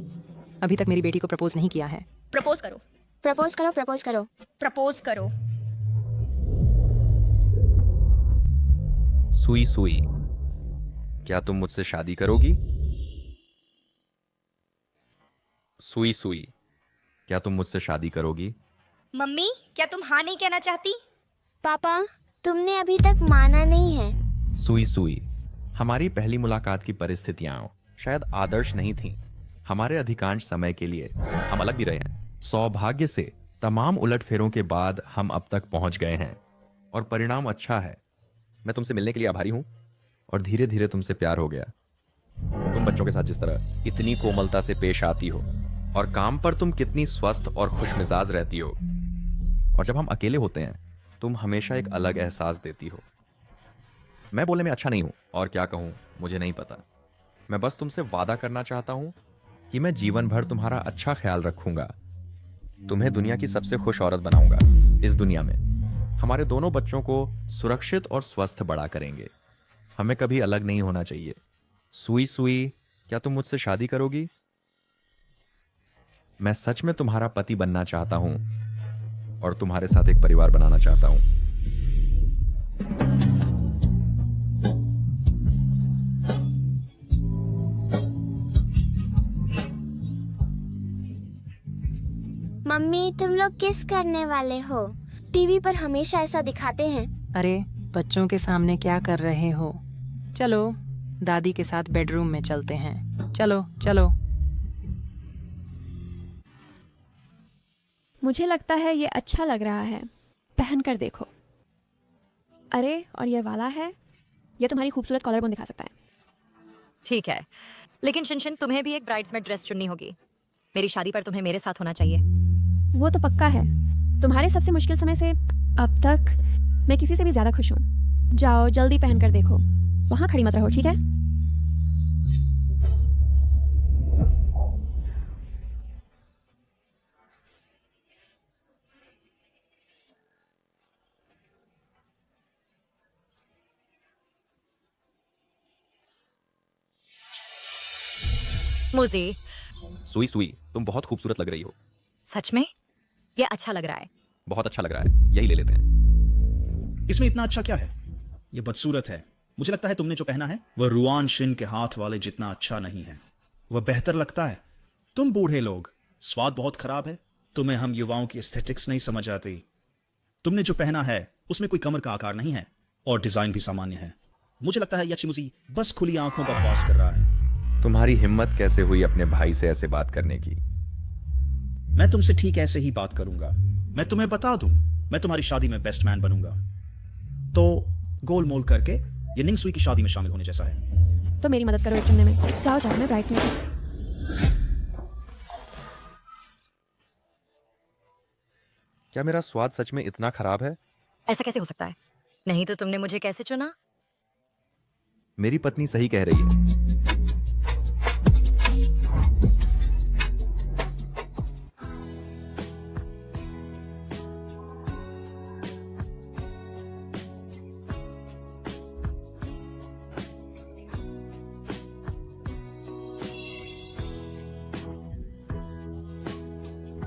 अभी तक मेरी बेटी को प्रपोज नहीं किया है। प्रपोज करो, प्रपोज करो, प्रपोज करो, प्रपोज करो। सुई सुई, क्या तुम मुझसे शादी करोगी? सुई सुई, क्या तुम मुझसे शादी करोगी? मम्मी, क्या तुम हाँ नहीं कहना चाहती? पापा, तुमने अभी तक माना नहीं है। सुई सुई, हमारी पहली मुलाकात की परिस्थितियां शायद आदर्श नहीं थीं। हमारे अधिकांश समय के लिए हम अलग भी रहे हैं। सौभाग्य से तमाम उलटफेरों के बाद हम अब तक पहुंच गए हैं और परिणाम अच्छा है। मैं तुमसे मिलने के लिए आभारी हूं और धीरे धीरे तुमसे प्यार हो गया। तुम बच्चों के साथ जिस तरह इतनी कोमलता से पेश आती हो और काम पर तुम कितनी स्वस्थ और खुशमिजाज रहती हो, और जब हम अकेले होते हैं तुम हमेशा एक अलग एहसास देती हो। मैं बोलने में अच्छा नहीं हूं और क्या कहूं मुझे नहीं पता। मैं बस तुमसे वादा करना चाहता हूं कि मैं जीवन भर तुम्हारा अच्छा ख्याल रखूंगा। तुम्हें दुनिया की सबसे खुश औरत बनाऊंगा इस दुनिया में। हमारे दोनों बच्चों को सुरक्षित और स्वस्थ बड़ा करेंगे। हमें कभी अलग नहीं होना चाहिए। सुई सुई, क्या तुम मुझसे शादी करोगी? मैं सच में तुम्हारा पति बनना चाहता हूं और तुम्हारे साथ एक परिवार बनाना चाहता हूं। मम्मी, तुम लोग किस करने वाले हो? टीवी पर हमेशा ऐसा दिखाते हैं। अरे, बच्चों के सामने क्या कर रहे हो? चलो दादी के साथ बेडरूम में चलते हैं। चलो चलो। मुझे लगता है ये अच्छा लग रहा है, पहन कर देखो। अरे, और ये वाला है, ये तुम्हारी खूबसूरत कॉलर बोन दिखा सकता है। ठीक है, लेकिन शिनशिन, तुम्हें भी एक ब्राइड्समेड ड्रेस चुननी होगी। मेरी शादी पर तुम्हें मेरे साथ होना चाहिए। वो तो पक्का है। तुम्हारे सबसे मुश्किल समय से अब तक मैं किसी से भी ज्यादा खुश हूँ। जाओ, जल्दी पहन कर देखो। वहां खड़ी मत रहो, ठीक है? मुझे सुई सुई, तुम बहुत खूबसूरत लग रही हो। सच में? ये अच्छा लग रहा है। बहुत अच्छा लग रहा है, यही ले लेते हैं। इसमें इतना अच्छा क्या है? ये बदसूरत है। मुझे लगता है तुमने जो पहना है वह रुआन शिन के हाथ वाले जितना अच्छा नहीं है। वह बेहतर लगता है। तुम बूढ़े लोग, स्वाद बहुत खराब है। तुम्हें हम युवाओं की एस्थेटिक्स नहीं समझ आती। तुमने जो पहना है उसमें कोई कमर का आकार नहीं है और डिजाइन भी सामान्य है। मुझे लगता है याचिमुजी बस खुली आंखों बकवास कर रहा है। तुम्हारी हिम्मत कैसे हुई अपने भाई से ऐसे बात करने की? मैं तुमसे ठीक ऐसे ही बात करूंगा। मैं तुम्हें बता दूं, मैं तुम्हारी शादी में बेस्ट मैन बनूंगा। तो गोल मोल करके ये निंगसुई की शादी में शामिल होने जैसा है। तो मेरी मदद करो एक चुनने में। जाओ जाओ, मैं ब्राइड्समेड हूँ। क्या मेरा स्वाद सच में इतना खराब है? ऐसा कैसे हो सकता है? नहीं तो तुमने मुझे कैसे चुना? मेरी पत्नी सही कह रही है।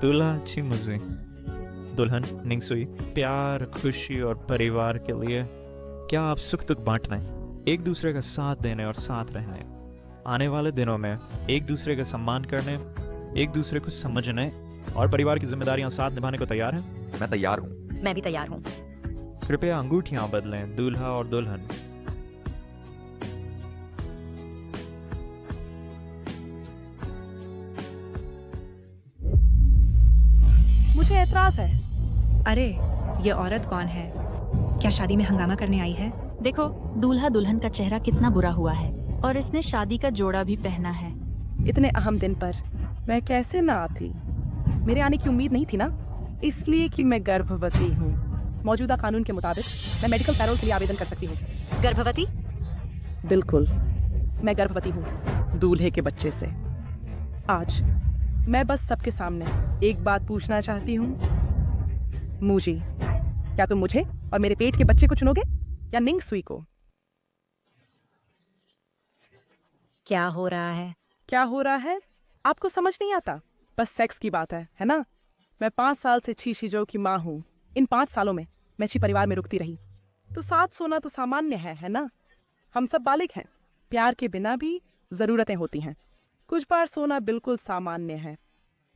दूल्हा चिमुजी, दुल्हन निंगसुई, प्यार, खुशी और परिवार के लिए क्या आप सुख दुख बांटने, एक दूसरे का साथ देने और साथ रहने, आने वाले दिनों में एक दूसरे का सम्मान करने, एक दूसरे को समझने और परिवार की जिम्मेदारियां साथ निभाने को तैयार हैं? मैं तैयार हूँ। मैं भी तैयार हूँ। कृपया अंगूठियां बदलें, दूल्हा और दुल्हन। मुझे एतराज है। अरे ये औरत कौन है? क्या शादी में हंगामा करने आई है? देखो, दूल्हा दुल्हन का चेहरा कितना बुरा हुआ है और इसने शादी का जोड़ा भी पहना है। इतने अहम दिन पर मैं कैसे ना आती? मेरे आने की उम्मीद नहीं थी ना, इसलिए कि मैं गर्भवती हूँ। मौजूदा कानून के मुताबिक मैं मेडिकल पैरोल के लिए आवेदन कर सकती हूँ। गर्भवती? बिल्कुल, मैं गर्भवती हूँ, दूल्हे के बच्चे से। आज मैं बस सबके सामने एक बात पूछना चाहती हूँ। मूजी, क्या तुम मुझे और मेरे पेट के बच्चे को चुनोगे या निंगसुई को? क्या हो रहा है? क्या हो रहा है? आपको समझ नहीं आता? बस सेक्स की बात है ना? मैं 5 साल से ची शिजो की माँ हूँ। इन 5 सालों में मैं ची परिवार में रुकती रही, तो साथ सोना तो सामान्य है ना? हम सब बालिग हैं। प्यार के बिना भी जरूरतें होती हैं। कुछ बार सोना बिल्कुल सामान्य है।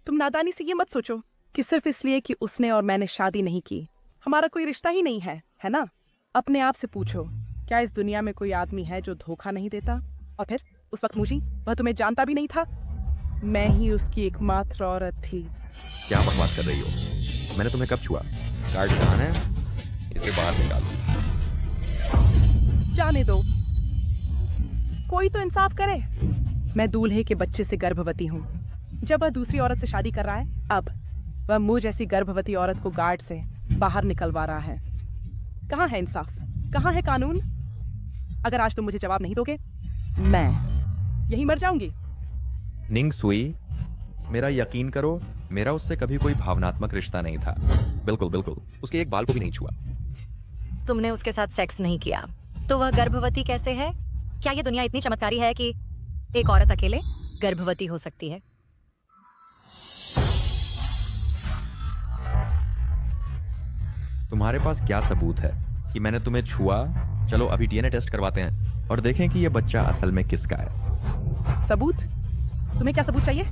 तुम नादानी से ये मत सोचो कि सिर्फ इसलिए कि उसने और मैंने शादी नहीं की हमारा कोई रिश्ता ही नहीं है ना? अपने आप से पूछो, क्या इस दुनिया में कोई आदमी है जो धोखा नहीं देता? और फिर उस वक्त मुझे वह तुम्हें जानता भी नहीं था। मैं ही उसकी एकमात्र औरत थी। क्या बकवास कर रही हो? मैंने तुम्हें कब छुआ? कार्ड कहाँ है? इसे बाहर निकालो। जाने दो, कोई तो इंसाफ करे। मैं दूल्हे के बच्चे से गर्भवती हूँ। जब वह दूसरी औरत से शादी कर रहा है, अब वह मुझ जैसी गर्भवती औरत को गार्ड से बाहर निकलवा रहा है। कहाँ है इंसाफ? कहाँ है कानून? अगर आज तुम मुझे जवाब नहीं दोगे, मैं यहीं मर जाऊंगी। निंगसुई, मेरा यकीन करो, मेरा उससे कभी कोई भावनात्मक रिश्ता नहीं था। बिल्कुल बिल्कुल, उसके एक बाल को भी नहीं छुआ। तुमने उसके साथ सेक्स नहीं किया, तो वह गर्भवती कैसे है? क्या ये दुनिया इतनी चमत्कारी है कि एक औरत अकेले गर्भवती हो सकती है? तुम्हारे पास क्या सबूत है कि मैंने तुम्हें छुआ? चलो अभी डीएनए टेस्ट करवाते हैं और देखें कि यह बच्चा असल में किसका है। सबूत? तुम्हें क्या सबूत चाहिए?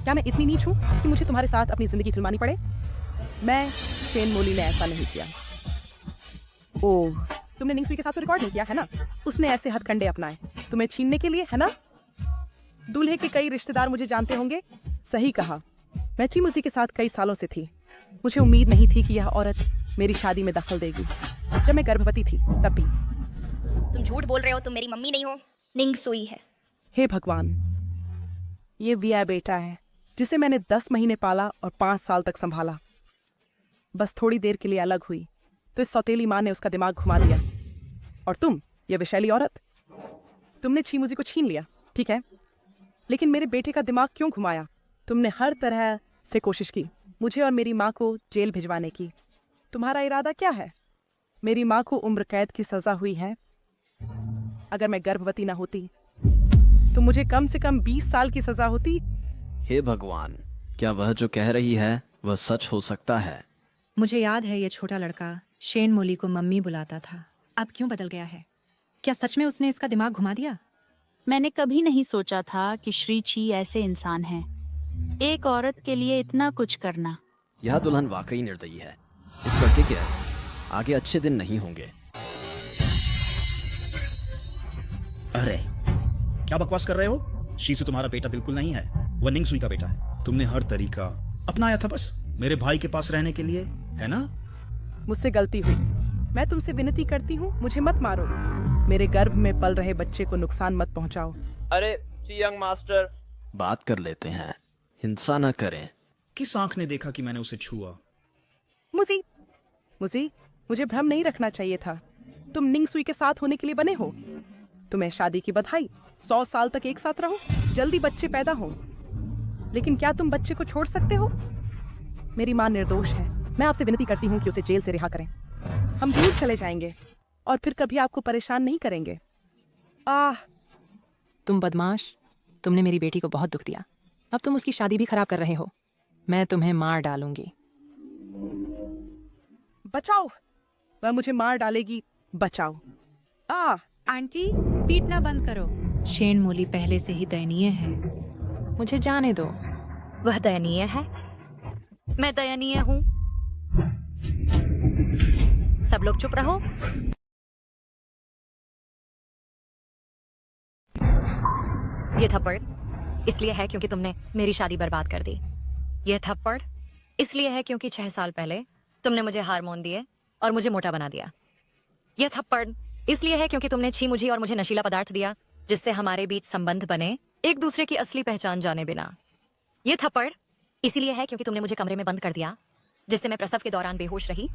क्या मैं इतनी नीच हूँ कि मुझे तुम्हारे साथ अपनी जिंदगी फिल्मानी पड़े? मैं शेन मोली ने ऐसा नहीं किया। ओह, तुमने निंगसुई के साथ तो रिकॉर्ड नहीं किया है ना? उसने ऐसे हथकंडे अपनाए तुम्हें छीनने के लिए, है ना? दूल्हे के कई रिश्तेदार मुझे जानते होंगे। सही कहा, मैं चिमुजी के साथ कई सालों से थी। मुझे उम्मीद नहीं थी कि यह औरत मेरी शादी में दखल देगी। जब मैं गर्भवती थी तब भी। तुम झूठ बोल रहे हो, तुम मेरी मम्मी नहीं हो, निंगसुई है। हे भगवान, ये विया बेटा है जिसे मैंने 10 महीने पाला और 5 साल तक संभाला। बस थोड़ी देर के लिए अलग हुई तो इस सौतेली माँ ने उसका दिमाग घुमा दिया। और तुम, ये विशैली औरत, तुमने चिमुजी को छीन लिया, ठीक है, लेकिन मेरे बेटे का दिमाग क्यों घुमाया? तुमने हर तरह से कोशिश की मुझे और मेरी माँ को जेल भिजवाने की। तुम्हारा इरादा क्या है? मेरी माँ को उम्र कैद की सजा हुई है। अगर मैं गर्भवती ना होती तो मुझे कम से कम 20 साल की सजा होती। हे भगवान, क्या वह जो कह रही है वह सच हो सकता है? मुझे याद है ये छोटा लड़का शेन मोली को मम्मी बुलाता था। अब क्यों बदल गया है? क्या सच में उसने इसका दिमाग घुमा दिया? मैंने कभी नहीं सोचा था कि श्री ची ऐसे इंसान हैं। एक औरत के लिए इतना कुछ करना। यह दुल्हन वाकई निर्दयी है। इस लड़के के आगे अच्छे दिन नहीं होंगे। अरे क्या बकवास कर रहे हो? शीशु तुम्हारा बेटा बिल्कुल नहीं है, वह निंगसुई का बेटा है। तुमने हर तरीका अपनाया था बस मेरे भाई के पास रहने के लिए, है ना? मुझसे गलती हुई। मैं तुमसे विनती करती हूँ, मुझे मत मारो। मेरे गर्भ में पल रहे बच्चे को नुकसान मत पहुँचाओ। अरे यंग मास्टर, बात कर लेते हैं, हिंसा न करें। किस आंख ने देखा कि मैंने उसे छुआ? मुझे भ्रम नहीं रखना चाहिए था। तुम निंगसुई के साथ होने के लिए बने हो। तुम्हें शादी की बधाई। 100 साल तक एक साथ रहो, जल्दी बच्चे पैदा हो। लेकिन क्या तुम बच्चे को छोड़ सकते हो? मेरी माँ निर्दोष है। मैं आपसे विनती करती हूँ कि उसे जेल से रिहा करें। हम दूर चले जाएंगे और फिर कभी आपको परेशान नहीं करेंगे। तुम बदमाश, तुमने मेरी बेटी को बहुत दुख दिया। अब तुम उसकी शादी भी खराब कर रहे हो। मैं तुम्हें मार डालूंगी। बचाओ, वह मुझे मार डालेगी। बचाओ। आंटी, पीटना बंद करो। शेन मोली पहले से ही दयनीय है। मुझे जाने दो। वह दयनीय है, मैं दयनीय हूँ। सब लोग चुप रहो। ये थप्पड़ इसलिए है क्योंकि तुमने मेरी शादी बर्बाद कर दी। ये थप्पड़ इसलिए है क्योंकि 6 साल पहले तुमने मुझे हार्मोन दिए और मुझे मोटा बना दिया। ये थप्पड़ इसलिए है क्योंकि तुमने छी मुझी और मुझे नशीला पदार्थ दिया, जिससे हमारे बीच संबंध बने, एक दूसरे की असली पहचान जाने बिना। ये थप्पड़ इसीलिए है क्योंकि तुमने मुझे कमरे में बंद कर दिया, जिससे मैं प्रसव के दौरान बेहोश रही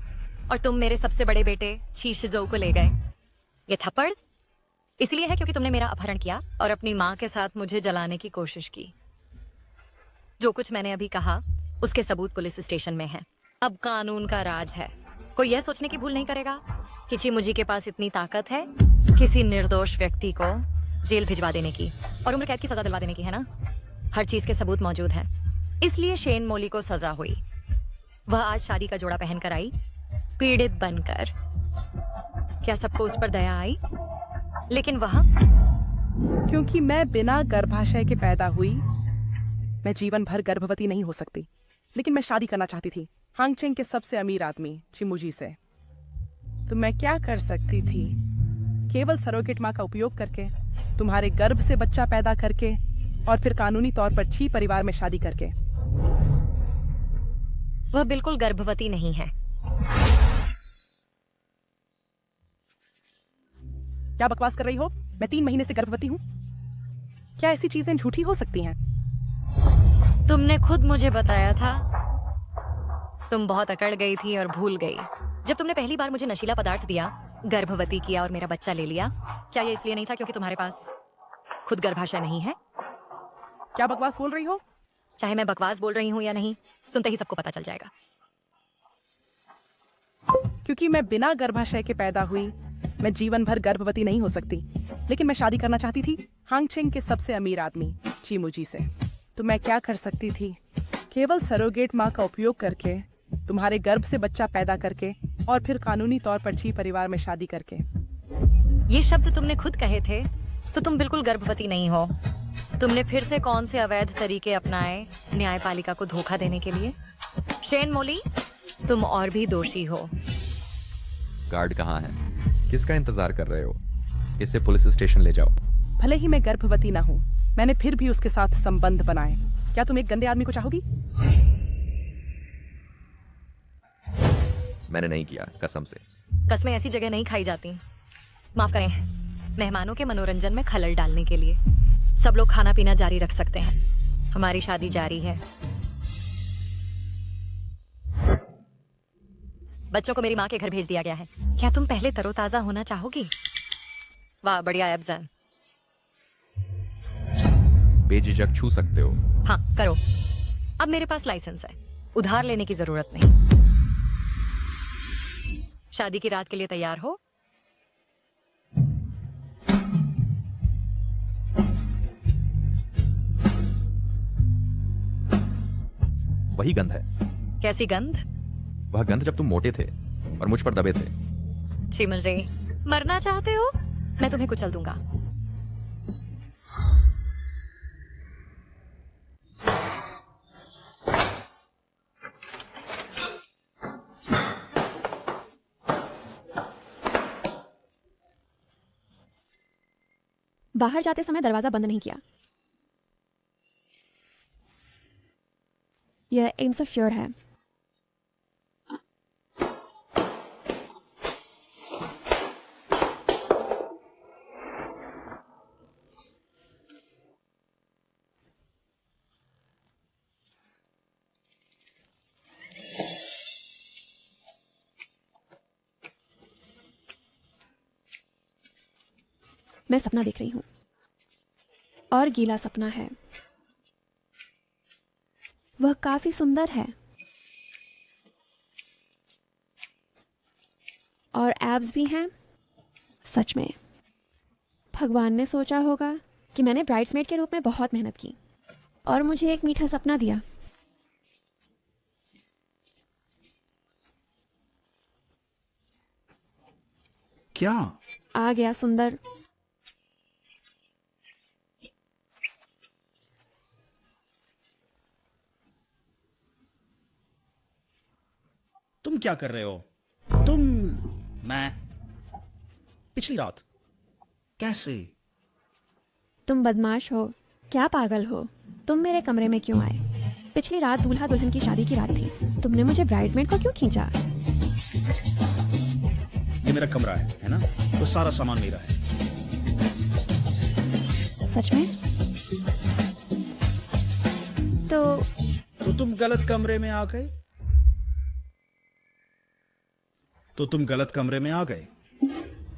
और तुम मेरे सबसे बड़े बेटे छी शिजो को ले गए। ये थप्पड़ इसलिए है क्योंकि तुमने मेरा अपहरण किया और अपनी माँ के साथ मुझे जलाने की कोशिश की। जो कुछ मैंने अभी कहा उसके सबूत पुलिस स्टेशन में है। अब कानून का राज है। कोई यह सोचने की भूल नहीं करेगा कि छी मुझी के पास इतनी ताकत है किसी निर्दोष व्यक्ति को जेल भिजवा देने की और उम्र कैद की सजा दिलवा देने की, है ना? हर चीज के सबूत मौजूद हैं। इसलिए शेन मोली को सजा हुई। वह आज शादी का जोड़ा पहनकर आई, पीड़ित बनकर। क्या सबको उस पर दया आई? लेकिन वह, क्योंकि मैं बिना गर्भाशय के पैदा हुई, मैं जीवन भर गर्भवती नहीं हो सकती। लेकिन मैं शादी करना चाहती थी हांगचेंग के सबसे अमीर आदमी चिमुजी से। तो मैं क्या कर सकती थी? केवल सरोगेट माँ का उपयोग करके, तुम्हारे गर्भ से बच्चा पैदा करके और फिर कानूनी तौर पर छी परिवार में शादी करके। वह बिल्कुल गर्भवती नहीं है। क्या बकवास कर रही हो? मैं 3 महीने से गर्भवती हूँ। क्या ऐसी चीजें झूठी हो सकती हैं? तुमने खुद मुझे बताया था। तुम बहुत अकड़ गई थी और भूल गई जब तुमने पहली बार मुझे नशीला पदार्थ दिया, गर्भवती किया और मेरा बच्चा ले लिया। क्या ये इसलिए नहीं था क्योंकि तुम्हारे पास खुद गर्भाशय नहीं है? क्या बकवास बोल रही हो? चाहे मैं बकवास बोल रही हूँ या नहीं, सुनते ही सबको पता चल जाएगा। क्योंकि मैं बिना गर्भाशय के पैदा हुई, मैं जीवन भर गर्भवती नहीं हो सकती। लेकिन मैं शादी करना चाहती थी हांगचेंग के सबसे अमीर आदमी चिमुजी से। तो मैं क्या कर सकती थी? केवल सरोगेट माँ का उपयोग करके, तुम्हारे गर्भ से बच्चा पैदा करके और फिर कानूनी तौर पर छी परिवार में शादी करके। ये शब्द तुमने खुद कहे थे, तो तुम बिल्कुल गर्भवती नहीं हो। तुमने फिर से कौन से अवैध तरीके अपनाए न्यायपालिका को धोखा देने के लिए? शेन मोली, तुम और भी दोषी हो। गार्ड कहाँ है? किसका इंतजार कर रहे हो? इसे पुलिस स्टेशन ले जाओ। भले ही मैं गर्भवती ना हूँ, मैंने फिर भी उसके साथ संबंध बनाए। क्या तुम एक गंदे आदमी को चाहोगी? मैंने नहीं किया, कसम से। कसमें ऐसी जगह नहीं खाई जाती। माफ करें, मेहमानों के मनोरंजन में खलल डालने के लिए। सब लोग खाना पीना जारी रख सकते हैं। हमारी शादी जारी है। बच्चों को मेरी माँ के घर भेज दिया गया है। क्या तुम पहले तरोताजा होना चाहोगी? वाह, बढ़िया अफजल। बेझिझक छू सकते हो। हाँ, करो। अब मेरे पास लाइसेंस है, उधार लेने की जरूरत नहीं। शादी की रात के लिए तैयार हो? वही गंध है। कैसी गंध? वह गंध जब तुम मोटे थे और मुझ पर दबे थे। छी मुझे मरना चाहते हो? मैं तुम्हें कुचल दूंगा। बाहर जाते समय दरवाजा बंद नहीं किया। यह इंसिक्योर है। मैं सपना देख रही हूं और गीला सपना है। वह काफी सुंदर है और एब्स भी हैं। सच में भगवान ने सोचा होगा कि मैंने ब्राइड्समेड के रूप में बहुत मेहनत की और मुझे एक मीठा सपना दिया। क्या आ गया सुंदर। तुम क्या कर रहे हो? तुम मैं पिछली रात कैसे? तुम बदमाश हो क्या? पागल हो? तुम मेरे कमरे में क्यों आए? पिछली रात दूल्हा दुल्हन की शादी की रात थी। तुमने मुझे ब्राइड्समेड को क्यों खींचा? ये मेरा कमरा है ना? तो सारा सामान मेरा है। सच में? तो तुम गलत कमरे में आ गए।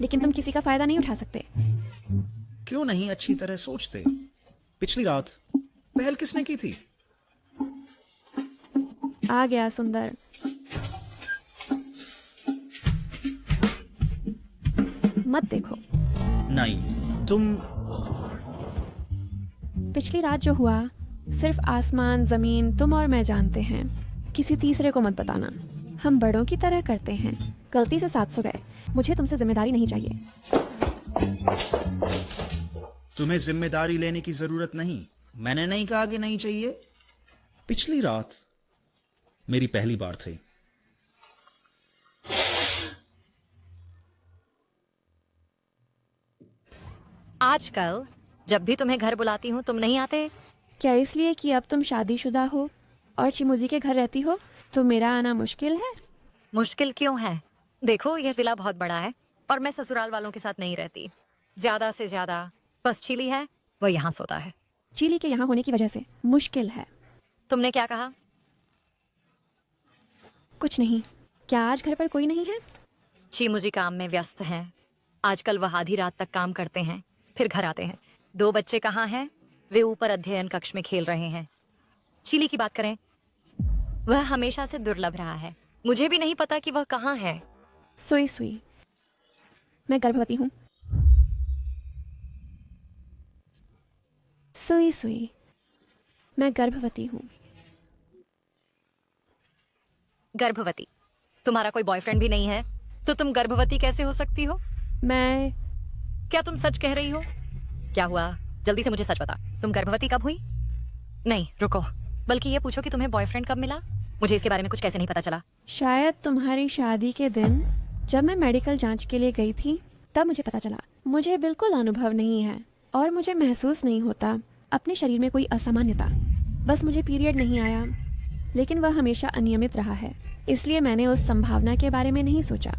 लेकिन तुम किसी का फायदा नहीं उठा सकते। क्यों नहीं अच्छी तरह सोचते? पिछली रात पहल किसने की थी? आ गया सुंदर। मत देखो। नहीं तुम। पिछली रात जो हुआ सिर्फ आसमान जमीन तुम और मैं जानते हैं। किसी तीसरे को मत बताना। हम बड़ों की तरह करते हैं। गलती से 700 गए। मुझे तुमसे जिम्मेदारी नहीं चाहिए। तुम्हें जिम्मेदारी लेने की जरूरत नहीं। मैंने नहीं कहा कि नहीं चाहिए। पिछली रात मेरी पहली बार थी। आजकल जब भी तुम्हें घर बुलाती हूँ तुम नहीं आते। क्या इसलिए कि अब तुम शादीशुदा हो और चिमुजी के घर रहती हो तो मेरा आना मुश्किल है? मुश्किल क्यों है? देखो यह विला बहुत बड़ा है और मैं ससुराल वालों के साथ नहीं रहती। ज्यादा से ज्यादा बस चिली है, वो यहाँ सोता है। चिली के यहाँ होने की वजह से मुश्किल है। तुमने क्या कहा? कुछ नहीं। क्या आज घर पर कोई नहीं है? चिमुजी काम में व्यस्त हैं। आजकल वह आधी रात तक काम करते हैं फिर घर आते हैं। 2 बच्चे कहाँ हैं? वे ऊपर अध्ययन कक्ष में खेल रहे हैं। चिली की बात करें, वह हमेशा से दुर्लभ रहा है। मुझे भी नहीं पता कि वह कहाँ है। सुई सुई, मैं गर्भवती हूँ। सुई सुई, मैं गर्भवती हूँ। गर्भवती? तुम्हारा कोई बॉयफ्रेंड भी नहीं है तो तुम गर्भवती कैसे हो सकती हो? क्या तुम सच कह रही हो? क्या हुआ? जल्दी से मुझे सच बता। तुम गर्भवती कब हुई? नहीं रुको, बल्कि ये पूछो कि तुम्हें बॉयफ्रेंड कब मिला। मुझे इसके बारे में कुछ कैसे नहीं पता चला। शायद तुम्हारी शादी के दिन जब मैं मेडिकल जांच के लिए गई थी तब मुझे पता चला। मुझे बिल्कुल अनुभव नहीं है और मुझे महसूस नहीं होता अपने शरीर में कोई असामान्यता। बस मुझे पीरियड नहीं आया, लेकिन वह हमेशा अनियमित रहा है, इसलिए मैंने उस संभावना के बारे में नहीं सोचा।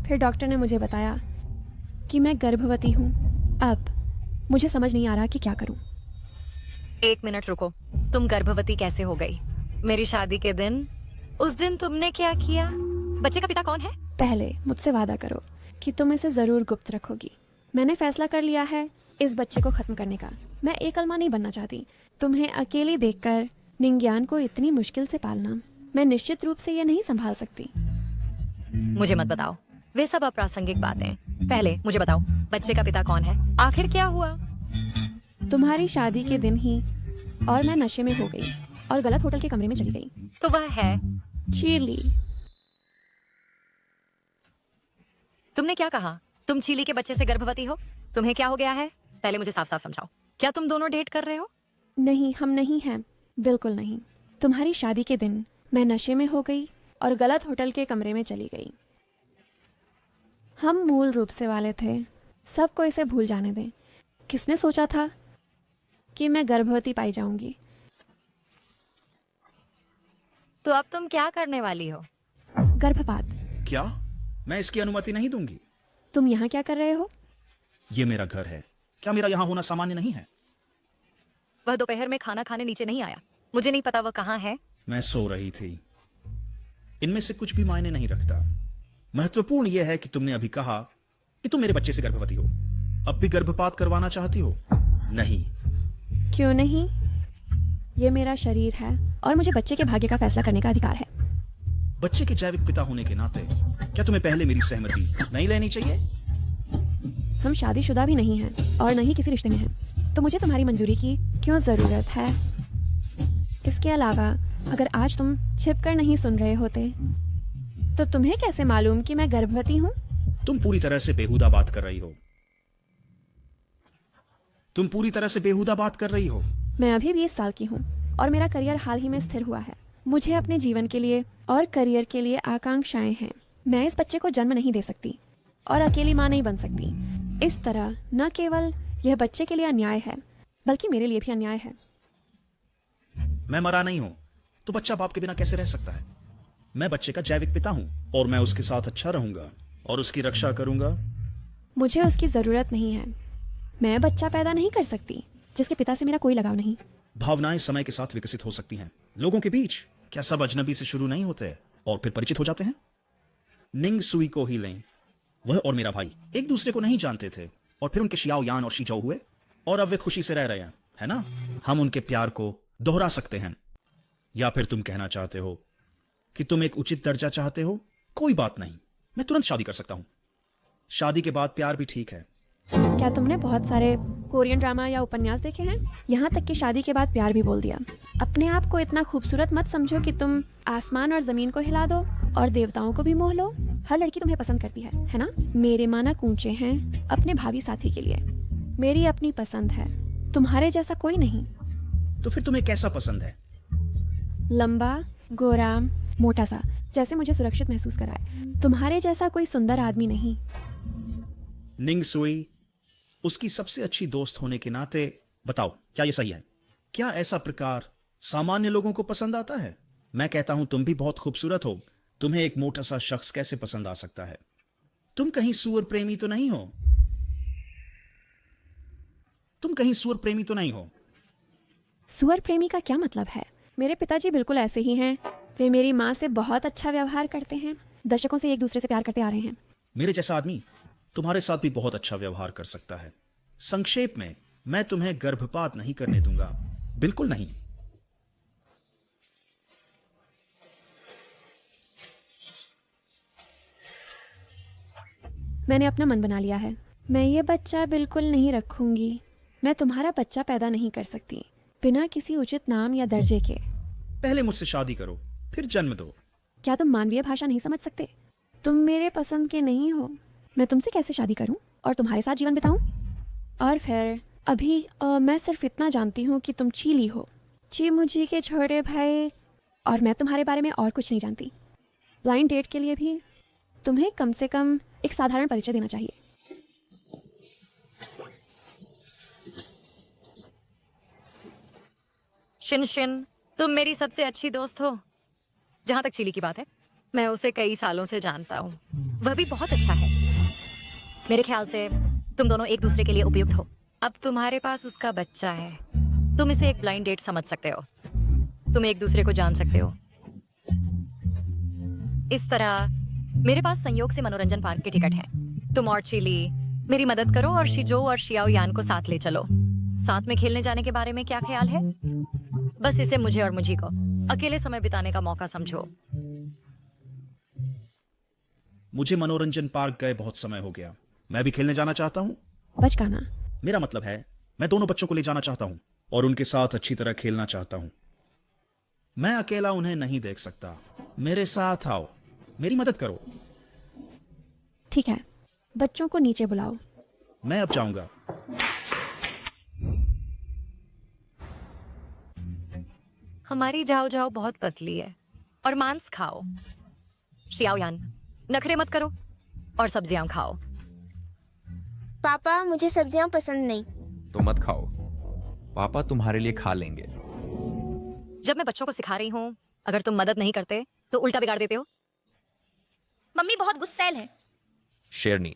फिर डॉक्टर ने मुझे बताया कि मैं गर्भवती हूँ। अब मुझे समझ नहीं आ रहा कि क्या करूँ। 1 मिनट रुको, तुम गर्भवती कैसे हो गई? मेरी शादी के दिन, उस दिन तुमने क्या किया? बच्चे का पिता कौन है? पहले मुझसे वादा करो कि तुम इसे जरूर गुप्त रखोगी। मैंने फैसला कर लिया है इस बच्चे को खत्म करने का। मैं एकल माँ नहीं बनना चाहती। तुम्हें अकेली देखकर निंग्यान को इतनी मुश्किल से पालना, मैं निश्चित रूप से ये नहीं संभाल सकती। मुझे मत बताओ, वे सब अप्रासंगिक बातें। पहले मुझे बताओ, बच्चे का पिता कौन है? आखिर क्या हुआ? तुम्हारी शादी के दिन ही और मैं नशे में हो गई और गलत होटल के कमरे में चली गई। तो वह है चीली। तुमने क्या कहा? तुम चीली के बच्चे से गर्भवती हो? तुम्हें क्या हो गया है? पहले मुझे साफ साफ समझाओ। क्या तुम दोनों डेट कर रहे हो? नहीं, हम नहीं हैं, बिल्कुल नहीं। तुम्हारी शादी के दिन मैं नशे में हो गई और गलत होटल के कमरे में चली गई। हम मूल रूप से वाले थे। सबको इसे भूल जाने दें। किसने सोचा था कि मैं गर्भवती पाई जाऊंगी? तो अब तुम क्या करने वाली हो? गर्भपात। क्या? मैं इसकी अनुमति नहीं दूंगी। तुम यहाँ क्या कर रहे हो? ये मेरा घर है, क्या मेरा यहाँ होना सामान्य नहीं है? वह दोपहर में खाना खाने नीचे नहीं आया। मुझे नहीं पता वह कहाँ है। मैं सो रही थी। इनमें से कुछ भी मायने नहीं रखता। महत्वपूर्ण यह है कि तुमने अभी कहा कि तुम मेरे बच्चे से गर्भवती हो। अब भी गर्भपात करवाना चाहती हो? नहीं। क्यों नहीं? ये मेरा शरीर है और मुझे बच्चे के भाग्य का फैसला करने का अधिकार है। बच्चे के जैविक पिता होने के नाते क्या तुम्हें पहले मेरी सहमति नहीं लेनी चाहिए? हम शादीशुदा भी नहीं हैं और न ही किसी रिश्ते में हैं, तो मुझे तुम्हारी मंजूरी की क्यों जरूरत है? इसके अलावा अगर आज तुम छिपकर नहीं सुन रहे होते तो तुम्हें कैसे मालूम कि मैं गर्भवती हूँ? तुम पूरी तरह से बेहुदा बात कर रही हो। तुम पूरी तरह से बेहुदा बात कर रही हो। मैं अभी 20 साल की हूँ और मेरा करियर हाल ही में स्थिर हुआ है। मुझे अपने जीवन के लिए और करियर के लिए आकांक्षाएं हैं। मैं इस बच्चे को जन्म नहीं दे सकती और अकेली माँ नहीं बन सकती। इस तरह न केवल यह बच्चे के लिए अन्याय है बल्कि मेरे लिए भी अन्याय है। मैं मरा नहीं हूं तो बच्चा बाप के बिना कैसे रह सकता है? मैं बच्चे का जैविक पिता हूं और मैं उसके साथ अच्छा रहूंगा और उसकी रक्षा करूंगा। मुझे उसकी जरूरत नहीं है। मैं बच्चा पैदा नहीं कर सकती जिसके पिता से मेरा कोई लगाव नहीं। भावनाएं समय के साथ विकसित हो सकती हैं। लोगों के बीच क्या सब अजनबी से शुरू नहीं होते और फिर परिचित हो जाते हैं? निंग सुई को ही लें। वह और मेरा भाई एक दूसरे को नहीं जानते थे और फिर उनके शियाओ यान और शीजो हुए और अब वे खुशी से रह रहे हैं, है ना? हम उनके प्यार को दोहरा सकते हैं। या फिर तुम कहना चाहते हो कि तुम एक उचित दर्जा चाहते हो? कोई बात नहीं, मैं तुरंत शादी कर सकता हूं। शादी के बाद प्यार भी ठीक है। क्या तुमने बहुत सारे कोरियन ड्रामा या उपन्यास देखे हैं? यहाँ तक कि शादी के बाद प्यार भी बोल दिया। अपने आप को इतना खूबसूरत मत समझो कि तुम आसमान और जमीन को हिला दो और देवताओं को भी मोह लो। हर लड़की तुम्हें पसंद करती है ना? मेरे मानक ऊंचे हैं अपने भावी साथी के लिए। मेरी अपनी पसंद है, तुम्हारे जैसा कोई नहीं। तो फिर तुम्हें कैसा पसंद है? लंबा, गोरा, मोटा सा, जैसे मुझे सुरक्षित महसूस कराए। तुम्हारे जैसा कोई सुंदर आदमी नहीं। निंग सुई उसकी सबसे अच्छी दोस्त होने के नाते बताओ, क्या ये सही है? क्या ऐसा प्रकार सामान्य लोगों को पसंद आता है? मैं कहता हूं तुम भी बहुत खूबसूरत हो। तुम्हें एक मोटा सा शख्स कैसे पसंद आ सकता है? तुम कहीं सूअर प्रेमी तो नहीं हो? तुम कहीं सूअर प्रेमी तो नहीं हो? सूअर प्रेमी का क्या मतलब है? मेरे पिताजी बिल्कुल ऐसे ही हैं। वे मेरी माँ से बहुत अच्छा व्यवहार करते हैं। दशकों से एक दूसरे से प्यार करते आ रहे हैं। मेरे जैसा आदमी तुम्हारे साथ भी बहुत अच्छा व्यवहार कर सकता है। संक्षेप में, मैं तुम्हें गर्भपात नहीं करने दूंगा, बिल्कुल नहीं। मैंने अपना मन बना लिया है। मैं ये बच्चा बिल्कुल नहीं रखूंगी। मैं तुम्हारा बच्चा पैदा नहीं कर सकती बिना किसी उचित नाम या दर्जे के। पहले मुझसे शादी करो, फिर जन्म दो। क्या तुम मानवीय भाषा नहीं समझ सकते? तुम मेरे पसंद के नहीं हो। मैं तुमसे कैसे शादी करूं और तुम्हारे साथ जीवन बिताऊं? और फिर अभी मैं सिर्फ इतना जानती हूँ कि तुम चीली हो, ची मुझी के छोटे भाई, और मैं तुम्हारे बारे में और कुछ नहीं जानती। ब्लाइंड डेट के लिए भी तुम्हें कम से कम एक साधारण परिचय देना चाहिए। शिन शिन, तुम मेरी सबसे अच्छी दोस्त हो। जहां तक चिली की बात है, मैं उसे कई सालों से जानता हूँ। वह भी बहुत अच्छा है। मेरे ख्याल से तुम दोनों एक दूसरे के लिए उपयुक्त हो। अब तुम्हारे पास उसका बच्चा है। तुम इसे एक ब्लाइंड डेट समझ सकते हो। तुम एक दूसरे को जान सकते हो। इस तरह मेरे पास संयोग से मनोरंजन पार्क के टिकट हैं। तुम और चिली मेरी मदद करो और शिजो और शियाओ यान को साथ ले चलो। साथ में खेलने जाने के बारे में क्या ख्याल है? बस इसे मुझे और मुझी को अकेले समय बिताने का मौका समझो। मुझे मनोरंजन पार्क गए बहुत समय हो गया। मैं भी खेलने जाना चाहता हूँ। बचकाना। मेरा मतलब है मैं दोनों बच्चों को ले जाना चाहता हूँ और उनके साथ अच्छी तरह खेलना चाहता हूँ। मैं अकेला उन्हें नहीं देख सकता। मेरे साथ आओ, मेरी मदद करो। ठीक है, बच्चों को नीचे बुलाओ। मैं अब जाऊंगा। हमारी जाओ जाओ बहुत पतली है और मांस खाओ। शियाओ यान, नखरे मत करो और सब्जियां खाओ। पापा, मुझे सब्जियां पसंद नहीं। तो मत खाओ, पापा तुम्हारे लिए खा लेंगे। जब मैं बच्चों को सिखा रही हूँ, अगर तुम मदद नहीं करते तो उल्टा बिगाड़ देते हो। मम्मी बहुत गुस्सैल है। शेरनी।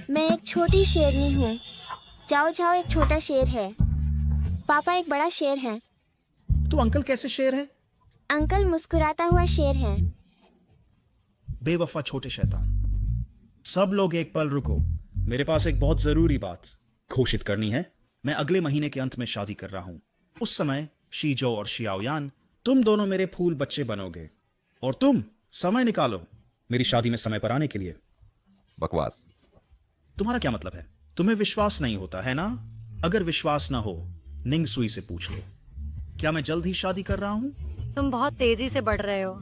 मैं एक छोटी शेरनी हूँ। जाओ जाओ एक छोटा शेर है। पापा एक बड़ा शेर है। तो अंकल कैसे शेर है? अंकल मुस्कुराता हुआ शेर है। बेवफा छोटे शैतान। सब लोग एक पल रुको, मेरे पास एक बहुत जरूरी बात घोषित करनी है। मैं अगले महीने के अंत में शादी कर रहा हूं। उस समय शीजो और शियाओयान, तुम दोनों मेरे फूल बच्चे बनोगे और तुम समय निकालो मेरी शादी में समय पर आने के लिए। बकवास। तुम्हारा क्या मतलब है? तुम्हें विश्वास नहीं होता है ना? अगर विश्वास ना हो, निंग सुई से पूछ लो। क्या मैं जल्द ही शादी कर रहा हूं? तुम बहुत तेजी से बढ़ रहे हो।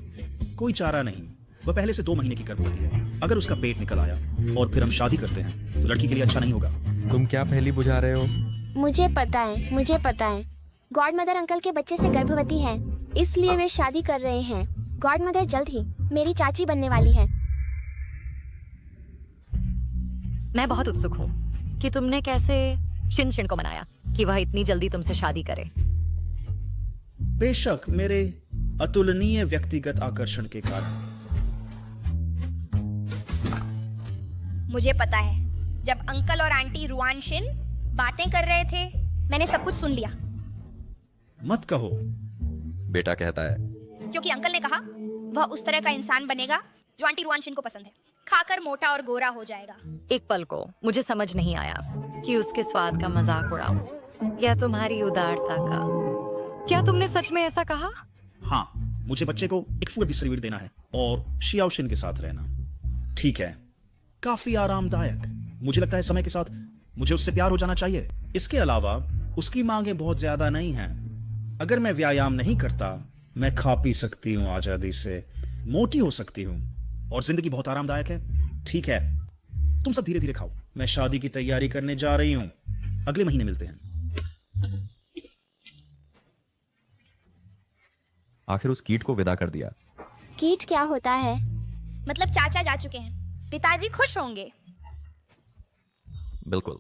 कोई चारा नहीं, वह पहले से 2 महीने की गर्भवती है। अगर उसका पेट निकल आया और फिर हम शादी करते हैं तो लड़की के लिए अच्छा नहीं होगा। तुम क्या पहली बुझा रहे हो? मुझे पता है। गॉड मदर अंकल के बच्चे से गर्भवती है, इसलिए वे शादी कर रहे हैं। गॉड मदर जल्द ही मेरी चाची बनने वाली है। मैं बहुत उत्सुक हूँ कि तुमने कैसे शिन को मनाया कि वह इतनी जल्दी तुमसे शादी करे। बेशक मेरे अतुलनीय व्यक्तिगत आकर्षण के कारण। मुझे पता है, जब अंकल और आंटी रुआन शिन बातें कर रहे थे, मैंने सब कुछ सुन लिया। मत कहो। बेटा कहता है क्योंकि अंकल ने कहा वह उस तरह का इंसान बनेगा जो आंटी रुआन शिन को पसंद है। खाकर मोटा और गोरा हो जाएगा। एक पल को मुझे समझ नहीं आया कि उसके स्वाद का मजाक उड़ाऊं या तुम्हारी उदारता का। क्या तुमने सच में ऐसा कहा? हाँ, मुझे बच्चे को एक फूल की शरीर देना है और शियाओशिन के साथ रहना। ठीक है, काफी आरामदायक। मुझे लगता है समय के साथ मुझे उससे प्यार हो जाना चाहिए। इसके अलावा उसकी मांगें बहुत ज्यादा नहीं हैं। अगर मैं व्यायाम नहीं करता, मैं खा पी सकती हूँ आजादी से, मोटी हो सकती हूँ और जिंदगी बहुत आरामदायक है। ठीक है, तुम सब धीरे धीरे खाओ। मैं शादी की तैयारी करने जा रही हूँ। अगले महीने मिलते हैं। आखिर उस कीट को विदा कर दिया। कीट क्या होता है? मतलब चाचा जा चुके हैं, पिताजी खुश होंगे। बिल्कुल।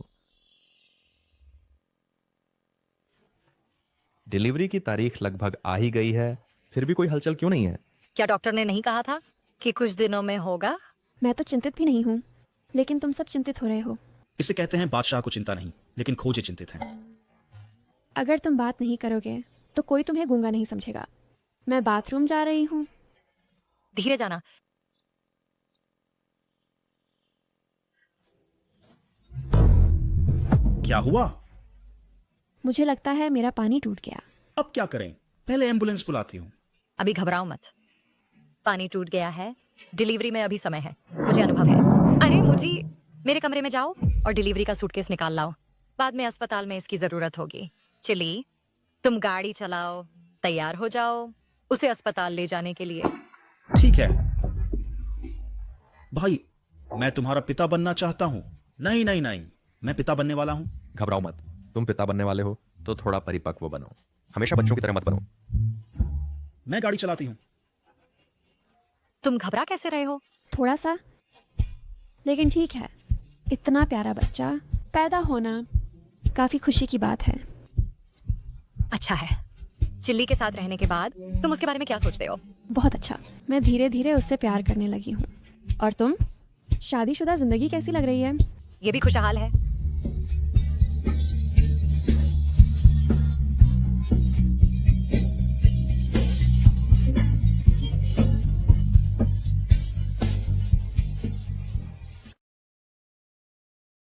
डिलीवरी की तारीख लगभग आ ही गई है, फिर भी कोई हलचल क्यों नहीं है? क्या डॉक्टर ने नहीं कहा था कि कुछ दिनों में होगा? मैं तो चिंतित भी नहीं हूँ, लेकिन तुम सब चिंतित हो रहे हो। इसे कहते हैं बादशाह को चिंता नहीं, लेकिन खोजे चिंतित हैं। अगर तुम बात नहीं करोगे तो कोई तुम्हें गूंगा नहीं समझेगा। मैं बाथरूम जा रही हूँ। धीरे जाना। क्या हुआ? मुझे लगता है मेरा पानी टूट गया। अब क्या करें? पहले एम्बुलेंस बुलाती हूँ। अभी घबराओ मत। पानी टूट गया है, डिलीवरी में अभी समय है, मुझे अनुभव है। अरे मेरे कमरे में जाओ और डिलीवरी का सूटकेस निकाल लाओ। बाद में अस्पताल में इसकी जरूरत होगी। चिली, तुम गाड़ी चलाओ, तैयार हो जाओ उसे अस्पताल ले जाने के लिए। ठीक है भाई, मैं तुम्हारा पिता बनना चाहता हूँ। नहीं नहीं नहीं, मैं पिता बनने वाला हूँ। घबराओ मत, तुम पिता बनने वाले हो तो थोड़ा परिपक्व बनो। हमेशा बच्चों की तरह मत बनो। मैं गाड़ी चलाती हूँ। तुम घबरा कैसे रहे हो? थोड़ा सा, लेकिन ठीक है। इतना प्यारा बच्चा पैदा होना काफी खुशी की बात है। अच्छा है। चिल्ली के साथ रहने के बाद तुम उसके बारे में क्या सोचते हो? बहुत अच्छा। मैं धीरे धीरे उससे प्यार करने लगी हूँ। और तुम? शादीशुदा जिंदगी कैसी लग रही है? ये भी खुशहाल है।